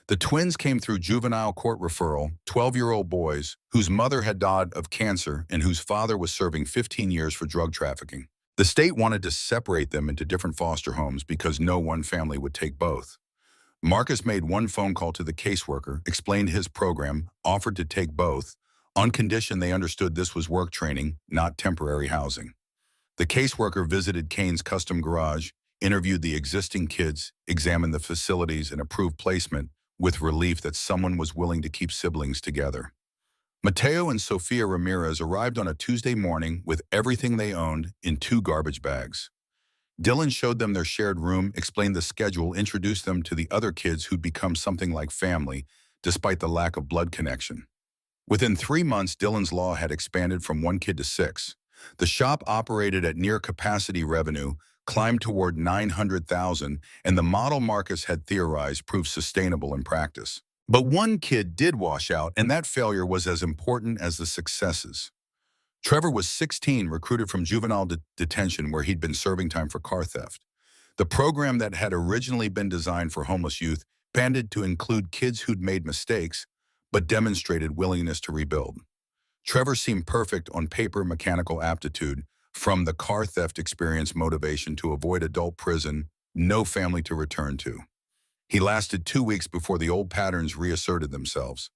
The twins came through juvenile court referral, 12-year-old boys whose mother had died of cancer and whose father was serving 15 years for drug trafficking. The state wanted to separate them into different foster homes because no one family would take both. Marcus made one phone call to the caseworker, explained his program, offered to take both, on condition they understood this was work training, not temporary housing. The caseworker visited Kane's Custom Garage, interviewed the existing kids, examined the facilities, and approved placement with relief that someone was willing to keep siblings together. Mateo and Sofia Ramirez arrived on a Tuesday morning with everything they owned in 2 garbage bags. Dylan showed them their shared room, explained the schedule, introduced them to the other kids who'd become something like family, despite the lack of blood connection. Within 3 months, Dylan's Law had expanded from 1 kid to 6. The shop operated at near capacity revenue, climbed toward 900,000, and the model Marcus had theorized proved sustainable in practice. But one kid did wash out, and that failure was as important as the successes. Trevor was 16, recruited from juvenile detention where he'd been serving time for car theft. The program that had originally been designed for homeless youth banded to include kids who'd made mistakes, but demonstrated willingness to rebuild. Trevor seemed perfect on paper mechanical aptitude, from the car theft experience motivation to avoid adult prison, no family to return to. He lasted 2 weeks before the old patterns reasserted themselves.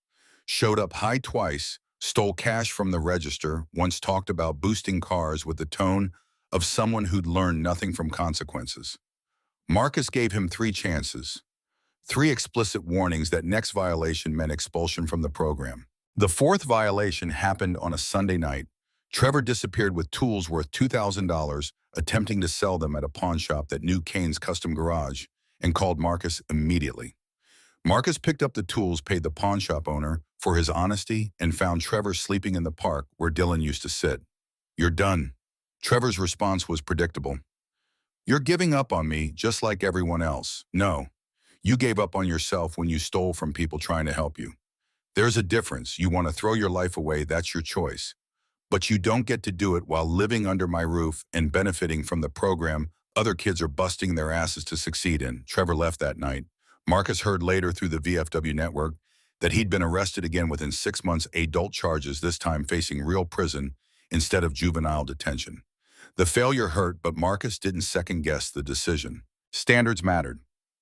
Showed up high twice, stole cash from the register, once talked about boosting cars with the tone of someone who'd learned nothing from consequences. Marcus gave him 3 chances, 3 explicit warnings that next violation meant expulsion from the program. The 4th violation happened on a Sunday night. Trevor disappeared with tools worth $2,000, attempting to sell them at a pawn shop that knew Kane's Custom Garage, and called Marcus immediately. Marcus picked up the tools, paid the pawn shop owner for his honesty, and found Trevor sleeping in the park where Dylan used to sit. "You're done." Trevor's response was predictable. "You're giving up on me just like everyone else." "No, you gave up on yourself when you stole from people trying to help you. There's a difference. You want to throw your life away, that's your choice. But you don't get to do it while living under my roof and benefiting from the program other kids are busting their asses to succeed in." Trevor left that night. Marcus heard later through the VFW network that he'd been arrested again within 6 months, adult charges, this time facing real prison instead of juvenile detention. The failure hurt, but Marcus didn't second-guess the decision. Standards mattered.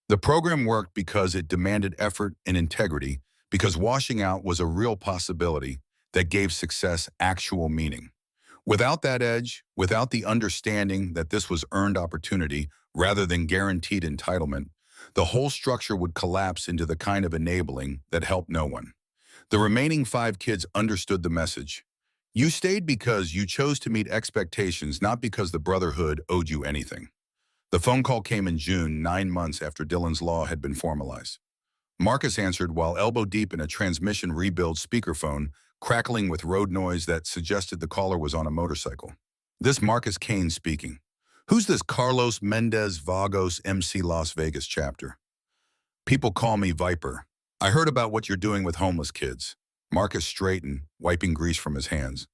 The program worked because it demanded effort and integrity, because washing out was a real possibility that gave success actual meaning. Without that edge, without the understanding that this was earned opportunity rather than guaranteed entitlement, the whole structure would collapse into the kind of enabling that helped no one. The remaining 5 kids understood the message. You stayed because you chose to meet expectations, not because the Brotherhood owed you anything. The phone call came in June, 9 months after Dylan's law had been formalized. Marcus answered while elbow deep in a transmission rebuild speakerphone, crackling with road noise that suggested the caller was on a motorcycle. This Marcus Kane speaking. Who's this Carlos Mendez Vagos MC Las Vegas chapter? People call me Viper. I heard about what you're doing with homeless kids. Marcus straightened, wiping grease from his hands.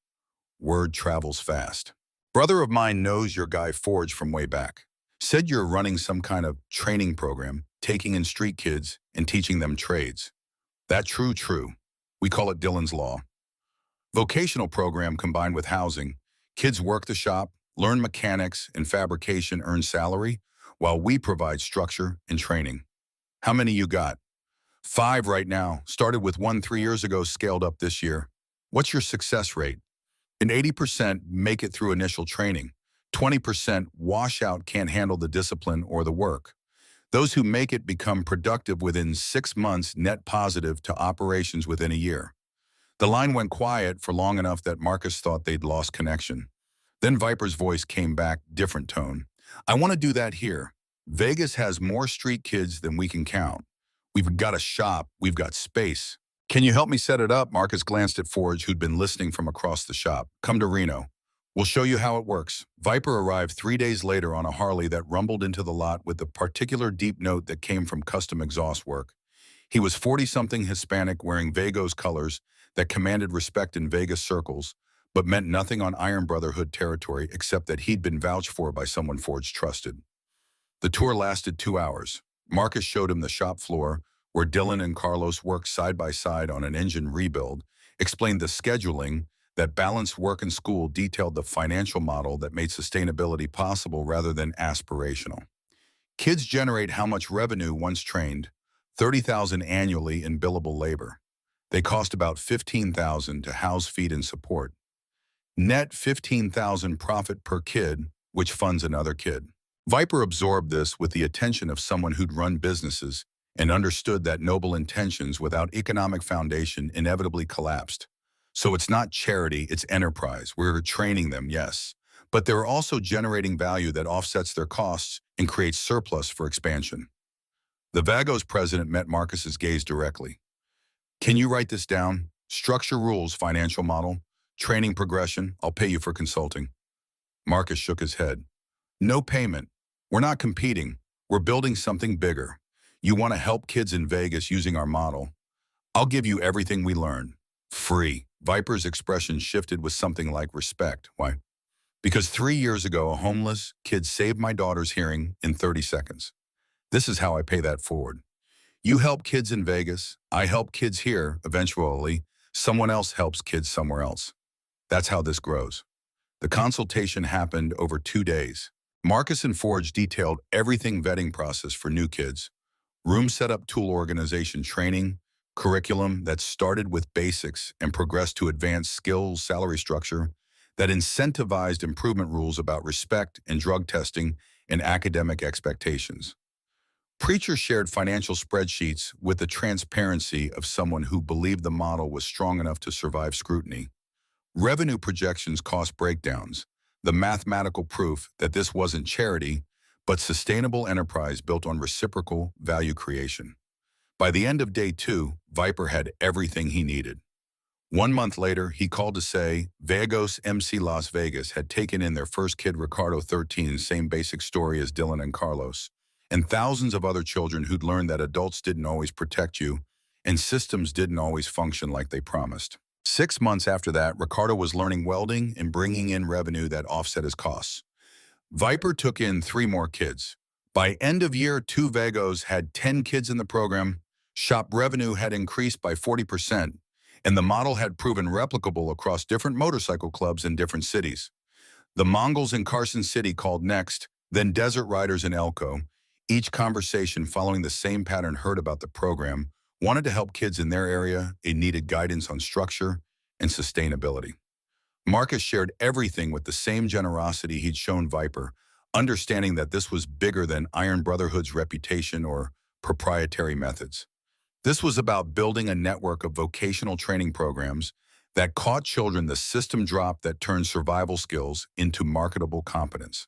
Word travels fast. Brother of mine knows your guy Forge from way back. Said you're running some kind of training program, taking in street kids and teaching them trades. That true. We call it Dylan's Law. Vocational program combined with housing. Kids work the shop, learn mechanics and fabrication, earn salary, while we provide structure and training. How many you got? 5 right now. Started with 1 3 years ago, scaled up this year. What's your success rate? And 80% make it through initial training. 20% wash out, can't handle the discipline or the work. Those who make it become productive within 6 months, net positive to operations within a year. The line went quiet for long enough that Marcus thought they'd lost connection. Then Viper's voice came back, different tone. I want to do that here. Vegas has more street kids than we can count. We've got a shop, we've got space. Can you help me set it up? Marcus glanced at Forge, who'd been listening from across the shop. Come to Reno. We'll show you how it works. Viper arrived 3 days later on a Harley that rumbled into the lot with the particular deep note that came from custom exhaust work. He was 40-something Hispanic, wearing Vagos colors that commanded respect in Vegas circles, but meant nothing on Iron Brotherhood territory except that he'd been vouched for by someone Forge trusted. The tour lasted 2 hours. Marcus showed him the shop floor, where Dylan and Carlos worked side by side on an engine rebuild, explained the scheduling that balanced work and school, detailed the financial model that made sustainability possible rather than aspirational. Kids generate how much revenue once trained? $30,000 annually in billable labor. They cost about $15,000 to house, feed, and support. Net $15,000 profit per kid, which funds another kid. Viper absorbed this with the attention of someone who'd run businesses and understood that noble intentions without economic foundation inevitably collapsed. So it's not charity, it's enterprise. We're training them, yes, but they're also generating value that offsets their costs and creates surplus for expansion. The Vagos president met Marcus's gaze directly. Can you write this down? Structure, rules, financial model, training progression, I'll pay you for consulting. Marcus shook his head. No payment. We're not competing. We're building something bigger. You want to help kids in Vegas using our model? I'll give you everything we learn. Free. Viper's expression shifted with something like respect. Why? Because 3 years ago, a homeless kid saved my daughter's hearing in 30 seconds. This is how I pay that forward. You help kids in Vegas, I help kids here, eventually, someone else helps kids somewhere else. That's how this grows. The consultation happened over 2 days. Marcus and Forge detailed everything: vetting process for new kids, room setup, tool organization, training, curriculum that started with basics and progressed to advanced skills, salary structure that incentivized improvement, rules about respect and drug testing and academic expectations. Preacher shared financial spreadsheets with the transparency of someone who believed the model was strong enough to survive scrutiny. Revenue projections, cost breakdowns, the mathematical proof that this wasn't charity, but sustainable enterprise built on reciprocal value creation. By the end of day 2, Viper had everything he needed. 1 month later, he called to say Vagos MC Las Vegas had taken in their first kid, Ricardo, 13, same basic story as Dylan and Carlos, and thousands of other children who'd learned that adults didn't always protect you and systems didn't always function like they promised. 6 months after that, Ricardo was learning welding and bringing in revenue that offset his costs. Viper took in 3 more kids. By end of year 2, Vagos had 10 kids in the program, shop revenue had increased by 40%, and the model had proven replicable across different motorcycle clubs in different cities. The Mongols in Carson City called next, then Desert Riders in Elko, each conversation following the same pattern, heard about the program, wanted to help kids in their area and needed guidance on structure and sustainability. Marcus shared everything with the same generosity he'd shown Viper, understanding that this was bigger than Iron Brotherhood's reputation or proprietary methods. This was about building a network of vocational training programs that caught children the system drop that turned survival skills into marketable competence.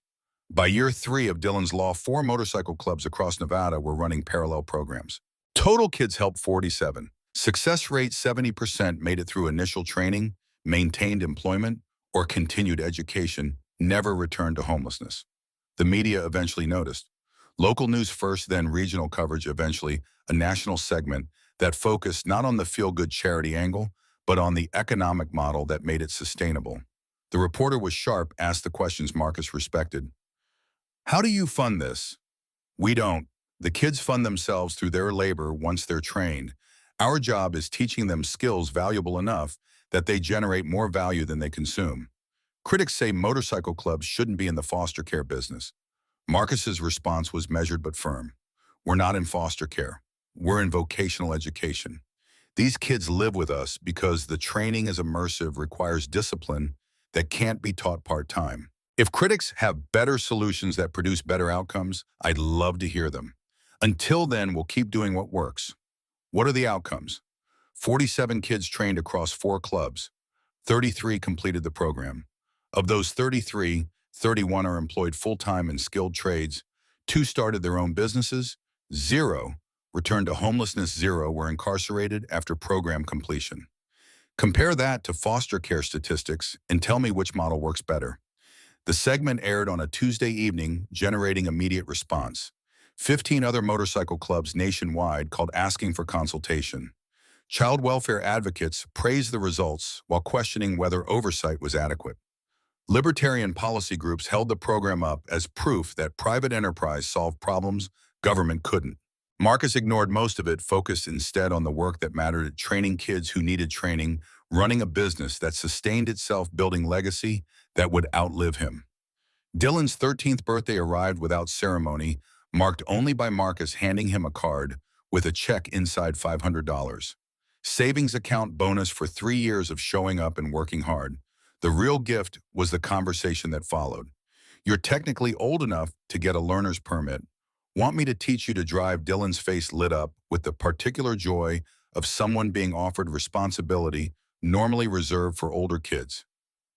By year 3 of Dylan's law, 4 motorcycle clubs across Nevada were running parallel programs. Total kids helped 47. Success rate 70% made it through initial training, maintained employment, or continued education, never returned to homelessness. The media eventually noticed. Local news first, then regional coverage, eventually a national segment that focused not on the feel-good charity angle, but on the economic model that made it sustainable. The reporter was sharp, asked the questions Marcus respected. How do you fund this? We don't. The kids fund themselves through their labor once they're trained. Our job is teaching them skills valuable enough that they generate more value than they consume. Critics say motorcycle clubs shouldn't be in the foster care business. Marcus's response was measured but firm. We're not in foster care. We're in vocational education. These kids live with us because the training is immersive, requires discipline that can't be taught part-time. If critics have better solutions that produce better outcomes, I'd love to hear them. Until then, we'll keep doing what works. What are the outcomes? 47 kids trained across 4 clubs. 33 completed the program. Of those 33, 31 are employed full-time in skilled trades. 2 started their own businesses. 0 returned to homelessness. 0 were incarcerated after program completion. Compare that to foster care statistics and tell me which model works better. The segment aired on a Tuesday evening, generating immediate response. 15 other motorcycle clubs nationwide called asking for consultation. Child welfare advocates praised the results while questioning whether oversight was adequate. Libertarian policy groups held the program up as proof that private enterprise solved problems government couldn't. Marcus ignored most of it, focused instead on the work that mattered: training kids who needed training, running a business that sustained itself, building legacy that would outlive him. Dylan's 13th birthday arrived without ceremony, marked only by Marcus handing him a card with a check inside $500. Savings account bonus for 3 years of showing up and working hard. The real gift was the conversation that followed. You're technically old enough to get a learner's permit. Want me to teach you to drive? Dylan's face lit up with the particular joy of someone being offered responsibility normally reserved for older kids.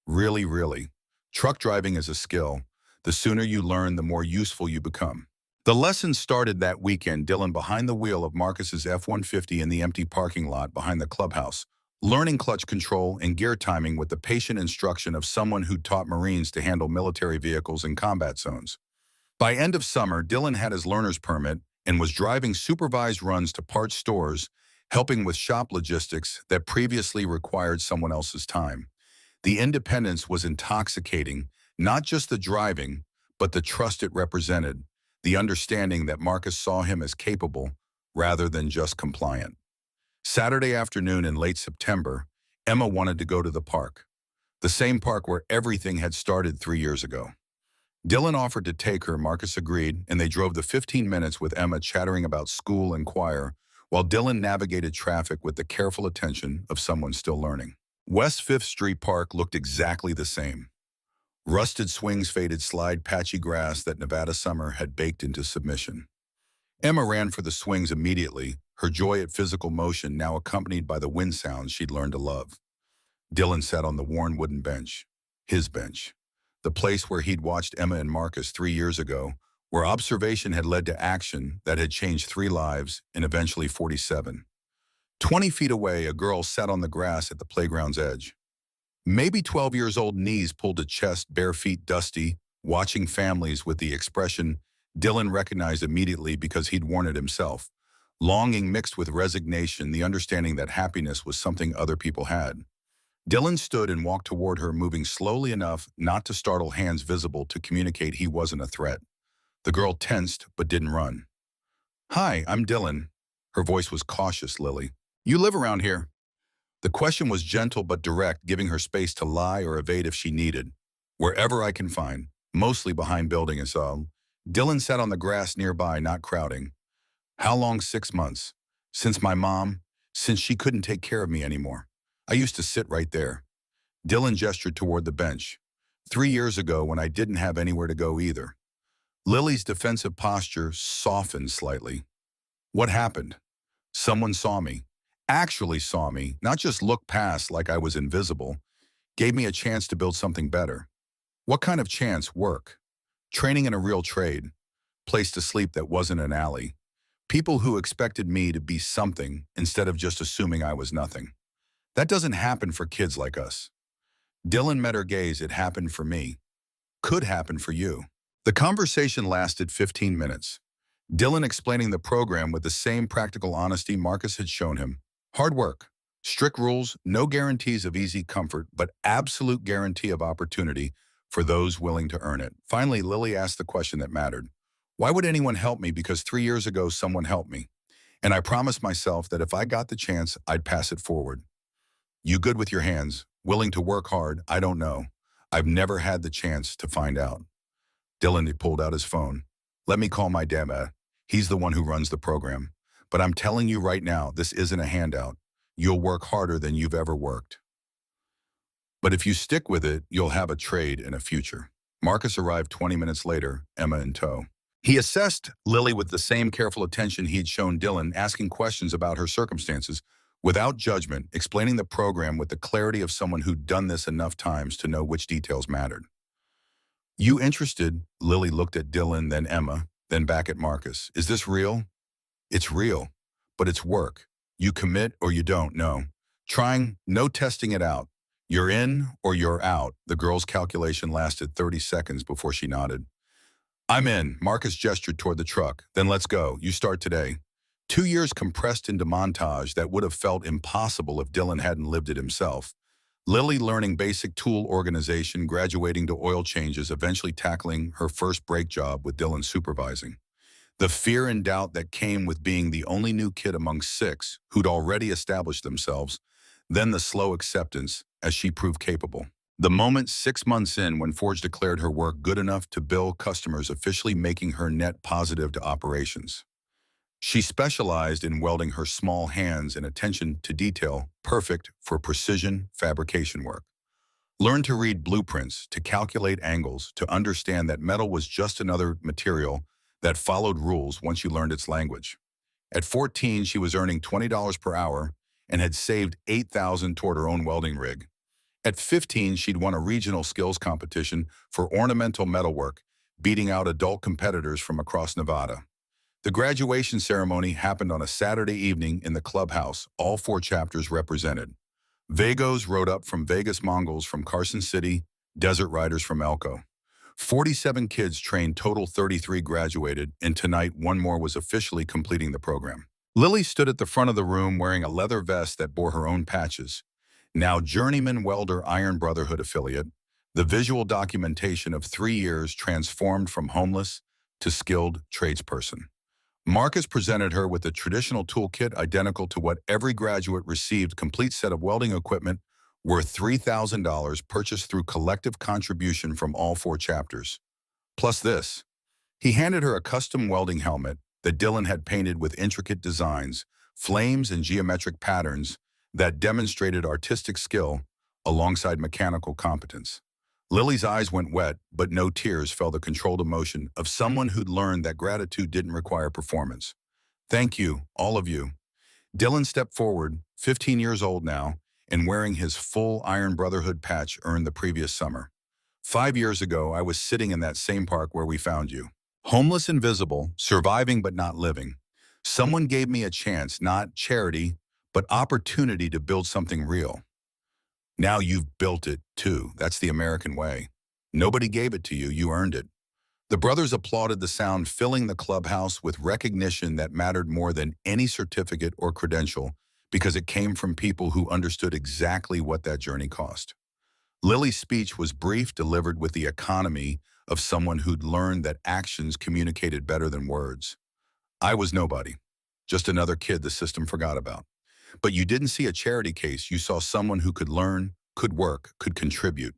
Really, really. Truck driving is a skill. The sooner you learn, the more useful you become. The lesson started that weekend, Dylan behind the wheel of Marcus's F-150 in the empty parking lot behind the clubhouse, learning clutch control and gear timing with the patient instruction of someone who'd taught Marines to handle military vehicles in combat zones. By end of summer, Dylan had his learner's permit and was driving supervised runs to parts stores, helping with shop logistics that previously required someone else's time. The independence was intoxicating, not just the driving, but the trust it represented, the understanding that Marcus saw him as capable rather than just compliant. Saturday afternoon in late September, Emma wanted to go to the park, the same park where everything had started 3 years ago. Dylan offered to take her. Marcus agreed, and they drove the 15 minutes with Emma chattering about school and choir, while Dylan navigated traffic with the careful attention of someone still learning. West 5th Street Park looked exactly the same. Rusted swings, faded slide, patchy grass that Nevada summer had baked into submission. Emma ran for the swings immediately, her joy at physical motion now accompanied by the wind sounds she'd learned to love. Dylan sat on the worn wooden bench, his bench, the place where he'd watched Emma and Marcus 3 years ago, where observation had led to action that had changed 3 lives and eventually 47. 20 feet away, a girl sat on the grass at the playground's edge. Maybe 12 years old, knees pulled to chest, bare feet dusty, watching families with the expression Dylan recognized immediately because he'd worn it himself. Longing mixed with resignation, the understanding that happiness was something other people had. Dylan stood and walked toward her, moving slowly enough not to startle hands visible to communicate he wasn't a threat. The girl tensed but didn't run. "Hi, I'm Dylan." Her voice was cautious. "Lily, you live around here?" The question was gentle but direct, giving her space to lie or evade if she needed. "Wherever I can find, mostly behind buildings." Dylan sat on the grass nearby, not crowding. "How long?" "6 months. Since my mom, since she couldn't take care of me anymore. I used to sit right there." Dylan gestured toward the bench. 3 years ago when I didn't have anywhere to go either. Lily's defensive posture softened slightly. What happened? Someone saw me. Actually saw me, not just looked past like I was invisible. Gave me a chance to build something better. What kind of chance? Work. Training in a real trade. Place to sleep that wasn't an alley. People who expected me to be something instead of just assuming I was nothing. That doesn't happen for kids like us. Dylan met her gaze. It happened for me. Could happen for you. The conversation lasted 15 minutes. Dylan explaining the program with the same practical honesty Marcus had shown him. Hard work, strict rules, no guarantees of easy comfort, but absolute guarantee of opportunity for those willing to earn it. Finally, Lily asked the question that mattered. Why would anyone help me? Because 3 years ago, someone helped me. And I promised myself that if I got the chance, I'd pass it forward. You good with your hands? Willing to work hard? I don't know. I've never had the chance to find out. Dylan pulled out his phone. Let me call my dad. He's the one who runs the program. But I'm telling you right now, this isn't a handout. You'll work harder than you've ever worked. But if you stick with it, you'll have a trade and a future. Marcus arrived 20 minutes later, Emma in tow. He assessed Lily with the same careful attention he'd shown Dylan, asking questions about her circumstances, without judgment, explaining the program with the clarity of someone who'd done this enough times to know which details mattered. You interested? Lily looked at Dylan, then Emma, then back at Marcus. Is this real? It's real, but it's work. You commit or you don't, no. Trying, no testing it out. You're in or you're out. The girl's calculation lasted 30 seconds before she nodded. I'm in. Marcus gestured toward the truck. Then let's go. You start today. 2 years compressed into montage that would have felt impossible if Dylan hadn't lived it himself. Lily learning basic tool organization, graduating to oil changes, eventually tackling her first brake job with Dylan supervising. The fear and doubt that came with being the only new kid among 6 who'd already established themselves, then the slow acceptance as she proved capable. The moment 6 months in when Forge declared her work good enough to bill customers, officially making her net positive to operations. She specialized in welding her small hands and attention to detail, perfect for precision fabrication work. Learned to read blueprints, to calculate angles, to understand that metal was just another material that followed rules once you learned its language. At 14, she was earning $20 per hour and had saved $8,000 toward her own welding rig. At 15, she'd won a regional skills competition for ornamental metalwork, beating out adult competitors from across Nevada. The graduation ceremony happened on a Saturday evening in the clubhouse, all 4 chapters represented. Vagos rode up from Vegas, Mongols from Carson City, Desert Riders from Elko. 47 kids trained, total 33 graduated, and tonight 1 more was officially completing the program. Lily stood at the front of the room wearing a leather vest that bore her own patches. Now journeyman welder Iron Brotherhood affiliate, the visual documentation of 3 years transformed from homeless to skilled tradesperson. Marcus presented her with a traditional toolkit identical to what every graduate received, complete set of welding equipment worth $3,000 purchased through collective contribution from all 4 chapters. Plus this, he handed her a custom welding helmet that Dylan had painted with intricate designs, flames, and geometric patterns that demonstrated artistic skill alongside mechanical competence. Lily's eyes went wet, but no tears fell, the controlled emotion of someone who'd learned that gratitude didn't require performance. Thank you, all of you. Dylan stepped forward, 15 years old now, and wearing his full Iron Brotherhood patch earned the previous summer. 5 years ago, I was sitting in that same park where we found you. Homeless and visible, surviving but not living. Someone gave me a chance, not charity, but opportunity to build something real. Now you've built it, too. That's the American way. Nobody gave it to you, you earned it. The brothers applauded, the sound filling the clubhouse with recognition that mattered more than any certificate or credential because it came from people who understood exactly what that journey cost. Lily's speech was brief, delivered with the economy of someone who'd learned that actions communicated better than words. I was nobody, just another kid the system forgot about. But you didn't see a charity case. You saw someone who could learn, could work, could contribute.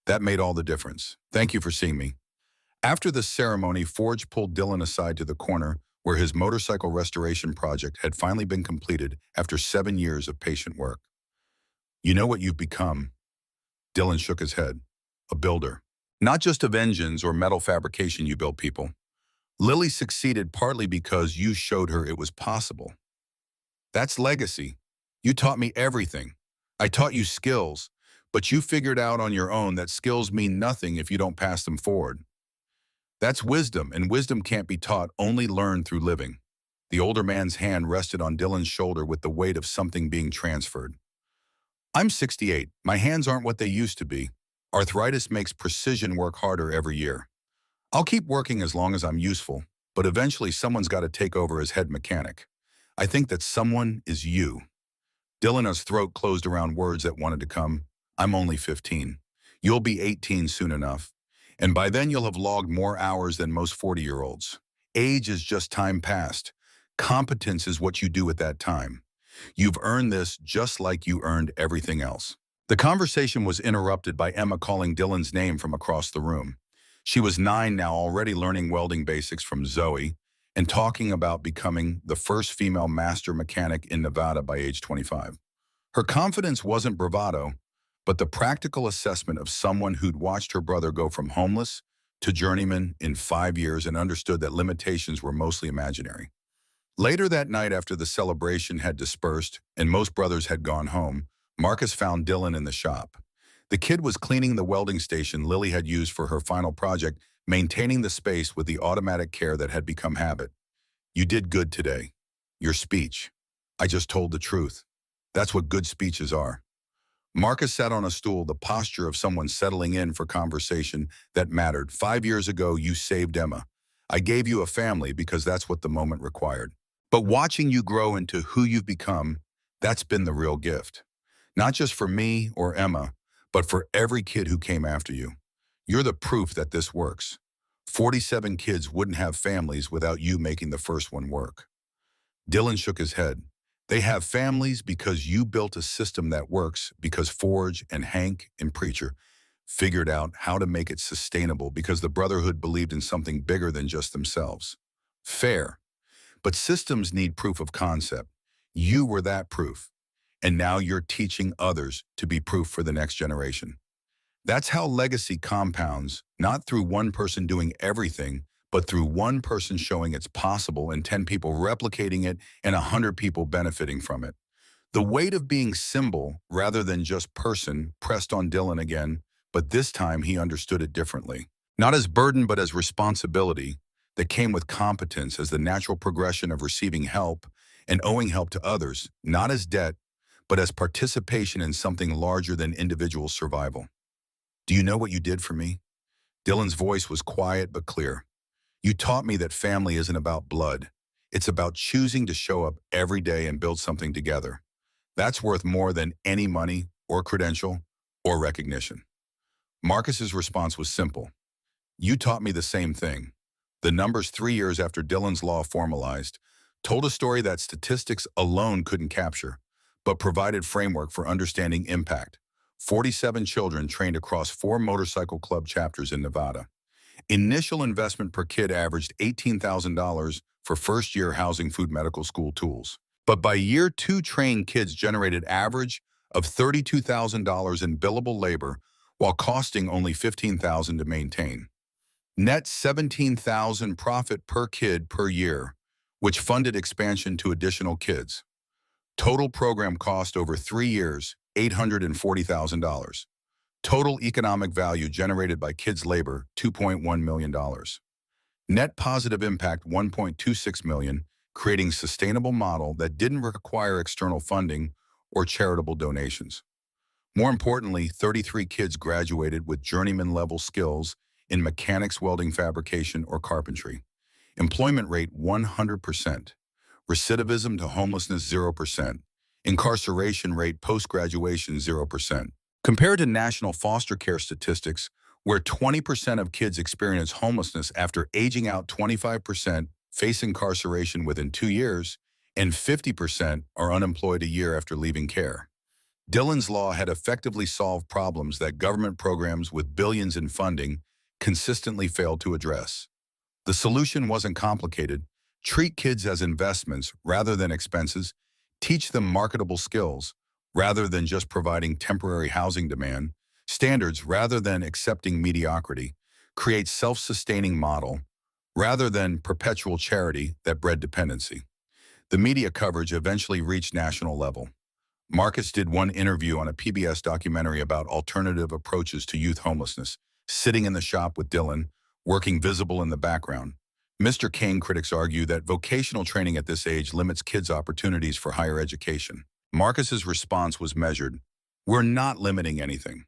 That made all the difference. Thank you for seeing me. After the ceremony, Forge pulled Dylan aside to the corner where his motorcycle restoration project had finally been completed after 7 years of patient work. You know what you've become. Dylan shook his head. A builder. Not just of engines or metal fabrication you built people. Lily succeeded partly because you showed her it was possible. That's legacy. You taught me everything. I taught you skills, but you figured out on your own that skills mean nothing if you don't pass them forward. That's wisdom, and wisdom can't be taught, only learned through living. The older man's hand rested on Dylan's shoulder with the weight of something being transferred. I'm 68. My hands aren't what they used to be. Arthritis makes precision work harder every year. I'll keep working as long as I'm useful, but eventually someone's got to take over as head mechanic. I think that someone is you. Dylan's throat closed around words that wanted to come. I'm only 15. You'll be 18 soon enough. And by then you'll have logged more hours than most 40-year-olds. Age is just time passed. Competence is what you do at that time. You've earned this just like you earned everything else. The conversation was interrupted by Emma calling Dylan's name from across the room. She was 9 now, already learning welding basics from Zoe and talking about becoming the first female master mechanic in Nevada by age 25. Her confidence wasn't bravado, but the practical assessment of someone who'd watched her brother go from homeless to journeyman in 5 years and understood that limitations were mostly imaginary. Later that night, after the celebration had dispersed and most brothers had gone home, Marcus found Dylan in the shop. The kid was cleaning the welding station Lily had used for her final project, maintaining the space with the automatic care that had become habit. You did good today. Your speech. I just told the truth. That's what good speeches are. Marcus sat on a stool, the posture of someone settling in for conversation that mattered. 5 years ago, you saved Emma. I gave you a family because that's what the moment required. But watching you grow into who you've become, that's been the real gift. Not just for me or Emma, but for every kid who came after you. You're the proof that this works. 47 kids wouldn't have families without you making the first one work. Dylan shook his head. They have families because you built a system that works, because Forge and Hank and Preacher figured out how to make it sustainable, because the Brotherhood believed in something bigger than just themselves. Fair. But systems need proof of concept. You were that proof. And now you're teaching others to be proof for the next generation. That's how legacy compounds, not through one person doing everything, but through one person showing it's possible and 10 people replicating it and 100 people benefiting from it. The weight of being symbol rather than just person pressed on Dylan again, but this time he understood it differently. Not as burden, but as responsibility that came with competence, as the natural progression of receiving help and owing help to others, not as debt, but as participation in something larger than individual survival. Do you know what you did for me? Dylan's voice was quiet but clear. You taught me that family isn't about blood. It's about choosing to show up every day and build something together. That's worth more than any money or credential or recognition. Marcus's response was simple. You taught me the same thing. The numbers 3 years after Dylan's law formalized told a story that statistics alone couldn't capture, but provided framework for understanding impact. 47 children trained across 4 motorcycle club chapters in Nevada. Initial investment per kid averaged $18,000 for first-year housing, food, medical school tools. But by year 2, trained kids generated average of $32,000 in billable labor while costing only $15,000 to maintain. Net $17,000 profit per kid per year, which funded expansion to additional kids. Total program cost over 3 years, $840,000. Total economic value generated by kids' labor, $2.1 million. Net positive impact, $1.26 million, creating sustainable model that didn't require external funding or charitable donations. More importantly, 33 kids graduated with journeyman-level skills in mechanics, welding, fabrication, or carpentry. Employment rate, 100%. Recidivism to homelessness, 0%. Incarceration rate post-graduation, 0%. Compared to national foster care statistics, where 20% of kids experience homelessness after aging out, 25% face incarceration within 2 years, and 50% are unemployed a year after leaving care. Dylan's law had effectively solved problems that government programs with billions in funding consistently failed to address. The solution wasn't complicated. Treat kids as investments rather than expenses. Teach them marketable skills rather than just providing temporary housing demand. Standards, rather than accepting mediocrity, create self-sustaining model, rather than perpetual charity that bred dependency. The media coverage eventually reached national level. Marcus did one interview on a PBS documentary about alternative approaches to youth homelessness, sitting in the shop with Dylan, working visible in the background. Mr. Kane critics argue that vocational training at this age limits kids' opportunities for higher education. Marcus's response was measured. We're not limiting anything.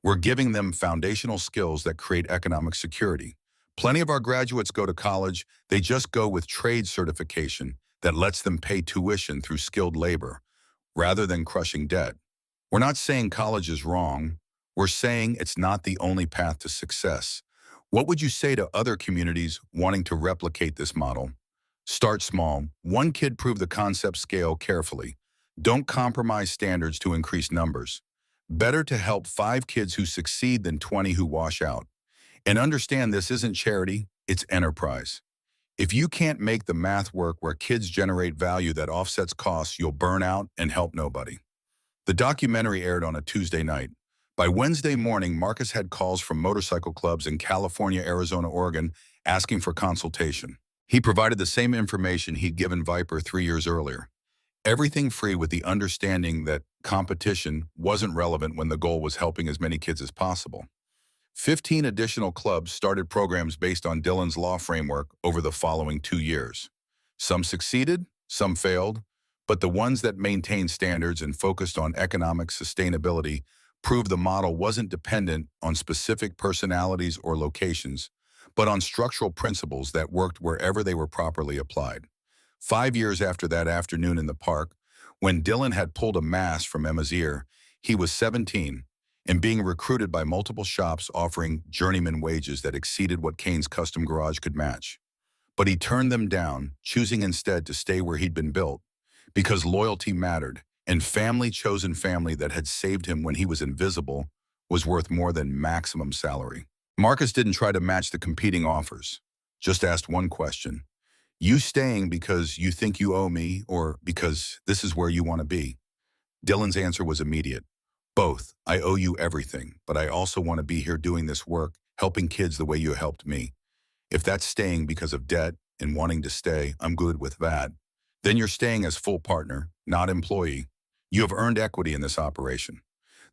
We're giving them foundational skills that create economic security. Plenty of our graduates go to college, they just go with trade certification that lets them pay tuition through skilled labor, rather than crushing debt. We're not saying college is wrong. We're saying it's not the only path to success. What would you say to other communities wanting to replicate this model? Start small. One kid prove the concept, scale carefully. Don't compromise standards to increase numbers. Better to help 5 kids who succeed than 20 who wash out. And understand this isn't charity, it's enterprise. If you can't make the math work where kids generate value that offsets costs, you'll burn out and help nobody. The documentary aired on a Tuesday night. By Wednesday morning, Marcus had calls from motorcycle clubs in California, Arizona, Oregon, asking for consultation. He provided the same information he'd given Viper 3 years earlier. Everything free, with the understanding that competition wasn't relevant when the goal was helping as many kids as possible. 15 additional clubs started programs based on Dylan's law framework over the following 2 years. Some succeeded, some failed, but the ones that maintained standards and focused on economic sustainability proved the model wasn't dependent on specific personalities or locations, but on structural principles that worked wherever they were properly applied. 5 years after that afternoon in the park, when Dylan had pulled a mask from Emma's ear, he was 17 and being recruited by multiple shops offering journeyman wages that exceeded what Kane's custom garage could match. But he turned them down, choosing instead to stay where he'd been built, because loyalty mattered, and chosen family that had saved him when he was invisible was worth more than maximum salary. Marcus didn't try to match the competing offers, just asked one question. You staying because you think you owe me, or because this is where you want to be? Dylan's answer was immediate. Both. I owe you everything, but I also want to be here doing this work, helping kids the way you helped me. If that's staying because of debt and wanting to stay, I'm good with that. Then you're staying as full partner, not employee. You have earned equity in this operation.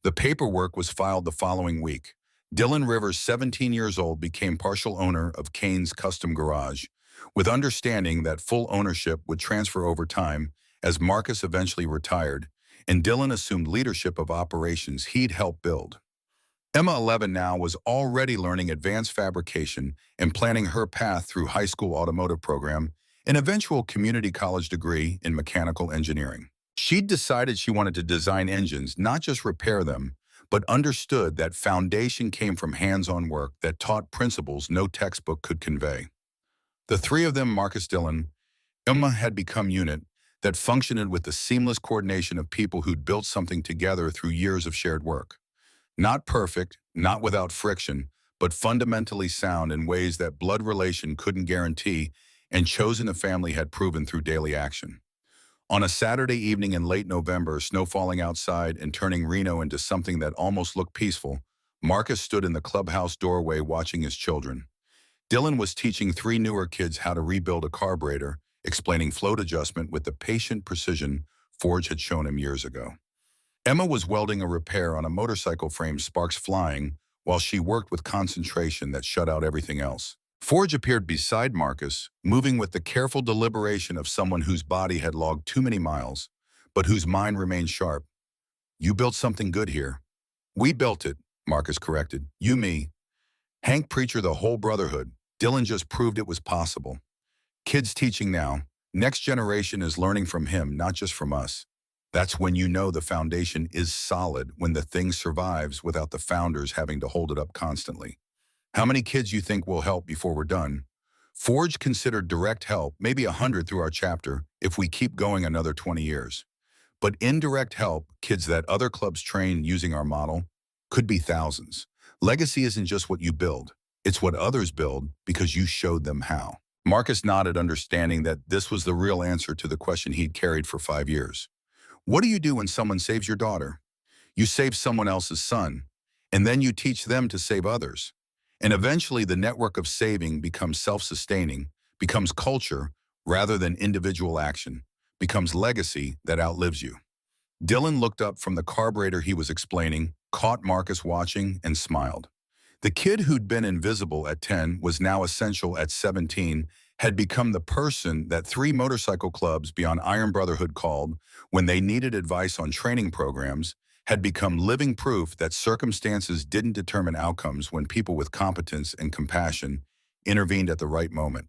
The paperwork was filed the following week. Dylan Rivers, 17 years old, became partial owner of Kane's custom garage, with understanding that full ownership would transfer over time as Marcus eventually retired, and Dylan assumed leadership of operations he'd helped build. Emma, 11 now, was already learning advanced fabrication and planning her path through high school automotive program, an eventual community college degree in mechanical engineering. She'd decided she wanted to design engines, not just repair them, but understood that foundation came from hands-on work that taught principles no textbook could convey. The three of them, Marcus, Dylan, Emma, had become unit that functioned with the seamless coordination of people who'd built something together through years of shared work. Not perfect, not without friction, but fundamentally sound in ways that blood relation couldn't guarantee, and chosen a family had proven through daily action. On a Saturday evening in late November, snow falling outside and turning Reno into something that almost looked peaceful, Marcus stood in the clubhouse doorway watching his children. Dylan was teaching 3 newer kids how to rebuild a carburetor, explaining float adjustment with the patient precision Forge had shown him years ago. Emma was welding a repair on a motorcycle frame, sparks flying, while she worked with concentration that shut out everything else. Forge appeared beside Marcus, moving with the careful deliberation of someone whose body had logged too many miles, but whose mind remained sharp. You built something good here. We built it, Marcus corrected. You, me. Hank Preacher, the whole brotherhood. Dylan just proved it was possible. Kids teaching now. Next generation is learning from him, not just from us. That's when you know the foundation is solid, when the thing survives without the founders having to hold it up constantly. How many kids you think will help before we're done? Forge considered direct help, maybe 100 through our chapter, if we keep going another 20 years. But indirect help, kids that other clubs train using our model, could be thousands. Legacy isn't just what you build. It's what others build because you showed them how. Marcus nodded, understanding that this was the real answer to the question he'd carried for 5 years. What do you do when someone saves your daughter? You save someone else's son. And then you teach them to save others. And eventually the network of saving becomes self-sustaining, becomes culture rather than individual action, becomes legacy that outlives you. Dylan looked up from the carburetor he was explaining, caught Marcus watching, and smiled. The kid who'd been invisible at 10 was now essential at 17, had become the person that 3 motorcycle clubs beyond Iron Brotherhood called when they needed advice on training programs, had become living proof that circumstances didn't determine outcomes when people with competence and compassion intervened at the right moment.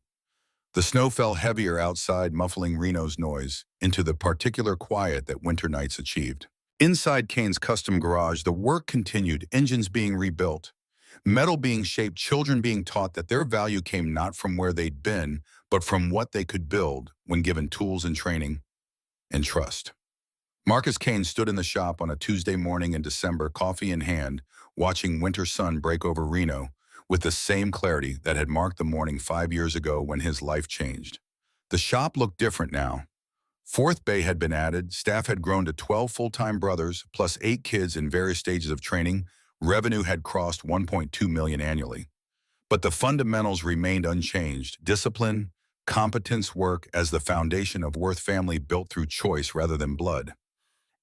The snow fell heavier outside, muffling Reno's noise into the particular quiet that winter nights achieved. Inside Kane's custom garage, the work continued, engines being rebuilt, metal being shaped, children being taught that their value came not from where they'd been, but from what they could build when given tools and training and trust. Marcus Kane stood in the shop on a Tuesday morning in December, coffee in hand, watching winter sun break over Reno with the same clarity that had marked the morning 5 years ago when his life changed. The shop looked different now. Fourth bay had been added, staff had grown to 12 full-time brothers, plus 8 kids in various stages of training. Revenue had crossed $1.2 million annually. But the fundamentals remained unchanged: discipline, competence, work as the foundation of Worth family built through choice rather than blood.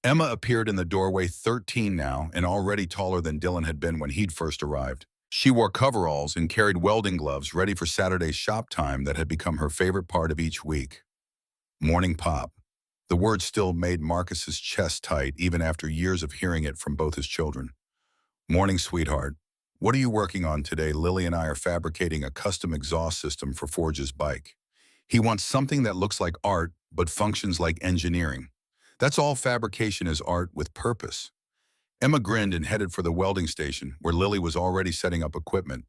Emma appeared in the doorway, 13 now, and already taller than Dylan had been when he'd first arrived. She wore coveralls and carried welding gloves ready for Saturday's shop time that had become her favorite part of each week. Morning pop. The word still made Marcus's chest tight even after years of hearing it from both his children. Morning, sweetheart. What are you working on today? Lily and I are fabricating a custom exhaust system for Forge's bike. He wants something that looks like art but functions like engineering. That's all fabrication is, art with purpose. Emma grinned and headed for the welding station, where Lily was already setting up equipment.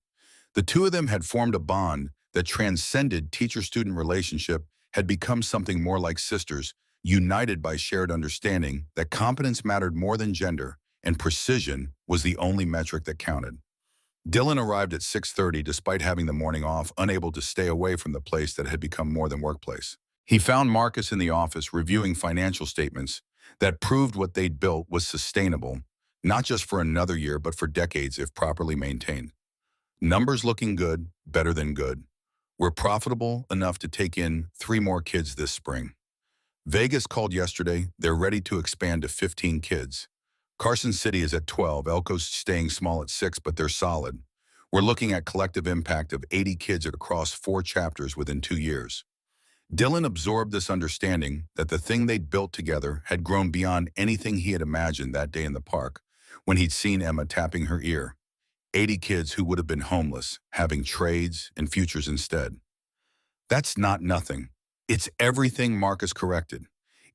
The two of them had formed a bond that transcended teacher-student relationship, had become something more like sisters, united by shared understanding that competence mattered more than gender, and precision was the only metric that counted. Dylan arrived at 6:30 despite having the morning off, unable to stay away from the place that had become more than workplace. He found Marcus in the office reviewing financial statements that proved what they'd built was sustainable, not just for another year, but for decades if properly maintained. Numbers looking good, better than good. We're profitable enough to take in 3 more kids this spring. Vegas called yesterday. They're ready to expand to 15 kids. Carson City is at 12, Elko's staying small at 6, but they're solid. We're looking at collective impact of 80 kids across 4 chapters within 2 years. Dylan absorbed this understanding that the thing they'd built together had grown beyond anything he had imagined that day in the park, when he'd seen Emma tapping her ear. 80 kids who would have been homeless, having trades and futures instead. That's not nothing. It's everything, Marcus corrected.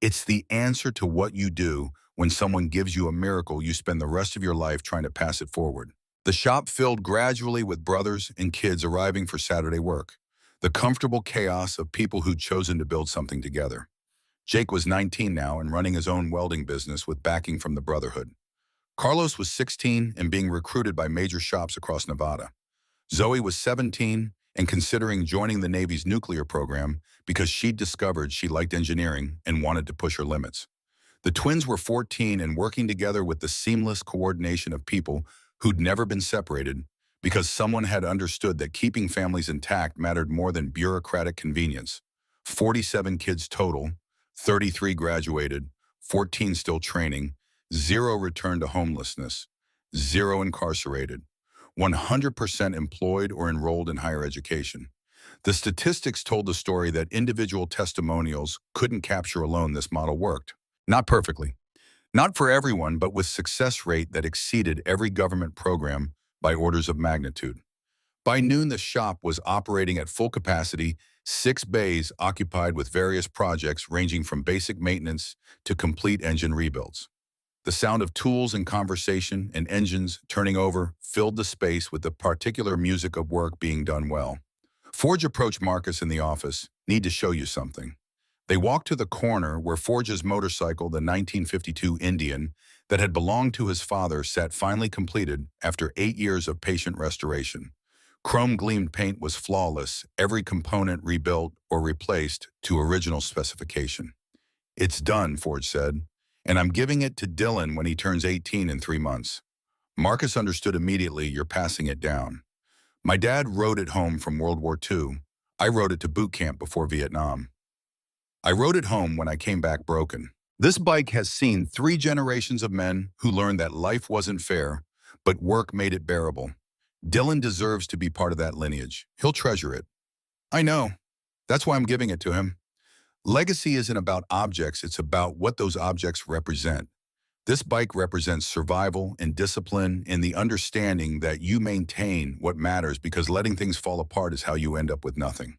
It's the answer to what you do when someone gives you a miracle you spend the rest of your life trying to pass it forward. The shop filled gradually with brothers and kids arriving for Saturday work, the comfortable chaos of people who'd chosen to build something together. Jake was 19 now and running his own welding business with backing from the Brotherhood. Carlos was 16 and being recruited by major shops across Nevada. Zoe was 17 and considering joining the Navy's nuclear program because she'd discovered she liked engineering and wanted to push her limits. The twins were 14 and working together with the seamless coordination of people who'd never been separated because someone had understood that keeping families intact mattered more than bureaucratic convenience. 47 kids total, 33 graduated, 14 still training, 0 returned to homelessness, 0 incarcerated, 100% employed or enrolled in higher education. The statistics told the story that individual testimonials couldn't capture alone. This model worked. Not perfectly. Not for everyone, but with success rate that exceeded every government program by orders of magnitude. By noon, the shop was operating at full capacity, 6 bays occupied with various projects ranging from basic maintenance to complete engine rebuilds. The sound of tools and conversation and engines turning over filled the space with the particular music of work being done well. Forge approached Marcus in the office. Need to show you something. They walked to the corner where Forge's motorcycle, the 1952 Indian, that had belonged to his father, sat finally completed after 8 years of patient restoration. Chrome-gleamed paint was flawless, every component rebuilt or replaced to original specification. "It's done," Forge said, "and I'm giving it to Dylan when he turns 18 in 3 months." Marcus understood immediately. You're passing it down. My dad rode it home from World War II. I rode it to boot camp before Vietnam. I rode it home when I came back broken. This bike has seen 3 generations of men who learned that life wasn't fair, but work made it bearable. Dylan deserves to be part of that lineage. He'll treasure it. I know. That's why I'm giving it to him. Legacy isn't about objects, it's about what those objects represent. This bike represents survival and discipline and the understanding that you maintain what matters, because letting things fall apart is how you end up with nothing.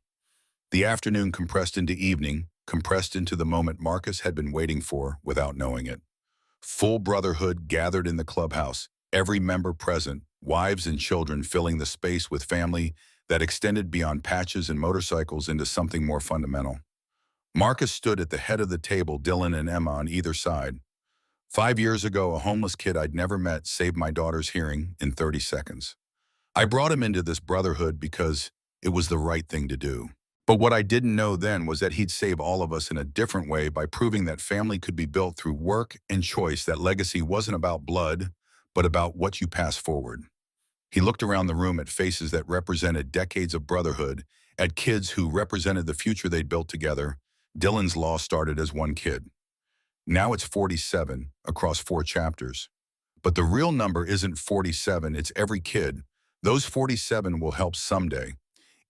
The afternoon compressed into evening, compressed into the moment Marcus had been waiting for without knowing it. Full brotherhood gathered in the clubhouse, every member present, wives and children filling the space with family that extended beyond patches and motorcycles into something more fundamental. Marcus stood at the head of the table, Dylan and Emma on either side. 5 years ago, a homeless kid I'd never met saved my daughter's hearing in 30 seconds. I brought him into this brotherhood because it was the right thing to do. But what I didn't know then was that he'd save all of us in a different way by proving that family could be built through work and choice, that legacy wasn't about blood, but about what you pass forward. He looked around the room at faces that represented decades of brotherhood, at kids who represented the future they'd built together. Dylan's law started as one kid. Now it's 47 across 4 chapters. But the real number isn't 47, it's every kid. Those 47 will help someday.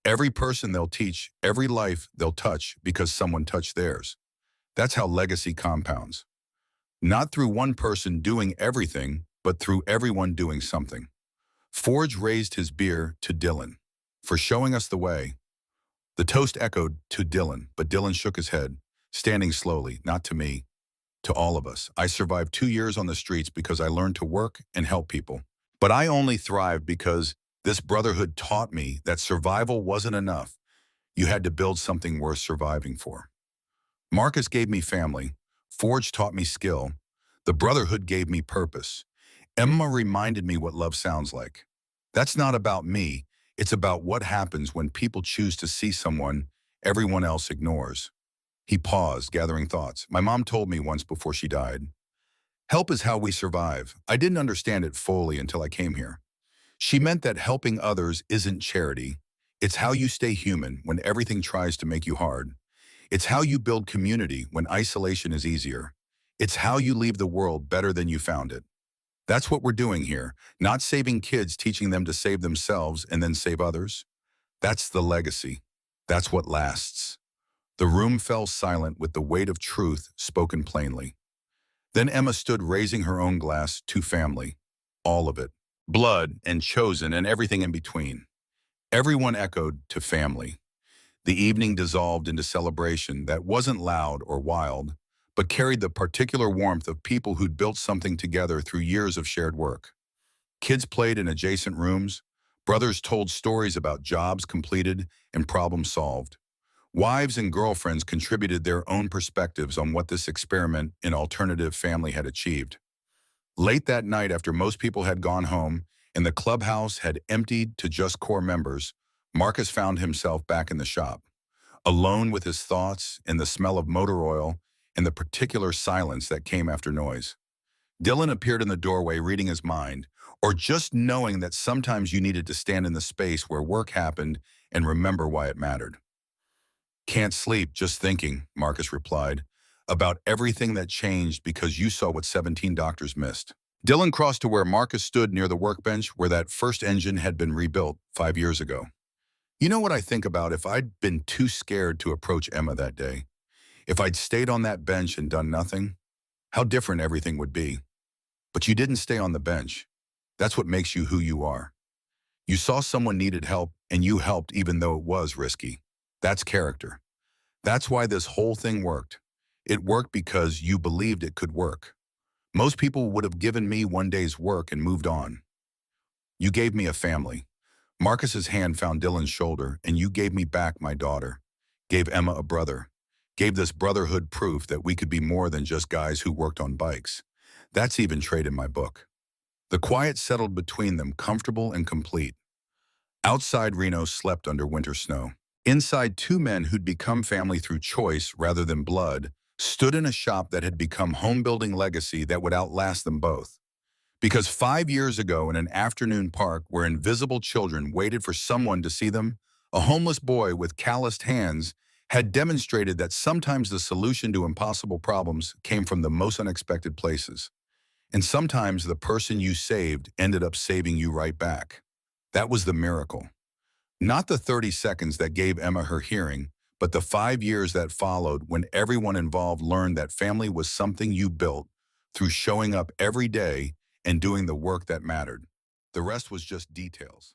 Every person they'll teach, every life they'll touch because someone touched theirs. That's how legacy compounds. Not through one person doing everything, but through everyone doing something. Forge raised his beer to Dylan for showing us the way. The toast echoed to Dylan, but Dylan shook his head, standing slowly, not to me, to all of us. I survived 2 years on the streets because I learned to work and help people. But I only thrived because this brotherhood taught me that survival wasn't enough. You had to build something worth surviving for. Marcus gave me family. Forge taught me skill. The brotherhood gave me purpose. Emma reminded me what love sounds like. That's not about me. It's about what happens when people choose to see someone everyone else ignores. He paused, gathering thoughts. My mom told me once before she died, help is how we survive. I didn't understand it fully until I came here. She meant that helping others isn't charity. It's how you stay human when everything tries to make you hard. It's how you build community when isolation is easier. It's how you leave the world better than you found it. That's what we're doing here, not saving kids, teaching them to save themselves and then save others. That's the legacy. That's what lasts. The room fell silent with the weight of truth spoken plainly. Then Emma stood, raising her own glass to family. All of it. Blood and chosen and everything in between. Everyone echoed to family. The evening dissolved into celebration that wasn't loud or wild, but carried the particular warmth of people who'd built something together through years of shared work. Kids played in adjacent rooms. Brothers told stories about jobs completed and problems solved. Wives and girlfriends contributed their own perspectives on what this experiment in alternative family had achieved. Late that night, after most people had gone home and the clubhouse had emptied to just core members, Marcus found himself back in the shop, alone with his thoughts and the smell of motor oil and the particular silence that came after noise. Dylan appeared in the doorway, reading his mind, or just knowing that sometimes you needed to stand in the space where work happened and remember why it mattered. Can't sleep, just thinking, Marcus replied, about everything that changed because you saw what 17 doctors missed. Dylan crossed to where Marcus stood near the workbench where that first engine had been rebuilt 5 years ago. You know what I think about? If I'd been too scared to approach Emma that day, if I'd stayed on that bench and done nothing, how different everything would be. But you didn't stay on the bench. That's what makes you who you are. You saw someone needed help and you helped even though it was risky. That's character. That's why this whole thing worked. It worked because you believed it could work. Most people would have given me one day's work and moved on. You gave me a family. Marcus's hand found Dylan's shoulder, and you gave me back my daughter, gave Emma a brother, gave this brotherhood proof that we could be more than just guys who worked on bikes. That's even trade in my book. The quiet settled between them, comfortable and complete. Outside, Reno slept under winter snow. Inside, 2 men who'd become family through choice rather than blood stood in a shop that had become home-building legacy that would outlast them both. Because 5 years ago in an afternoon park where invisible children waited for someone to see them, a homeless boy with calloused hands had demonstrated that sometimes the solution to impossible problems came from the most unexpected places. And sometimes the person you saved ended up saving you right back. That was the miracle. Not the 30 seconds that gave Emma her hearing, but the 5 years that followed when everyone involved learned that family was something you built through showing up every day and doing the work that mattered. The rest was just details.